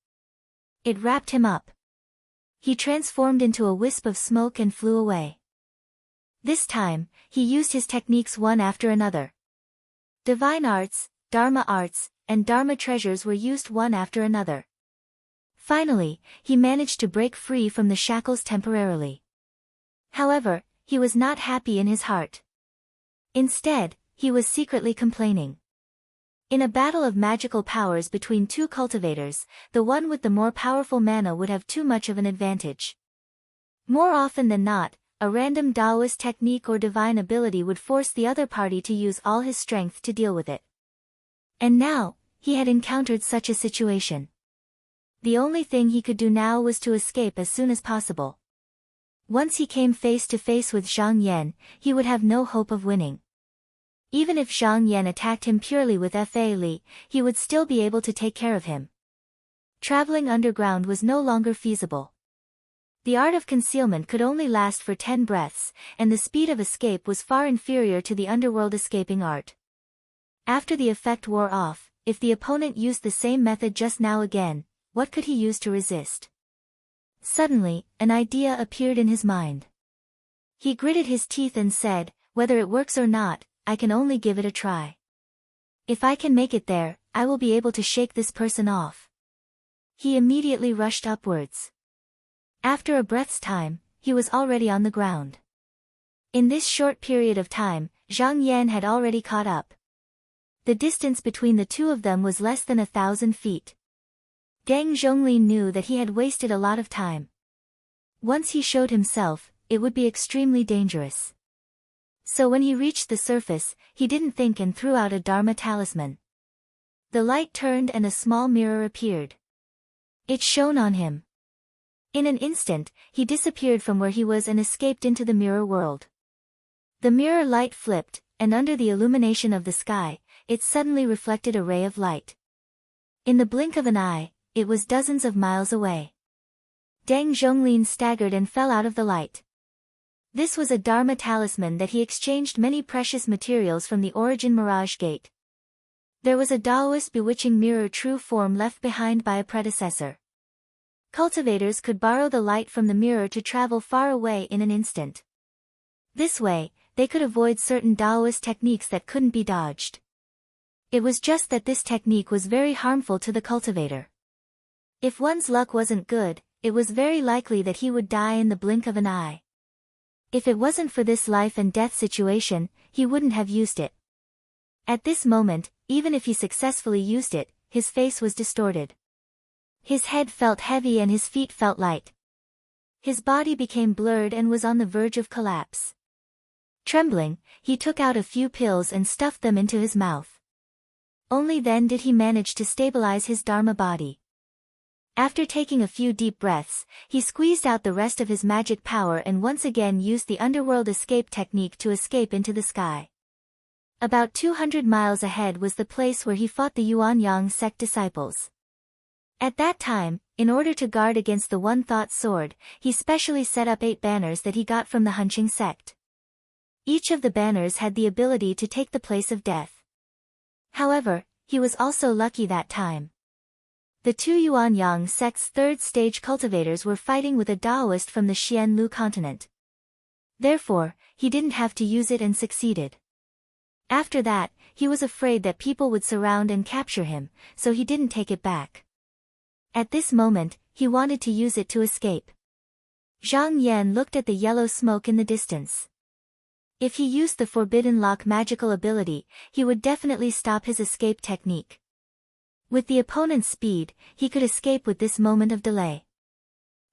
It wrapped him up. He transformed into a wisp of smoke and flew away. This time, he used his techniques one after another. Divine arts, Dharma arts, and Dharma treasures were used one after another. Finally, he managed to break free from the shackles temporarily. However, he was not happy in his heart. Instead, he was secretly complaining. In a battle of magical powers between 2 cultivators, the one with the more powerful mana would have too much of an advantage. More often than not, a random Taoist technique or divine ability would force the other party to use all his strength to deal with it. And now, he had encountered such a situation. The only thing he could do now was to escape as soon as possible. Once he came face to face with Zhang Yan, he would have no hope of winning. Even if Zhang Yan attacked him purely with fa li, he would still be able to take care of him. Traveling underground was no longer feasible. The art of concealment could only last for 10 breaths, and the speed of escape was far inferior to the underworld escaping art. After the effect wore off, if the opponent used the same method just now again, what could he use to resist? Suddenly, an idea appeared in his mind. He gritted his teeth and said, "Whether it works or not, I can only give it a try. If I can make it there, I will be able to shake this person off." He immediately rushed upwards. After a breath's time, he was already on the ground. In this short period of time, Zhang Yan had already caught up. The distance between the two of them was less than 1,000 feet. Deng Zhonglin knew that he had wasted a lot of time. Once he showed himself, it would be extremely dangerous. So when he reached the surface, he didn't think and threw out a Dharma talisman. The light turned and a small mirror appeared. It shone on him. In an instant, he disappeared from where he was and escaped into the mirror world. The mirror light flipped, and under the illumination of the sky, it suddenly reflected a ray of light. In the blink of an eye, it was dozens of miles away. Deng Zhonglin staggered and fell out of the light. This was a Dharma talisman that he exchanged many precious materials from the origin Mirage Gate. There was a Taoist bewitching mirror true form left behind by a predecessor. Cultivators could borrow the light from the mirror to travel far away in an instant. This way, they could avoid certain Taoist techniques that couldn't be dodged. It was just that this technique was very harmful to the cultivator. If one's luck wasn't good, it was very likely that he would die in the blink of an eye. If it wasn't for this life and death situation, he wouldn't have used it. At this moment, even if he successfully used it, his face was distorted. His head felt heavy and his feet felt light. His body became blurred and was on the verge of collapse. Trembling, he took out a few pills and stuffed them into his mouth. Only then did he manage to stabilize his Dharma body. After taking a few deep breaths, he squeezed out the rest of his magic power and once again used the underworld escape technique to escape into the sky. About 200 miles ahead was the place where he fought the Yuanyang sect disciples. At that time, in order to guard against the one-thought sword, he specially set up 8 banners that he got from the Hunching sect. Each of the banners had the ability to take the place of death. However, he was also lucky that time. The 2 Yuanyang sect's third-stage cultivators were fighting with a Taoist from the Xianlu continent. Therefore, he didn't have to use it and succeeded. After that, he was afraid that people would surround and capture him, so he didn't take it back. At this moment, he wanted to use it to escape. Zhang Yan looked at the yellow smoke in the distance. If he used the Forbidden Lock magical ability, he would definitely stop his escape technique. With the opponent's speed, he could escape with this moment of delay.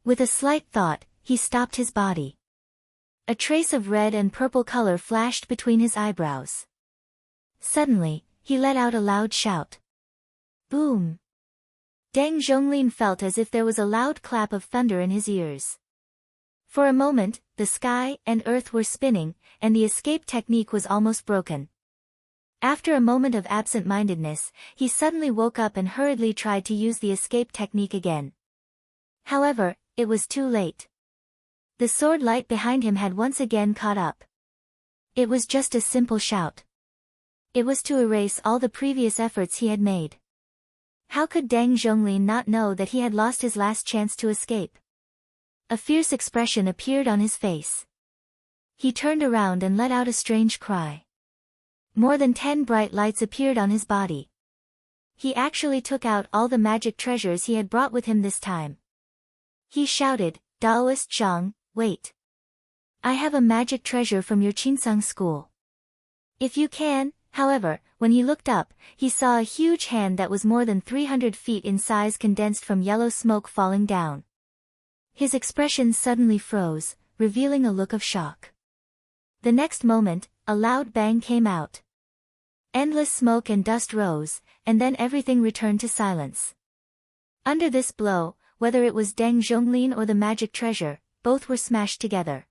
With a slight thought, he stopped his body. A trace of red and purple color flashed between his eyebrows. Suddenly, he let out a loud shout. Boom! Deng Zhonglin felt as if there was a loud clap of thunder in his ears. For a moment, the sky and earth were spinning, and the escape technique was almost broken. After a moment of absent-mindedness, he suddenly woke up and hurriedly tried to use the escape technique again. However, it was too late. The sword light behind him had once again caught up. It was just a simple shout. It was to erase all the previous efforts he had made. How could Deng Zhonglin not know that he had lost his last chance to escape? A fierce expression appeared on his face. He turned around and let out a strange cry. More than 10 bright lights appeared on his body. He actually took out all the magic treasures he had brought with him this time. He shouted, Taoist Zhang, wait. I have a magic treasure from your Qinsang school. If you can. However, when he looked up, he saw a huge hand that was more than 300 feet in size condensed from yellow smoke falling down. His expression suddenly froze, revealing a look of shock. The next moment, a loud bang came out. Endless smoke and dust rose, and then everything returned to silence. Under this blow, whether it was Deng Zhonglin or the magic treasure, both were smashed together.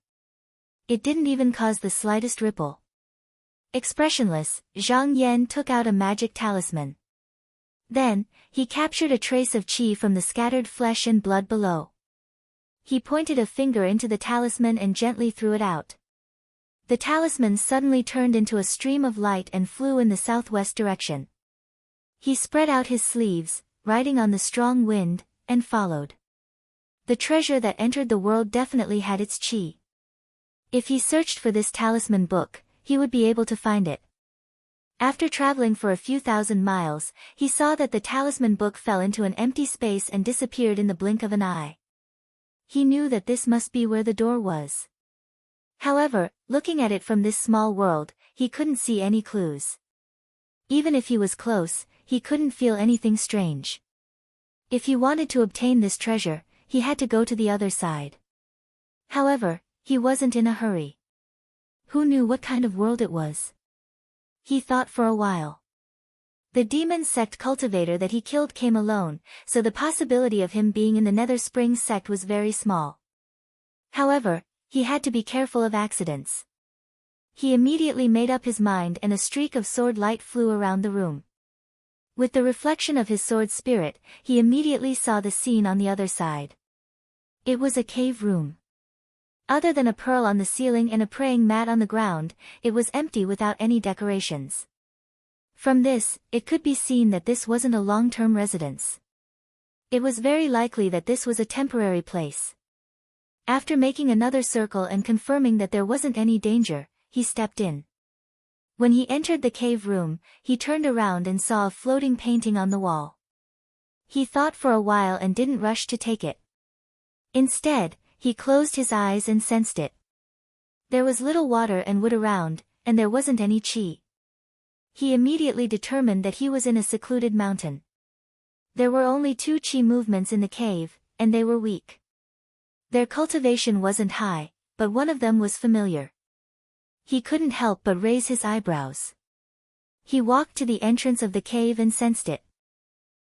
It didn't even cause the slightest ripple. Expressionless, Zhang Yan took out a magic talisman. Then, he captured a trace of qi from the scattered flesh and blood below. He pointed a finger into the talisman and gently threw it out. The talisman suddenly turned into a stream of light and flew in the southwest direction. He spread out his sleeves, riding on the strong wind, and followed. The treasure that entered the world definitely had its qi. If he searched for this talisman book, he would be able to find it. After traveling for a few thousand miles, he saw that the talisman book fell into an empty space and disappeared in the blink of an eye. He knew that this must be where the door was. However, looking at it from this small world, he couldn't see any clues. Even if he was close, he couldn't feel anything strange. If he wanted to obtain this treasure, he had to go to the other side. However, he wasn't in a hurry. Who knew what kind of world it was? He thought for a while. The demon sect cultivator that he killed came alone, so the possibility of him being in the Nether Spring sect was very small. However, he had to be careful of accidents. He immediately made up his mind and a streak of sword light flew around the room. With the reflection of his sword spirit, he immediately saw the scene on the other side. It was a cave room. Other than a pearl on the ceiling and a praying mat on the ground, it was empty without any decorations. From this, it could be seen that this wasn't a long-term residence. It was very likely that this was a temporary place. After making another circle and confirming that there wasn't any danger, he stepped in. When he entered the cave room, he turned around and saw a floating painting on the wall. He thought for a while and didn't rush to take it. Instead, he closed his eyes and sensed it. There was little water and wood around, and there wasn't any chi. He immediately determined that he was in a secluded mountain. There were only 2 chi movements in the cave, and they were weak. Their cultivation wasn't high, but one of them was familiar. He couldn't help but raise his eyebrows. He walked to the entrance of the cave and sensed it.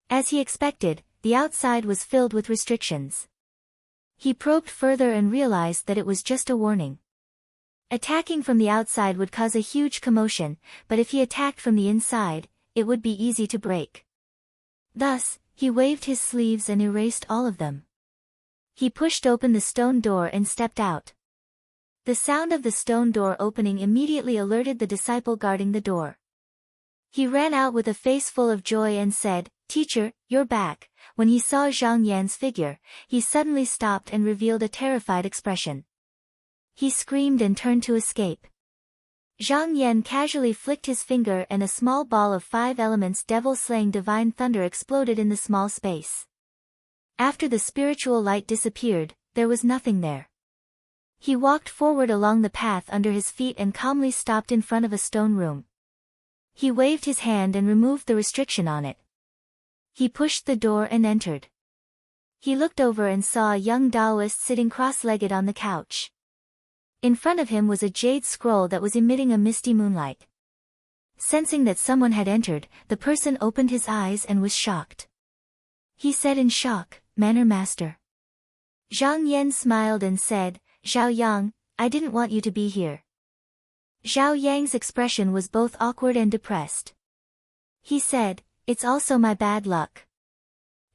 As he expected, the outside was filled with restrictions. He probed further and realized that it was just a warning. Attacking from the outside would cause a huge commotion, but if he attacked from the inside, it would be easy to break. Thus, he waved his sleeves and erased all of them. He pushed open the stone door and stepped out. The sound of the stone door opening immediately alerted the disciple guarding the door. He ran out with a face full of joy and said, "Teacher, you're back." When he saw Zhang Yan's figure, he suddenly stopped and revealed a terrified expression. He screamed and turned to escape. Zhang Yan casually flicked his finger and a small ball of 5 elements devil-slaying divine thunder exploded in the small space. After the spiritual light disappeared, there was nothing there. He walked forward along the path under his feet and calmly stopped in front of a stone room. He waved his hand and removed the restriction on it. He pushed the door and entered. He looked over and saw a young Taoist sitting cross-legged on the couch. In front of him was a jade scroll that was emitting a misty moonlight. Sensing that someone had entered, the person opened his eyes and was shocked. He said in shock, "Manner Master." Zhang Yan smiled and said, "Zhao Yang, I didn't want you to be here." Zhao Yang's expression was both awkward and depressed. He said, "It's also my bad luck."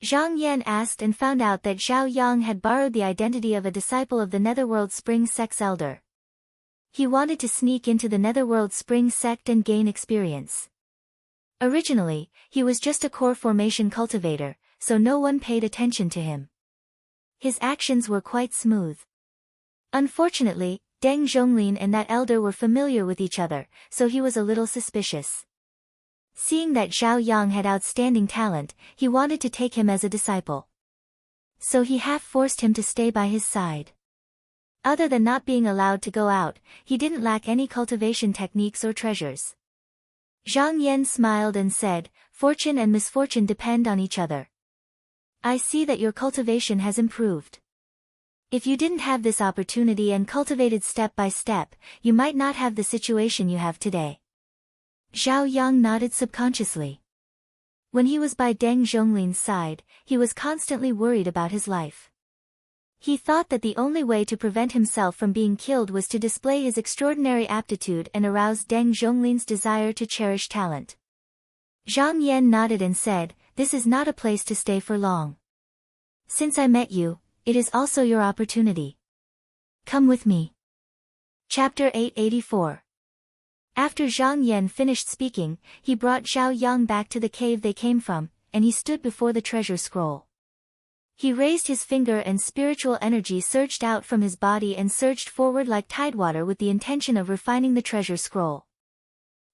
Zhang Yan asked and found out that Zhao Yang had borrowed the identity of a disciple of the Netherworld Spring Sect's elder. He wanted to sneak into the Netherworld Spring Sect and gain experience. Originally, he was just a core formation cultivator, so no one paid attention to him. His actions were quite smooth. Unfortunately, Deng Zhonglin and that elder were familiar with each other, so he was a little suspicious. Seeing that Zhao Yang had outstanding talent, he wanted to take him as a disciple. So he half-forced him to stay by his side. Other than not being allowed to go out, he didn't lack any cultivation techniques or treasures. Zhang Yan smiled and said, "Fortune and misfortune depend on each other. I see that your cultivation has improved. If you didn't have this opportunity and cultivated step by step, you might not have the situation you have today." Zhao Yang nodded subconsciously. When he was by Deng Zhonglin's side, he was constantly worried about his life. He thought that the only way to prevent himself from being killed was to display his extraordinary aptitude and arouse Deng Zhonglin's desire to cherish talent. Zhang Yan nodded and said, "This is not a place to stay for long. Since I met you, it is also your opportunity. Come with me." Chapter 884. After Zhang Yan finished speaking, he brought Zhao Yang back to the cave they came from, and he stood before the treasure scroll. He raised his finger and spiritual energy surged out from his body and surged forward like tidewater with the intention of refining the treasure scroll.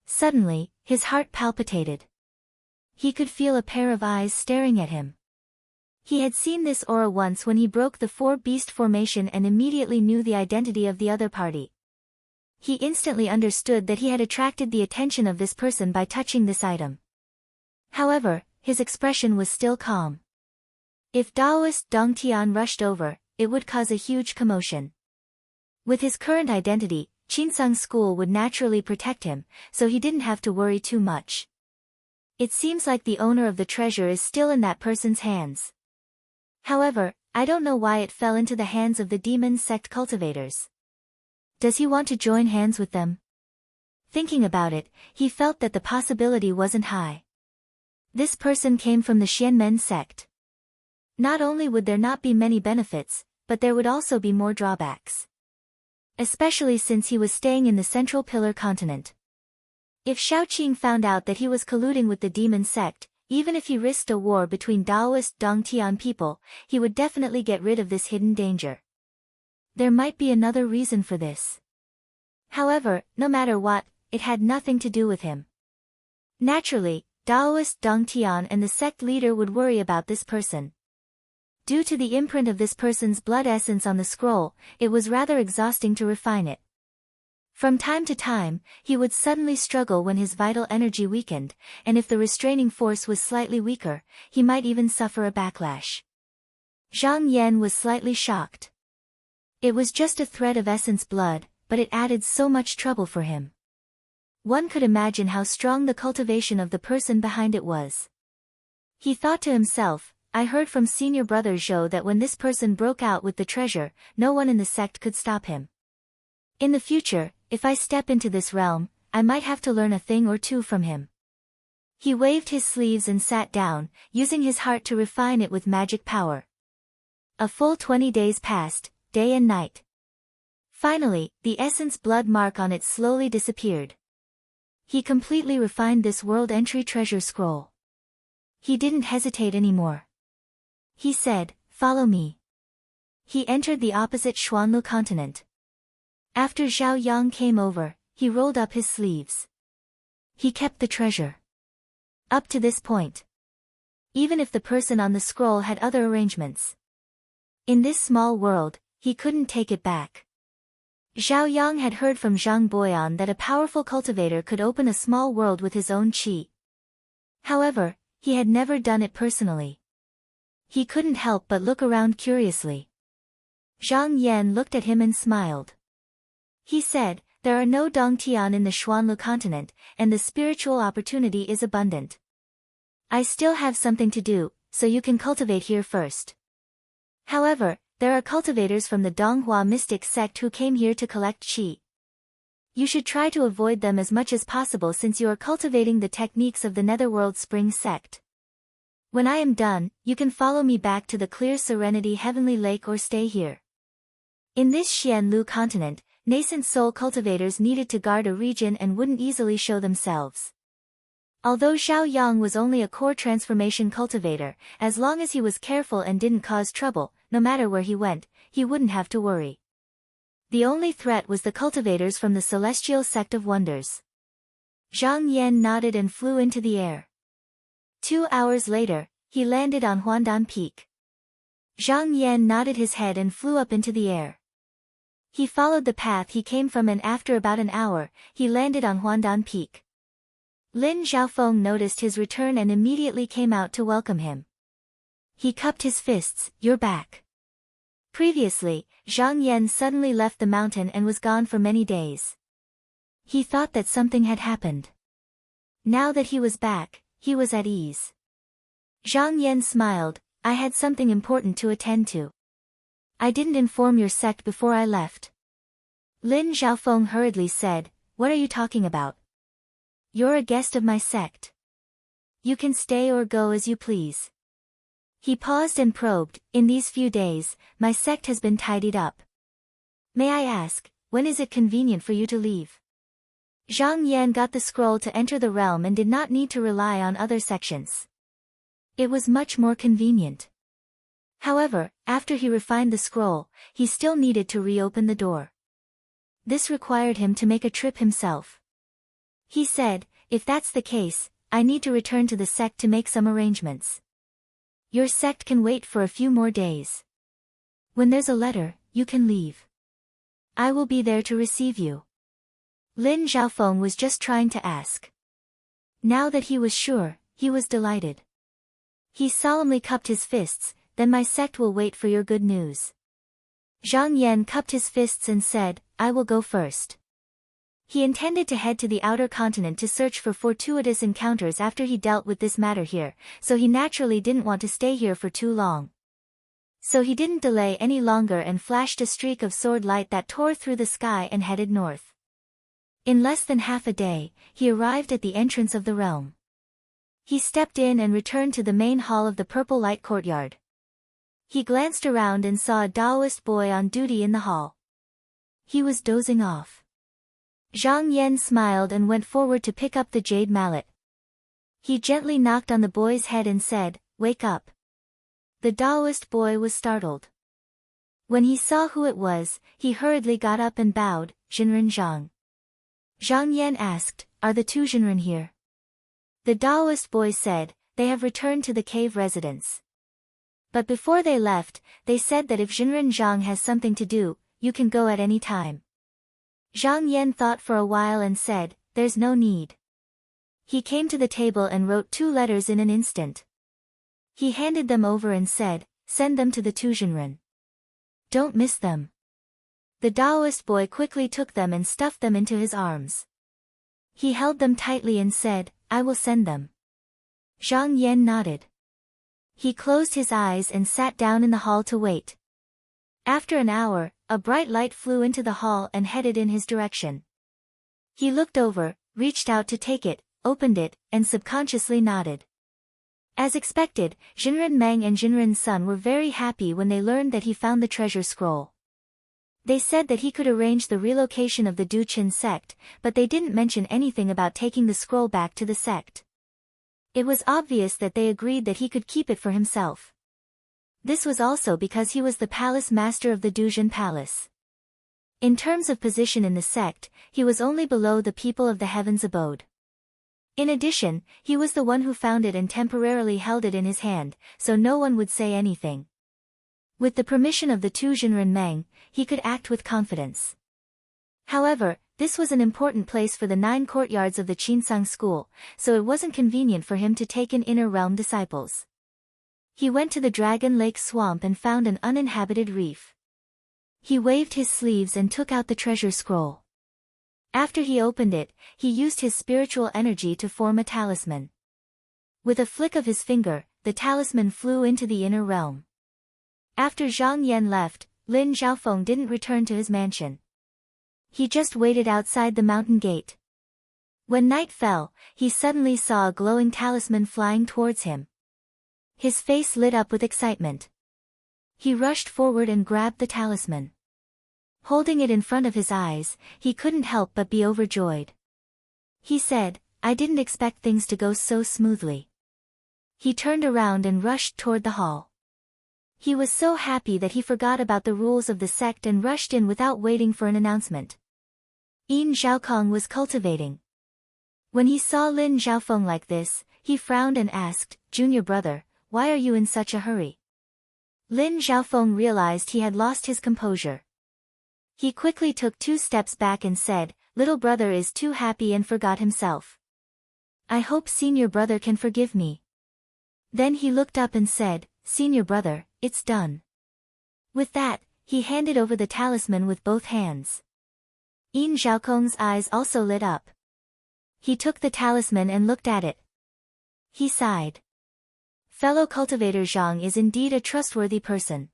Suddenly, his heart palpitated. He could feel a pair of eyes staring at him. He had seen this aura once when he broke the four-beast formation and immediately knew the identity of the other party. He instantly understood that he had attracted the attention of this person by touching this item. However, his expression was still calm. If Daoist Dong Tian rushed over, it would cause a huge commotion. With his current identity, Qinsung's school would naturally protect him, so he didn't have to worry too much. It seems like the owner of the treasure is still in that person's hands. However, I don't know why it fell into the hands of the demon sect cultivators. Does he want to join hands with them? Thinking about it, he felt that the possibility wasn't high. This person came from the Xianmen sect. Not only would there not be many benefits, but there would also be more drawbacks. Especially since he was staying in the Central Pillar continent. If Shaoqing found out that he was colluding with the demon sect, even if he risked a war between Daoist Dongtian people, he would definitely get rid of this hidden danger. There might be another reason for this. However, no matter what, it had nothing to do with him. Naturally, Daoist Dongtian and the sect leader would worry about this person. Due to the imprint of this person's blood essence on the scroll, it was rather exhausting to refine it. From time to time, he would suddenly struggle when his vital energy weakened, and if the restraining force was slightly weaker, he might even suffer a backlash. Zhang Yan was slightly shocked. It was just a thread of essence blood, but it added so much trouble for him. One could imagine how strong the cultivation of the person behind it was. He thought to himself, I heard from senior brother Zhou that when this person broke out with the treasure, no one in the sect could stop him. In the future, if I step into this realm, I might have to learn a thing or two from him. He waved his sleeves and sat down, using his heart to refine it with magic power. A full 20 days passed, day and night. Finally, the essence blood mark on it slowly disappeared. He completely refined this world entry treasure scroll. He didn't hesitate anymore. He said, follow me. He entered the opposite Xuanlu continent. After Zhao Yang came over, he rolled up his sleeves. He kept the treasure. Up to this point. Even if the person on the scroll had other arrangements. In this small world, he couldn't take it back. Zhao Yang had heard from Zhang Boyan that a powerful cultivator could open a small world with his own qi. However, he had never done it personally. He couldn't help but look around curiously. Zhang Yan looked at him and smiled. He said, there are no Dongtian in the Xuanlu continent, and the spiritual opportunity is abundant. I still have something to do, so you can cultivate here first. However, there are cultivators from the Donghua mystic sect who came here to collect qi. You should try to avoid them as much as possible since you are cultivating the techniques of the Netherworld Spring sect. When I am done, you can follow me back to the clear Serenity Heavenly Lake or stay here. In this Xianlu continent, nascent soul cultivators needed to guard a region and wouldn't easily show themselves. Although Zhao Yang was only a core transformation cultivator, as long as he was careful and didn't cause trouble, no matter where he went, he wouldn't have to worry. The only threat was the cultivators from the Celestial Sect of Wonders. Zhang Yan nodded and flew into the air. 2 hours later, he landed on Huandan Peak. Zhang Yan nodded his head and flew up into the air. He followed the path he came from and after about an hour, he landed on Huandan Peak. Lin Xiaofeng noticed his return and immediately came out to welcome him. He cupped his fists, you're back. Previously, Zhang Yan suddenly left the mountain and was gone for many days. He thought that something had happened. Now that he was back, he was at ease. Zhang Yan smiled, I had something important to attend to. I didn't inform your sect before I left. Lin Xiaofeng hurriedly said, what are you talking about? You're a guest of my sect. You can stay or go as you please. He paused and probed, in these few days, my sect has been tidied up. May I ask, when is it convenient for you to leave? Zhang Yan got the scroll to enter the realm and did not need to rely on other sections. It was much more convenient. However, after he refined the scroll, he still needed to reopen the door. This required him to make a trip himself. He said, if that's the case, I need to return to the sect to make some arrangements. Your sect can wait for a few more days. When there's a letter, you can leave. I will be there to receive you. Lin Xiaofeng was just trying to ask. Now that he was sure, he was delighted. He solemnly cupped his fists. Then my sect will wait for your good news. Zhang Yan cupped his fists and said, I will go first. He intended to head to the outer continent to search for fortuitous encounters after he dealt with this matter here, so he naturally didn't want to stay here for too long. So he didn't delay any longer and flashed a streak of sword light that tore through the sky and headed north. In less than half a day, he arrived at the entrance of the realm. He stepped in and returned to the main hall of the purple light courtyard. He glanced around and saw a Taoist boy on duty in the hall. He was dozing off. Zhang Yan smiled and went forward to pick up the jade mallet. He gently knocked on the boy's head and said, Wake up. The Taoist boy was startled. When he saw who it was, he hurriedly got up and bowed, Jinren Zhang. Zhang Yan asked, Are the two Jinren here? The Taoist boy said, They have returned to the cave residence. But before they left, they said that if Jinren Zhang has something to do, you can go at any time. Zhang Yan thought for a while and said, There's no need. He came to the table and wrote 2 letters in an instant. He handed them over and said, Send them to the two Jinren. Don't miss them. The Taoist boy quickly took them and stuffed them into his arms. He held them tightly and said, I will send them. Zhang Yan nodded. He closed his eyes and sat down in the hall to wait. After an hour, a bright light flew into the hall and headed in his direction. He looked over, reached out to take it, opened it, and subconsciously nodded. As expected, Jinren Meng and Jinren Sun were very happy when they learned that he found the treasure scroll. They said that he could arrange the relocation of the Duqin sect, but they didn't mention anything about taking the scroll back to the sect. It was obvious that they agreed that he could keep it for himself. This was also because he was the palace master of the Duzhen Palace. In terms of position in the sect, he was only below the people of the heavens abode. In addition, he was the one who found it and temporarily held it in his hand, so no one would say anything. With the permission of the two Jinren Meng, he could act with confidence. However, this was an important place for the 9 courtyards of the Qinsang school, so it wasn't convenient for him to take in inner realm disciples. He went to the Dragon Lake swamp and found an uninhabited reef. He waved his sleeves and took out the treasure scroll. After he opened it, he used his spiritual energy to form a talisman. With a flick of his finger, the talisman flew into the inner realm. After Zhang Yan left, Lin Xiaofeng didn't return to his mansion. He just waited outside the mountain gate. When night fell, he suddenly saw a glowing talisman flying towards him. His face lit up with excitement. He rushed forward and grabbed the talisman. Holding it in front of his eyes, he couldn't help but be overjoyed. He said, I didn't expect things to go so smoothly. He turned around and rushed toward the hall. He was so happy that he forgot about the rules of the sect and rushed in without waiting for an announcement. Yin Zhaokong was cultivating. When he saw Lin Xiaofeng like this, he frowned and asked, Junior brother, why are you in such a hurry? Lin Xiaofeng realized he had lost his composure. He quickly took 2 steps back and said, Little brother is too happy and forgot himself. I hope senior brother can forgive me. Then he looked up and said, Senior brother, it's done. With that, he handed over the talisman with both hands. Yin Zhaokong's eyes also lit up. He took the talisman and looked at it. He sighed. Fellow cultivator Zhang is indeed a trustworthy person.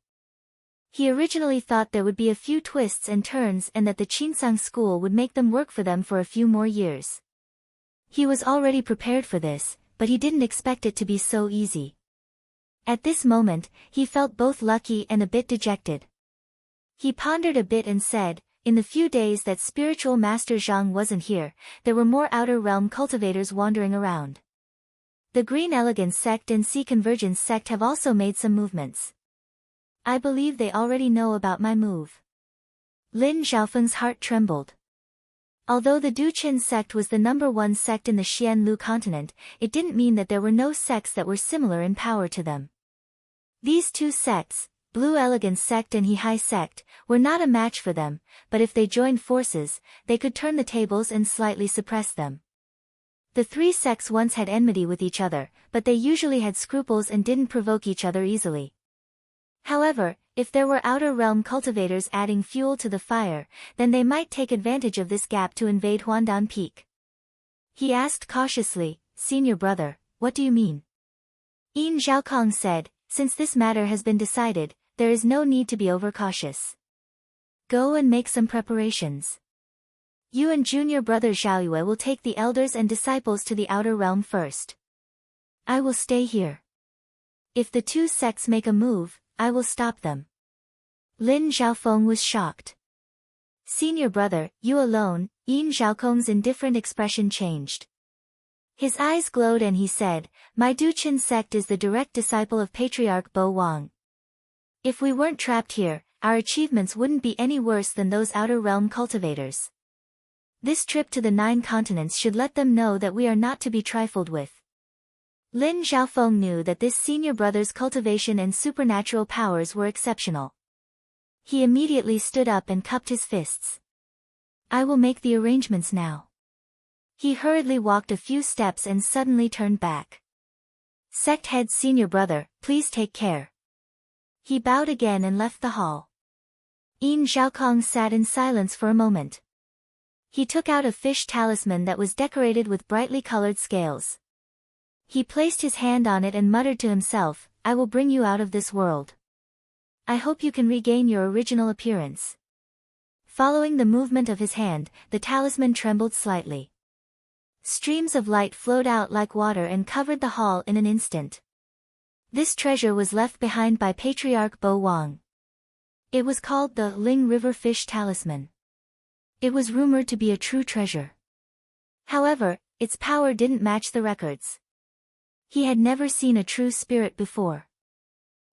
He originally thought there would be a few twists and turns and that the Qinsang school would make them work for them for a few more years. He was already prepared for this, but he didn't expect it to be so easy. At this moment, he felt both lucky and a bit dejected. He pondered a bit and said, in the few days that spiritual master Zhang wasn't here, there were more outer realm cultivators wandering around. The Green Elegance sect and Sea Convergence sect have also made some movements. I believe they already know about my move. Lin Xiaofeng's heart trembled. Although the Duqin sect was the #1 sect in the Xianlu continent, it didn't mean that there were no sects that were similar in power to them. These two sects, Blue Elegance sect and He-Hai sect, were not a match for them, but if they joined forces, they could turn the tables and slightly suppress them. The three sects once had enmity with each other, but they usually had scruples and didn't provoke each other easily. However, if there were outer realm cultivators adding fuel to the fire, then they might take advantage of this gap to invade Huandan Peak. He asked cautiously, "Senior brother, what do you mean?" Yin Zhaokong said, "Since this matter has been decided, there is no need to be overcautious. Go and make some preparations. You and junior brother Zhaoyue will take the elders and disciples to the outer realm first. I will stay here. If the two sects make a move, I will stop them." Lin Zhaofeng was shocked. "Senior brother, you alone?" Yin Zhaokong's indifferent expression changed. His eyes glowed and he said, "My Duqin sect is the direct disciple of Patriarch Bo Wang. If we weren't trapped here, our achievements wouldn't be any worse than those outer realm cultivators. This trip to the 9 continents should let them know that we are not to be trifled with." Lin Zhaofeng knew that this senior brother's cultivation and supernatural powers were exceptional. He immediately stood up and cupped his fists. "I will make the arrangements now." He hurriedly walked a few steps and suddenly turned back. "Sect head senior brother, please take care." He bowed again and left the hall. Yin Zhaokong sat in silence for a moment. He took out a fish talisman that was decorated with brightly colored scales. He placed his hand on it and muttered to himself, "I will bring you out of this world. I hope you can regain your original appearance." Following the movement of his hand, the talisman trembled slightly. Streams of light flowed out like water and covered the hall in an instant. This treasure was left behind by Patriarch Bo Wang. It was called the Ling River Fish Talisman. It was rumored to be a true treasure. However, its power didn't match the records. He had never seen a true spirit before.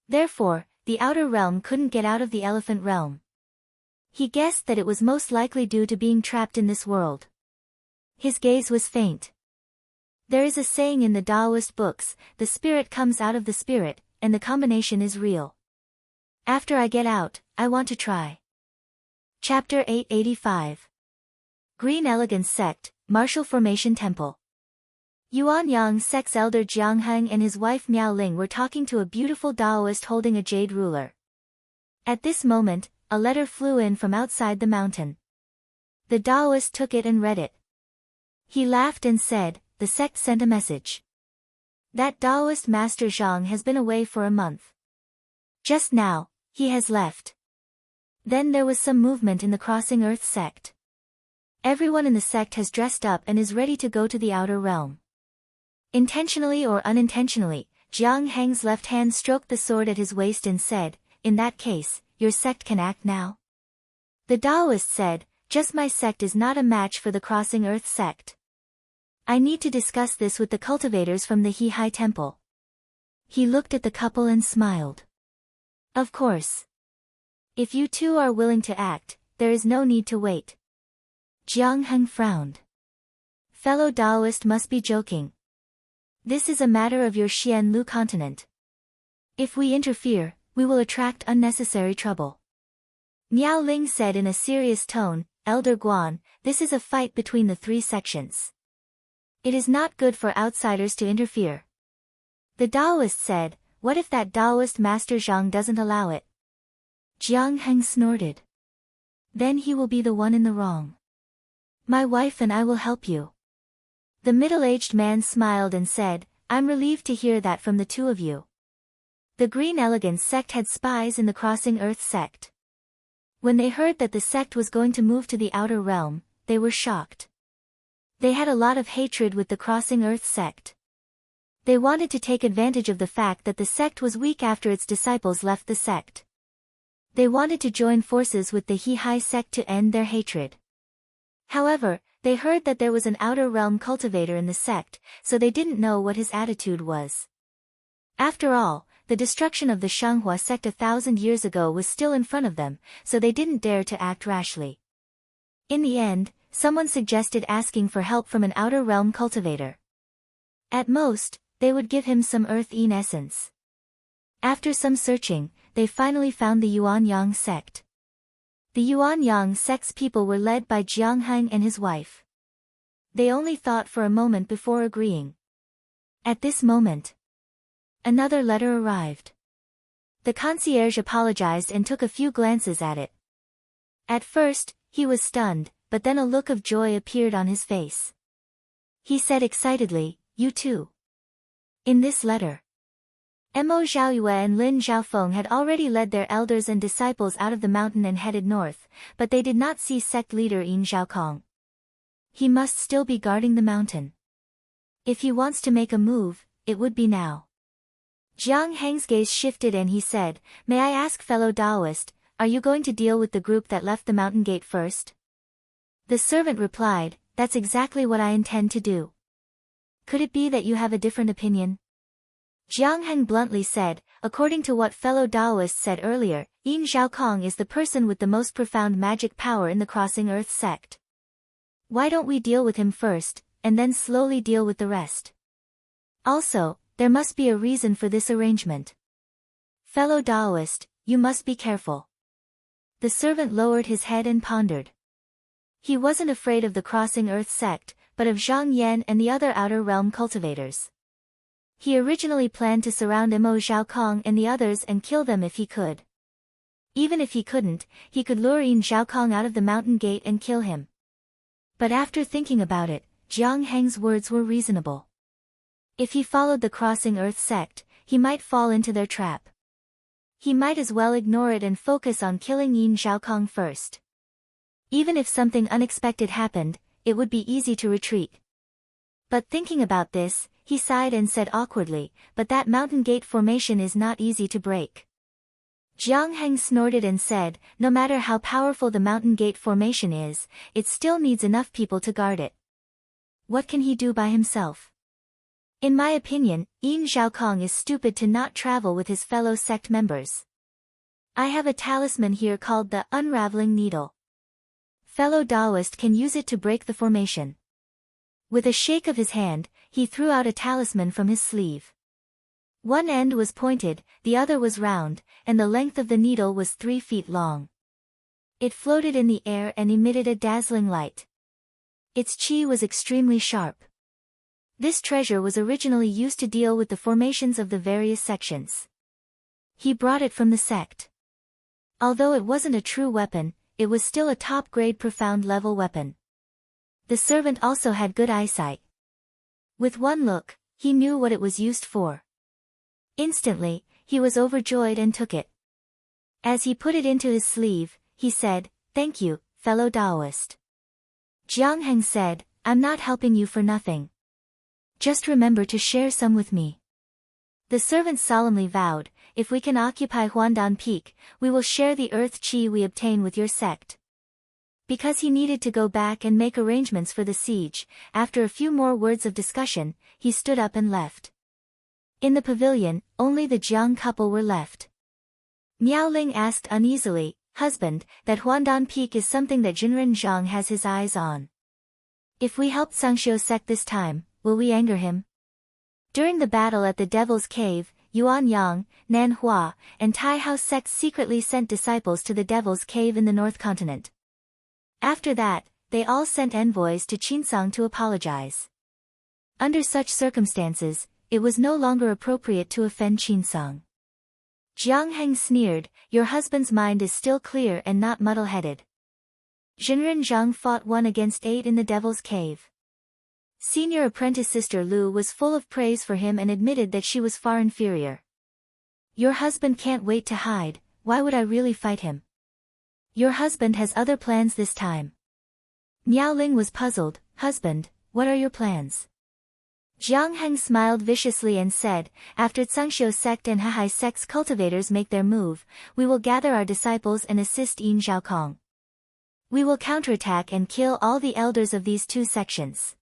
Therefore, the outer realm couldn't get out of the elephant realm. He guessed that it was most likely due to being trapped in this world. His gaze was faint. There is a saying in the Taoist books, "The spirit comes out of the spirit," and the combination is real. After I get out, I want to try. Chapter 885. Green Elegance Sect, Martial Formation Temple. Yuan Yang sect's elder Jiang Heng and his wife Miao Ling were talking to a beautiful Taoist holding a jade ruler. At this moment, a letter flew in from outside the mountain. The Taoist took it and read it. He laughed and said, "The sect sent a message. That Taoist Master Zhang has been away for a month. Just now, he has left." Then there was some movement in the Crossing Earth sect. Everyone in the sect has dressed up and is ready to go to the outer realm. Intentionally or unintentionally, Jiang Heng's left hand stroked the sword at his waist and said, "In that case, your sect can act now." The Taoist said, "Just my sect is not a match for the Crossing Earth sect. I need to discuss this with the cultivators from the He-Hai temple." He looked at the couple and smiled. "Of course. If you two are willing to act, there is no need to wait." Jiang Heng frowned. "Fellow Taoist must be joking. This is a matter of your Xianlu continent. If we interfere, we will attract unnecessary trouble." Miao Ling said in a serious tone, "Elder Guan, this is a fight between the 3 sections. It is not good for outsiders to interfere." The Taoist said, "What if that Taoist Master Zhang doesn't allow it?" Jiang Heng snorted. "Then he will be the one in the wrong. My wife and I will help you." The middle-aged man smiled and said, "I'm relieved to hear that from the two of you." The Green Elegance sect had spies in the Crossing Earth sect. When they heard that the sect was going to move to the outer realm, they were shocked. They had a lot of hatred with the Crossing Earth sect. They wanted to take advantage of the fact that the sect was weak after its disciples left the sect. They wanted to join forces with the He-Hai sect to end their hatred. However, they heard that there was an outer realm cultivator in the sect, so they didn't know what his attitude was. After all, the destruction of the Shanghua sect 1,000 years ago was still in front of them, so they didn't dare to act rashly. In the end, someone suggested asking for help from an outer realm cultivator. At most, they would give him some earth-en essence. After some searching, they finally found the Yuanyang sect. The Yuanyang sect's people were led by Jiang Heng and his wife. They only thought for a moment before agreeing. At this moment, another letter arrived. The concierge apologized and took a few glances at it. At first, he was stunned, but then a look of joy appeared on his face. He said excitedly, "You too." In this letter, Mo Zhaoyue and Lin Zhaofeng had already led their elders and disciples out of the mountain and headed north, but they did not see sect leader Yin Zhaokong. He must still be guarding the mountain. If he wants to make a move, it would be now. Jiang Heng's gaze shifted and he said, "May I ask, fellow Taoist, are you going to deal with the group that left the mountain gate first?" The servant replied, "That's exactly what I intend to do." "Could it be that you have a different opinion?" Jiang Heng bluntly said, "According to what fellow Taoist said earlier, Yin Zhaokong is the person with the most profound magic power in the Crossing Earth sect. Why don't we deal with him first, and then slowly deal with the rest? Also, there must be a reason for this arrangement. Fellow Taoist, you must be careful." The servant lowered his head and pondered. He wasn't afraid of the Crossing Earth sect, but of Zhang Yan and the other Outer Realm cultivators. He originally planned to surround Mo Zhaokong and the others and kill them if he could. Even if he couldn't, he could lure Yin Zhaokong out of the mountain gate and kill him. But after thinking about it, Jiang Heng's words were reasonable. If he followed the Crossing Earth sect, he might fall into their trap. He might as well ignore it and focus on killing Yin Zhaokong first. Even if something unexpected happened, it would be easy to retreat. But thinking about this, he sighed and said awkwardly, "But that mountain gate formation is not easy to break." Jiang Heng snorted and said, "No matter how powerful the mountain gate formation is, it still needs enough people to guard it. What can he do by himself? In my opinion, Yin Zhaokong is stupid to not travel with his fellow sect members. I have a talisman here called the Unraveling Needle. Fellow Taoist can use it to break the formation." With a shake of his hand, he threw out a talisman from his sleeve. One end was pointed, the other was round, and the length of the needle was 3 feet long. It floated in the air and emitted a dazzling light. Its qi was extremely sharp. This treasure was originally used to deal with the formations of the various sections. He brought it from the sect. Although it wasn't a true weapon, it was still a top-grade profound level weapon. The servant also had good eyesight. With one look, he knew what it was used for. Instantly, he was overjoyed and took it. As he put it into his sleeve, he said, "Thank you, fellow Taoist." Jiang Heng said, "I'm not helping you for nothing. Just remember to share some with me." The servant solemnly vowed, "If we can occupy Huandan Peak, we will share the earth qi we obtain with your sect." Because he needed to go back and make arrangements for the siege, after a few more words of discussion, he stood up and left. In the pavilion, only the Jiang couple were left. Miao Ling asked uneasily, "Husband, that Huandan Peak is something that Jinren Zhang has his eyes on. If we help Sangxiu sect this time, will we anger him?" During the battle at the Devil's Cave, Yuan Yang, Nan Hua, and Tai Hao sects secretly sent disciples to the Devil's Cave in the North Continent. After that, they all sent envoys to Qinsong to apologize. Under such circumstances, it was no longer appropriate to offend Qinsong. Jiang Heng sneered, "Your husband's mind is still clear and not muddle-headed." Jinren Zhang fought 1 against 8 in the Devil's Cave. Senior apprentice Sister Lu was full of praise for him and admitted that she was far inferior. "Your husband can't wait to hide, why would I really fight him? Your husband has other plans this time." Miao Ling was puzzled, "Husband, what are your plans?" Jiang Heng smiled viciously and said, "After Tsangxiu sect and Hahai sect's cultivators make their move, we will gather our disciples and assist Yin Zhaokong. We will counterattack and kill all the elders of these 2 sections.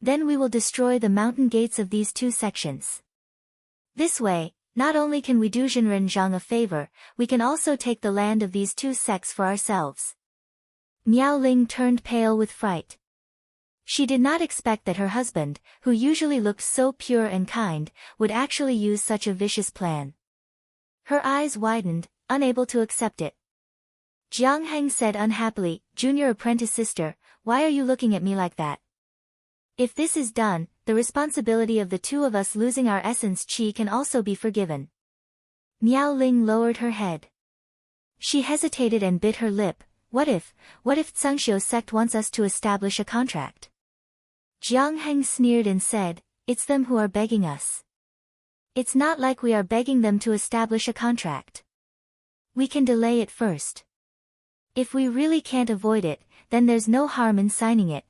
Then we will destroy the mountain gates of these 2 sections. This way, not only can we do Jinren Zhang a favor, we can also take the land of these 2 sects for ourselves." Miao Ling turned pale with fright. She did not expect that her husband, who usually looked so pure and kind, would actually use such a vicious plan. Her eyes widened, unable to accept it. Jiang Heng said unhappily, "Junior apprentice sister, why are you looking at me like that? If this is done, the responsibility of the two of us losing our essence qi can also be forgiven." Miao Ling lowered her head. She hesitated and bit her lip. What if Tsangxiu sect wants us to establish a contract? Jiang Heng sneered and said, "It's them who are begging us. It's not like we are begging them to establish a contract. We can delay it first. If we really can't avoid it, then there's no harm in signing it."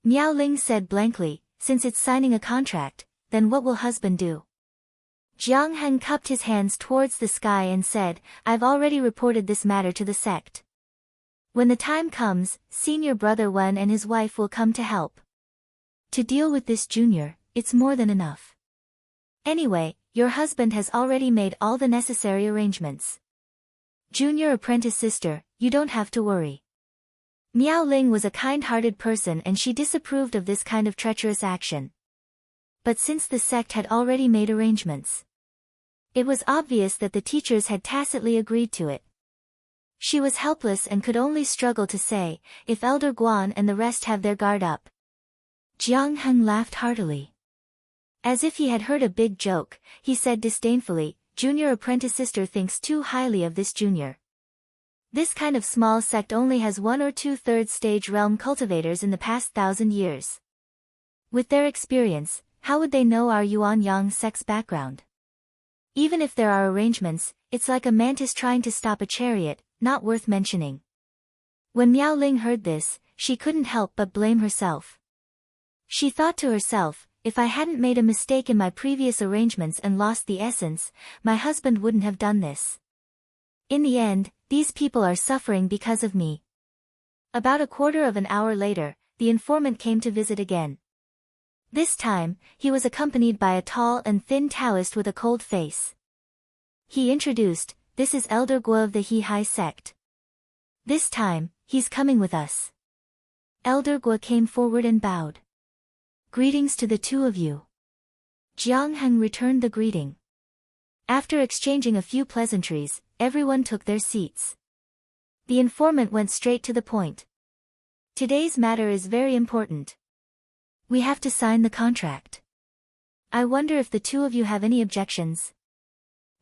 Miao Ling said blankly, "Since it's signing a contract, then what will husband do?" Jiang Heng cupped his hands towards the sky and said, "I've already reported this matter to the sect. When the time comes, senior brother Wen and his wife will come to help. To deal with this junior, it's more than enough. Anyway, your husband has already made all the necessary arrangements. Junior apprentice sister, you don't have to worry." Miao Ling was a kind-hearted person and she disapproved of this kind of treacherous action. But since the sect had already made arrangements, it was obvious that the teachers had tacitly agreed to it. She was helpless and could only struggle to say, "If Elder Guan and the rest have their guard up." Jiang Heng laughed heartily. As if he had heard a big joke, he said disdainfully, "Junior apprentice sister thinks too highly of this junior. This kind of small sect only has 1 or 2 third-stage realm cultivators in the past 1,000 years. With their experience, how would they know our Yuan Yang sect's background? Even if there are arrangements, it's like a mantis trying to stop a chariot, not worth mentioning." When Miao Ling heard this, she couldn't help but blame herself. She thought to herself, "If I hadn't made a mistake in my previous arrangements and lost the essence, my husband wouldn't have done this. In the end, these people are suffering because of me." About a quarter of an hour later, the informant came to visit again. This time, he was accompanied by a tall and thin Taoist with a cold face. He introduced, "This is Elder Guo of the He Hai sect. This time, he's coming with us." Elder Guo came forward and bowed. "Greetings to the two of you." Jiang Heng returned the greeting. After exchanging a few pleasantries, everyone took their seats. The informant went straight to the point. "Today's matter is very important. We have to sign the contract. I wonder if the two of you have any objections."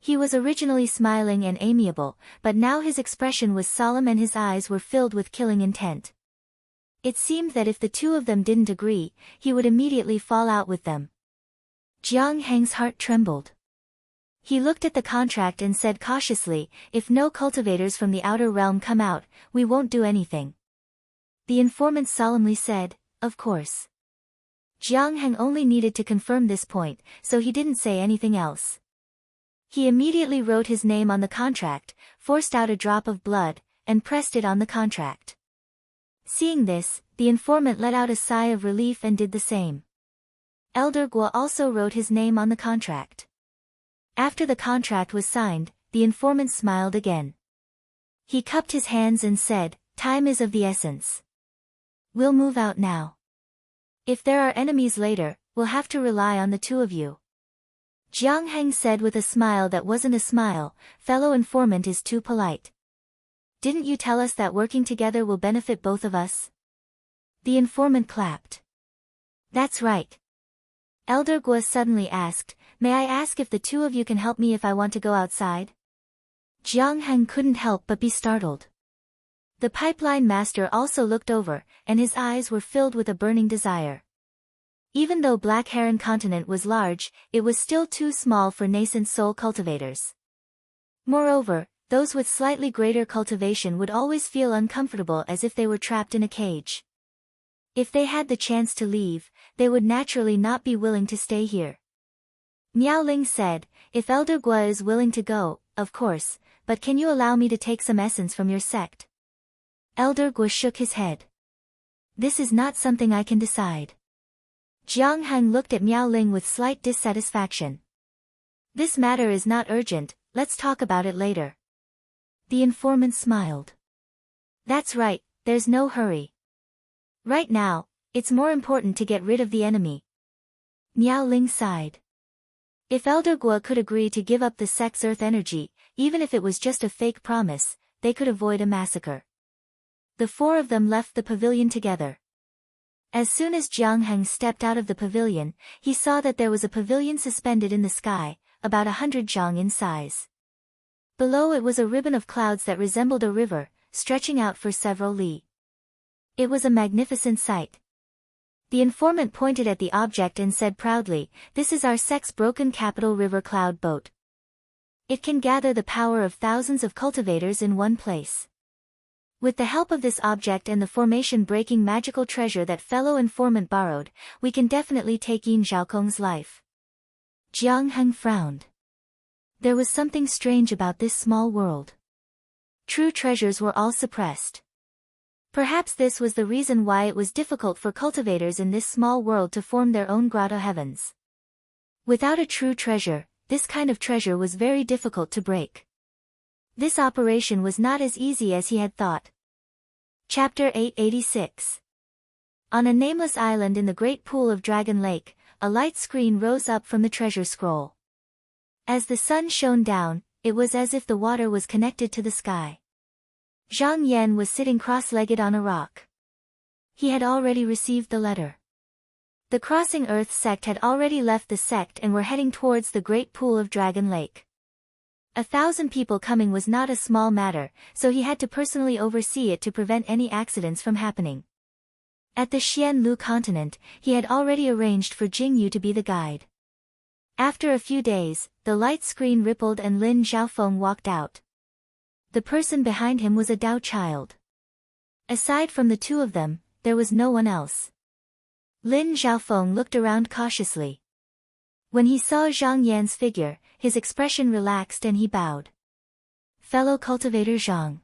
He was originally smiling and amiable, but now his expression was solemn and his eyes were filled with killing intent. It seemed that if the two of them didn't agree, he would immediately fall out with them. Jiang Heng's heart trembled. He looked at the contract and said cautiously, "If no cultivators from the outer realm come out, we won't do anything." The informant solemnly said, "Of course." Jiang Heng only needed to confirm this point, so he didn't say anything else. He immediately wrote his name on the contract, forced out a drop of blood, and pressed it on the contract. Seeing this, the informant let out a sigh of relief and did the same. Elder Guo also wrote his name on the contract. After the contract was signed, the informant smiled again. He cupped his hands and said, "Time is of the essence. We'll move out now. If there are enemies later, we'll have to rely on the two of you." Jiang Heng said with a smile that wasn't a smile, "Fellow informant is too polite. Didn't you tell us that working together will benefit both of us?" The informant clapped. "That's right." Elder Guo suddenly asked, "May I ask if the two of you can help me if I want to go outside?" Jiang Heng couldn't help but be startled. The pipeline master also looked over, and his eyes were filled with a burning desire. Even though Black Heron Continent was large, it was still too small for nascent soul cultivators. Moreover, those with slightly greater cultivation would always feel uncomfortable as if they were trapped in a cage. If they had the chance to leave, they would naturally not be willing to stay here. Miao Ling said, "If Elder Guo is willing to go, of course, but can you allow me to take some essence from your sect?" Elder Guo shook his head. "This is not something I can decide." Jiang Heng looked at Miao Ling with slight dissatisfaction. "This matter is not urgent, let's talk about it later." The informant smiled. "That's right, there's no hurry. Right now, it's more important to get rid of the enemy." Miao Ling sighed. If Elder Guo could agree to give up the sect's earth energy, even if it was just a fake promise, they could avoid a massacre. The four of them left the pavilion together. As soon as Jiang Heng stepped out of the pavilion, he saw that there was a pavilion suspended in the sky, about 100 zhang in size. Below it was a ribbon of clouds that resembled a river, stretching out for several li. It was a magnificent sight. The informant pointed at the object and said proudly, "This is our sect's broken capital river cloud boat. It can gather the power of thousands of cultivators in one place. With the help of this object and the formation-breaking magical treasure that fellow informant borrowed, we can definitely take Yin Zhaokong's life." Jiang Heng frowned. There was something strange about this small world. True treasures were all suppressed. Perhaps this was the reason why it was difficult for cultivators in this small world to form their own grotto heavens. Without a true treasure, this kind of treasure was very difficult to break. This operation was not as easy as he had thought. Chapter 886. On a nameless island in the great pool of Dragon Lake, a light screen rose up from the treasure scroll. As the sun shone down, it was as if the water was connected to the sky. Zhang Yan was sitting cross-legged on a rock. He had already received the letter. The Crossing Earth sect had already left the sect and were heading towards the great pool of Dragon Lake. 1,000 people coming was not a small matter, so he had to personally oversee it to prevent any accidents from happening. At the Xianlu continent, he had already arranged for Jingyu to be the guide. After a few days, the light screen rippled and Lin Zhaofeng walked out. The person behind him was a Dao child. Aside from the two of them, there was no one else. Lin Zhaofeng looked around cautiously. When he saw Zhang Yan's figure, his expression relaxed and he bowed. "Fellow cultivator Zhang."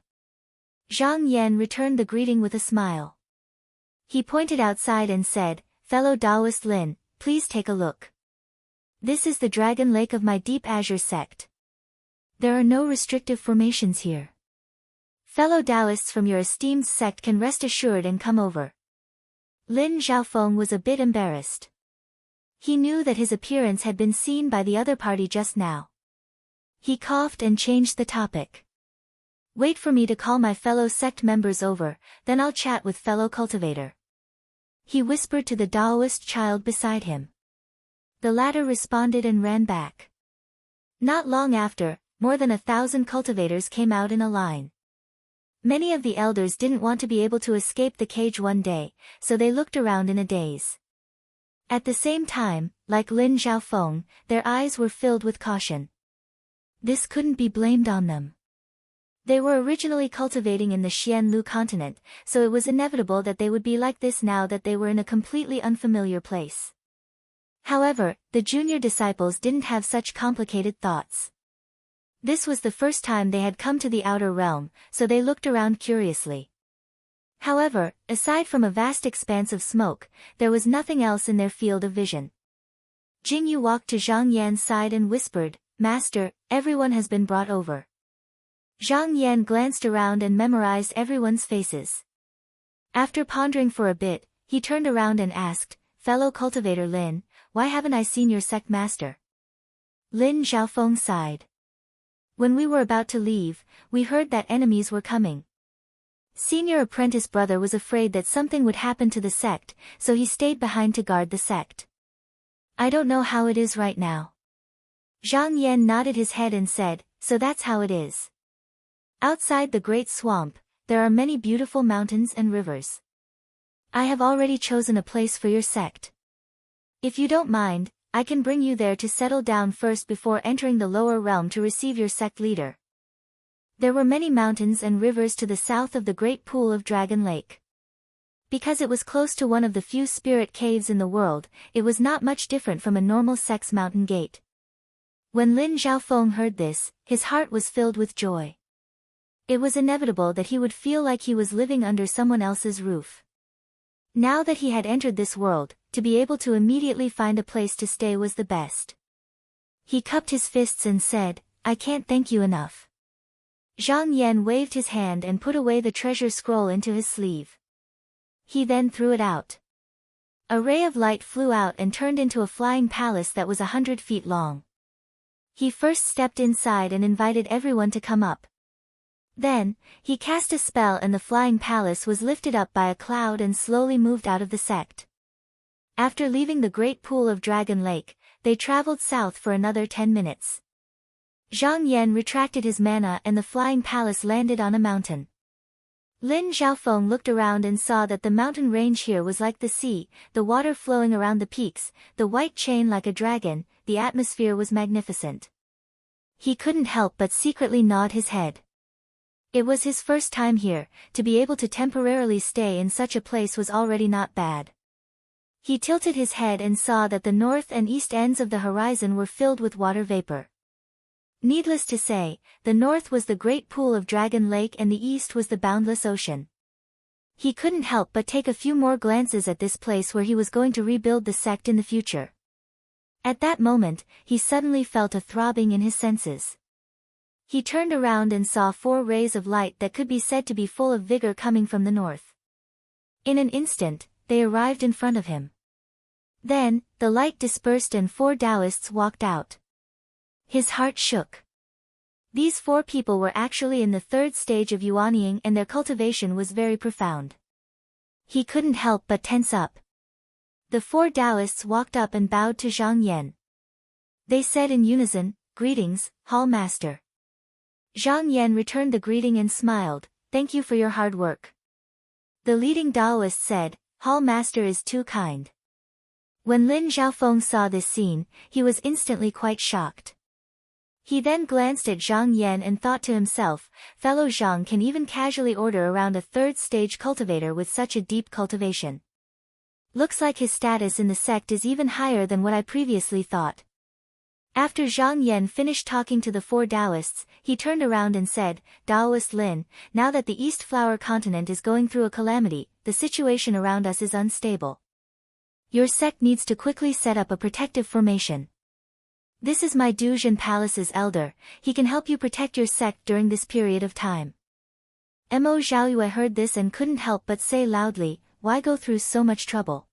Zhang Yan returned the greeting with a smile. He pointed outside and said, "Fellow Taoist Lin, please take a look. This is the Dragon Lake of my Deep Azure sect. There are no restrictive formations here. Fellow Taoists from your esteemed sect can rest assured and come over." Lin Zhaofeng was a bit embarrassed. He knew that his appearance had been seen by the other party just now. He coughed and changed the topic. "Wait for me to call my fellow sect members over, then I'll chat with fellow cultivator." He whispered to the Taoist child beside him. The latter responded and ran back. Not long after, more than 1,000 cultivators came out in a line. Many of the elders didn't want to be able to escape the cage one day, so they looked around in a daze. At the same time, like Lin Zhaofeng, their eyes were filled with caution. This couldn't be blamed on them. They were originally cultivating in the Xianlu continent, so it was inevitable that they would be like this now that they were in a completely unfamiliar place. However, the junior disciples didn't have such complicated thoughts. This was the first time they had come to the outer realm, so they looked around curiously. However, aside from a vast expanse of smoke, there was nothing else in their field of vision. Jingyu walked to Zhang Yan's side and whispered, "Master, everyone has been brought over." Zhang Yan glanced around and memorized everyone's faces. After pondering for a bit, he turned around and asked, "Fellow cultivator Lin, why haven't I seen your sect master?" Lin Zhaofeng sighed. "When we were about to leave, we heard that enemies were coming. Senior apprentice brother was afraid that something would happen to the sect, so he stayed behind to guard the sect. I don't know how it is right now." Zhang Yan nodded his head and said, "So that's how it is. Outside the great swamp, there are many beautiful mountains and rivers. I have already chosen a place for your sect. If you don't mind, I can bring you there to settle down first before entering the lower realm to receive your sect leader." There were many mountains and rivers to the south of the great pool of Dragon Lake. Because it was close to one of the few spirit caves in the world, it was not much different from a normal sect's mountain gate. When Lin Zhaofeng heard this, his heart was filled with joy. It was inevitable that he would feel like he was living under someone else's roof. Now that he had entered this world, to be able to immediately find a place to stay was the best. He cupped his fists and said, "I can't thank you enough." Zhang Yan waved his hand and put away the treasure scroll into his sleeve. He then threw it out. A ray of light flew out and turned into a flying palace that was 100 feet long. He first stepped inside and invited everyone to come up. Then, he cast a spell and the flying palace was lifted up by a cloud and slowly moved out of the sect. After leaving the great pool of Dragon Lake, they traveled south for another 10 minutes. Zhang Yan retracted his mana and the flying palace landed on a mountain. Lin Xiaofeng looked around and saw that the mountain range here was like the sea, the water flowing around the peaks, the white chain like a dragon, the atmosphere was magnificent. He couldn't help but secretly nod his head. It was his first time here, to be able to temporarily stay in such a place was already not bad. He tilted his head and saw that the north and east ends of the horizon were filled with water vapor. Needless to say, the north was the great pool of Dragon Lake and the east was the boundless ocean. He couldn't help but take a few more glances at this place where he was going to rebuild the sect in the future. At that moment, he suddenly felt a throbbing in his senses. He turned around and saw 4 rays of light that could be said to be full of vigor coming from the north. In an instant, they arrived in front of him. Then, the light dispersed and 4 Taoists walked out. His heart shook. These 4 people were actually in the 3rd stage of Yuanying and their cultivation was very profound. He couldn't help but tense up. The 4 Taoists walked up and bowed to Zhang Yan. They said in unison, "Greetings, Hall Master." Zhang Yan returned the greeting and smiled, "Thank you for your hard work." The leading Taoist said, "Hall Master is too kind." When Lin Xiaofeng saw this scene, he was instantly quite shocked. He then glanced at Zhang Yan and thought to himself, fellow Zhang can even casually order around a 3rd stage cultivator with such a deep cultivation. Looks like his status in the sect is even higher than what I previously thought. After Zhang Yan finished talking to the 4 Taoists, he turned around and said, "Taoist Lin, now that the East Flower continent is going through a calamity, the situation around us is unstable. Your sect needs to quickly set up a protective formation. This is my Duzhen Palace's elder, he can help you protect your sect during this period of time." Mo Xiaoyue heard this and couldn't help but say loudly, "Why go through so much trouble?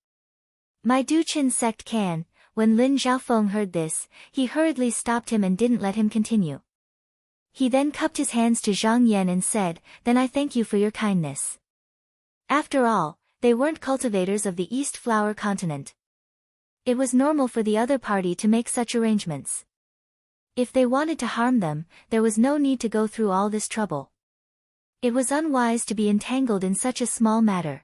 My Duqin sect can." When Lin Xiaofeng heard this, he hurriedly stopped him and didn't let him continue. He then cupped his hands to Zhang Yan and said, "Then I thank you for your kindness." After all, they weren't cultivators of the East Flower continent. It was normal for the other party to make such arrangements. If they wanted to harm them, there was no need to go through all this trouble. It was unwise to be entangled in such a small matter.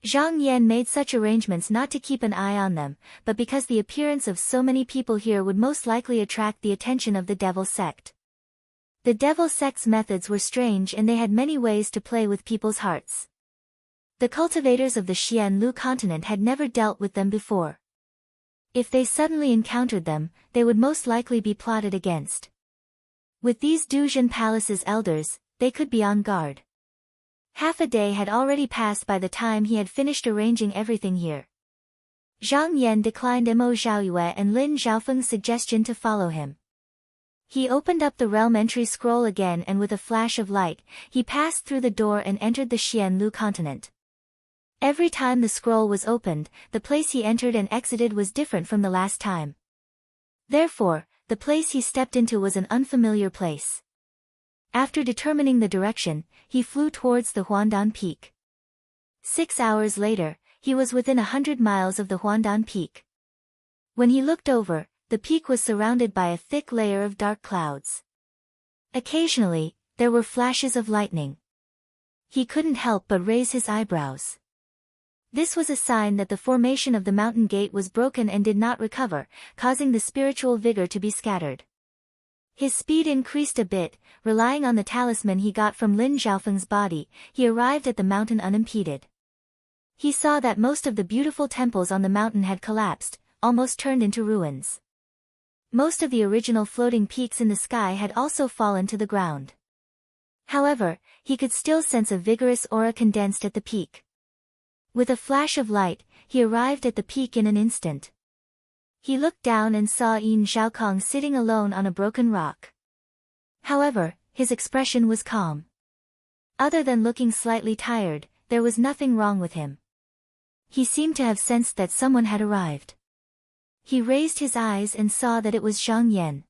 Zhang Yan made such arrangements not to keep an eye on them, but because the appearance of so many people here would most likely attract the attention of the Devil Sect. The Devil Sect's methods were strange and they had many ways to play with people's hearts. The cultivators of the Xianlu continent had never dealt with them before. If they suddenly encountered them, they would most likely be plotted against. With these Duzhen Palace's elders, they could be on guard. Half a day had already passed by the time he had finished arranging everything here. Zhang Yan declined Mo Xiaoyue and Lin Xiaofeng's suggestion to follow him. He opened up the realm entry scroll again and with a flash of light, he passed through the door and entered the Xianlu continent. Every time the scroll was opened, the place he entered and exited was different from the last time. Therefore, the place he stepped into was an unfamiliar place. After determining the direction, he flew towards the Huandan Peak. 6 hours later, he was within 100 miles of the Huandan Peak. When he looked over, the peak was surrounded by a thick layer of dark clouds. Occasionally, there were flashes of lightning. He couldn't help but raise his eyebrows. This was a sign that the formation of the mountain gate was broken and did not recover, causing the spiritual vigor to be scattered. His speed increased a bit, relying on the talisman he got from Lin Xiaofeng's body, he arrived at the mountain unimpeded. He saw that most of the beautiful temples on the mountain had collapsed, almost turned into ruins. Most of the original floating peaks in the sky had also fallen to the ground. However, he could still sense a vigorous aura condensed at the peak. With a flash of light, he arrived at the peak in an instant. He looked down and saw Yin Xiaokong sitting alone on a broken rock. However, his expression was calm. Other than looking slightly tired, there was nothing wrong with him. He seemed to have sensed that someone had arrived. He raised his eyes and saw that it was Zhang Yan.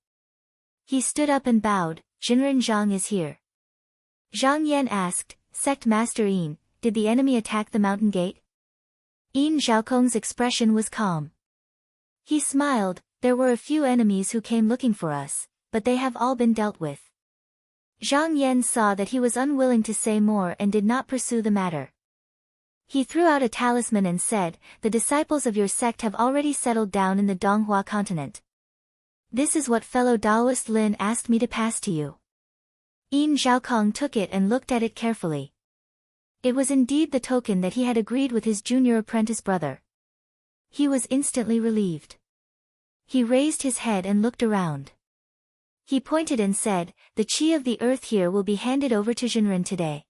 He stood up and bowed. Jinren Zhang is here. Zhang Yan asked, Sect Master Yin, did the enemy attack the mountain gate? Yin Zhaokong's expression was calm. He smiled. There were a few enemies who came looking for us, but they have all been dealt with. Zhang Yan saw that he was unwilling to say more and did not pursue the matter. He threw out a talisman and said, the disciples of your sect have already settled down in the Donghua continent. This is what fellow Taoist Lin asked me to pass to you. Yin Zhaokong took it and looked at it carefully. It was indeed the token that he had agreed with his junior apprentice brother. He was instantly relieved. He raised his head and looked around. He pointed and said, the qi of the earth here will be handed over to Jinren today.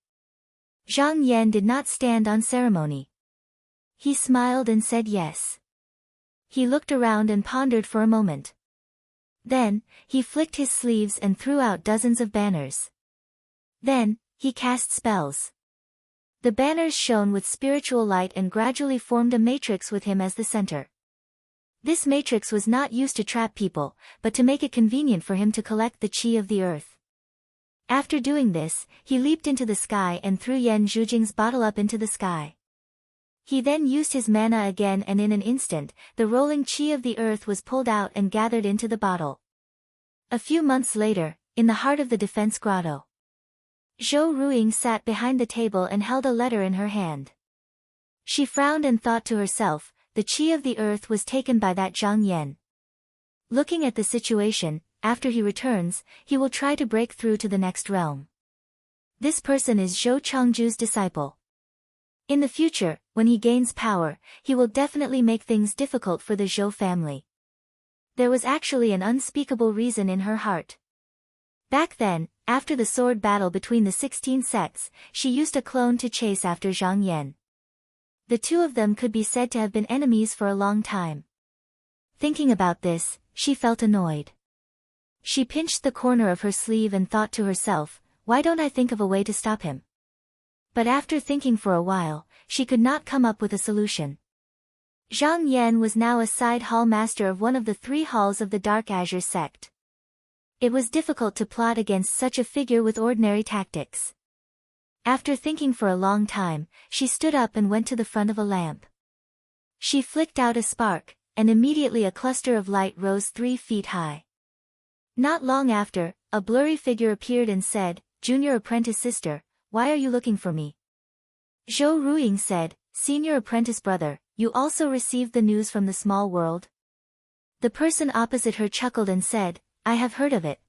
Zhang Yan did not stand on ceremony. He smiled and said yes. He looked around and pondered for a moment. Then, he flicked his sleeves and threw out dozens of banners. Then, he cast spells. The banners shone with spiritual light and gradually formed a matrix with him as the center. This matrix was not used to trap people, but to make it convenient for him to collect the qi of the earth. After doing this, he leaped into the sky and threw Yan Zhujing's bottle up into the sky. He then used his mana again and in an instant, the rolling qi of the earth was pulled out and gathered into the bottle. A few months later, in the heart of the defense grotto, Zhou Ruiying sat behind the table and held a letter in her hand. She frowned and thought to herself, the qi of the earth was taken by that Zhang Yan. Looking at the situation, after he returns, he will try to break through to the next realm. This person is Zhou Chongju's disciple. In the future, when he gains power, he will definitely make things difficult for the Zhou family. There was actually an unspeakable reason in her heart. Back then, after the sword battle between the 16 sects, she used a clone to chase after Zhang Yan. The two of them could be said to have been enemies for a long time. Thinking about this, she felt annoyed. She pinched the corner of her sleeve and thought to herself, why don't I think of a way to stop him? But after thinking for a while, she could not come up with a solution. Zhang Yan was now a side hall master of one of the 3 halls of the Dark Azure sect. It was difficult to plot against such a figure with ordinary tactics. After thinking for a long time, she stood up and went to the front of a lamp. She flicked out a spark, and immediately a cluster of light rose 3 feet high. Not long after, a blurry figure appeared and said, Junior apprentice sister, why are you looking for me? Zhou Ruiying said, Senior apprentice brother, you also received the news from the small world? The person opposite her chuckled and said, I have heard of it.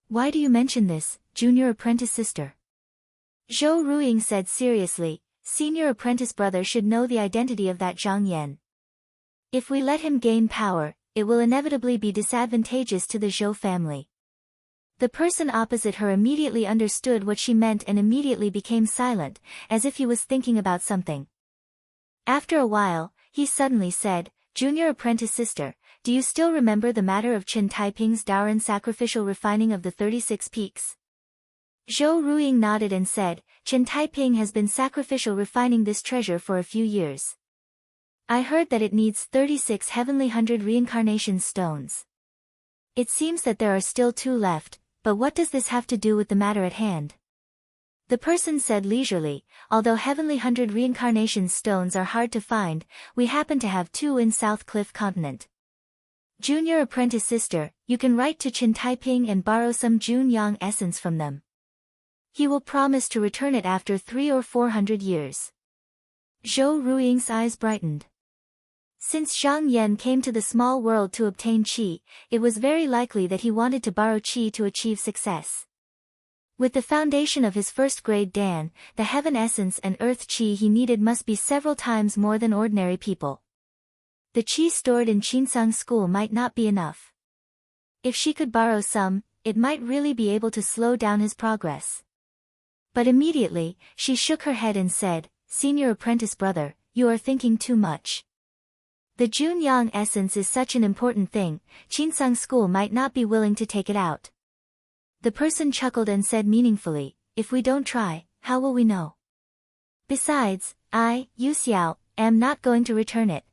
Why do you mention this, junior apprentice sister? Zhou Ruiying said seriously, Senior apprentice brother should know the identity of that Zhang Yan. If we let him gain power, it will inevitably be disadvantageous to the Zhou family. The person opposite her immediately understood what she meant and immediately became silent, as if he was thinking about something. After a while, he suddenly said, Junior apprentice sister, do you still remember the matter of Qin Taiping's Daoren sacrificial refining of the 36 peaks? Zhou Ruiying nodded and said, Qin Taiping has been sacrificial refining this treasure for a few years. I heard that it needs 36 heavenly 100 reincarnation stones. It seems that there are still 2 left, but what does this have to do with the matter at hand? The person said leisurely, although heavenly 100 reincarnation stones are hard to find, we happen to have 2 in South Cliff Continent. Junior apprentice sister, you can write to Qin Taiping and borrow some Jun Yang essence from them. He will promise to return it after 300 or 400 years. Zhou Ruiying's eyes brightened. Since Zhang Yan came to the small world to obtain qi, it was very likely that he wanted to borrow qi to achieve success. With the foundation of his first-grade Dan, the heaven essence and earth qi he needed must be several times more than ordinary people. The qi stored in Qinsang school might not be enough. If she could borrow some, it might really be able to slow down his progress. But immediately, she shook her head and said, Senior apprentice brother, you are thinking too much. The Jun Yang essence is such an important thing, Qinsang school might not be willing to take it out. The person chuckled and said meaningfully, if we don't try, how will we know? Besides, I, Yu Xiao, am not going to return it.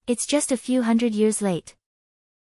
It's just a few hundred years late.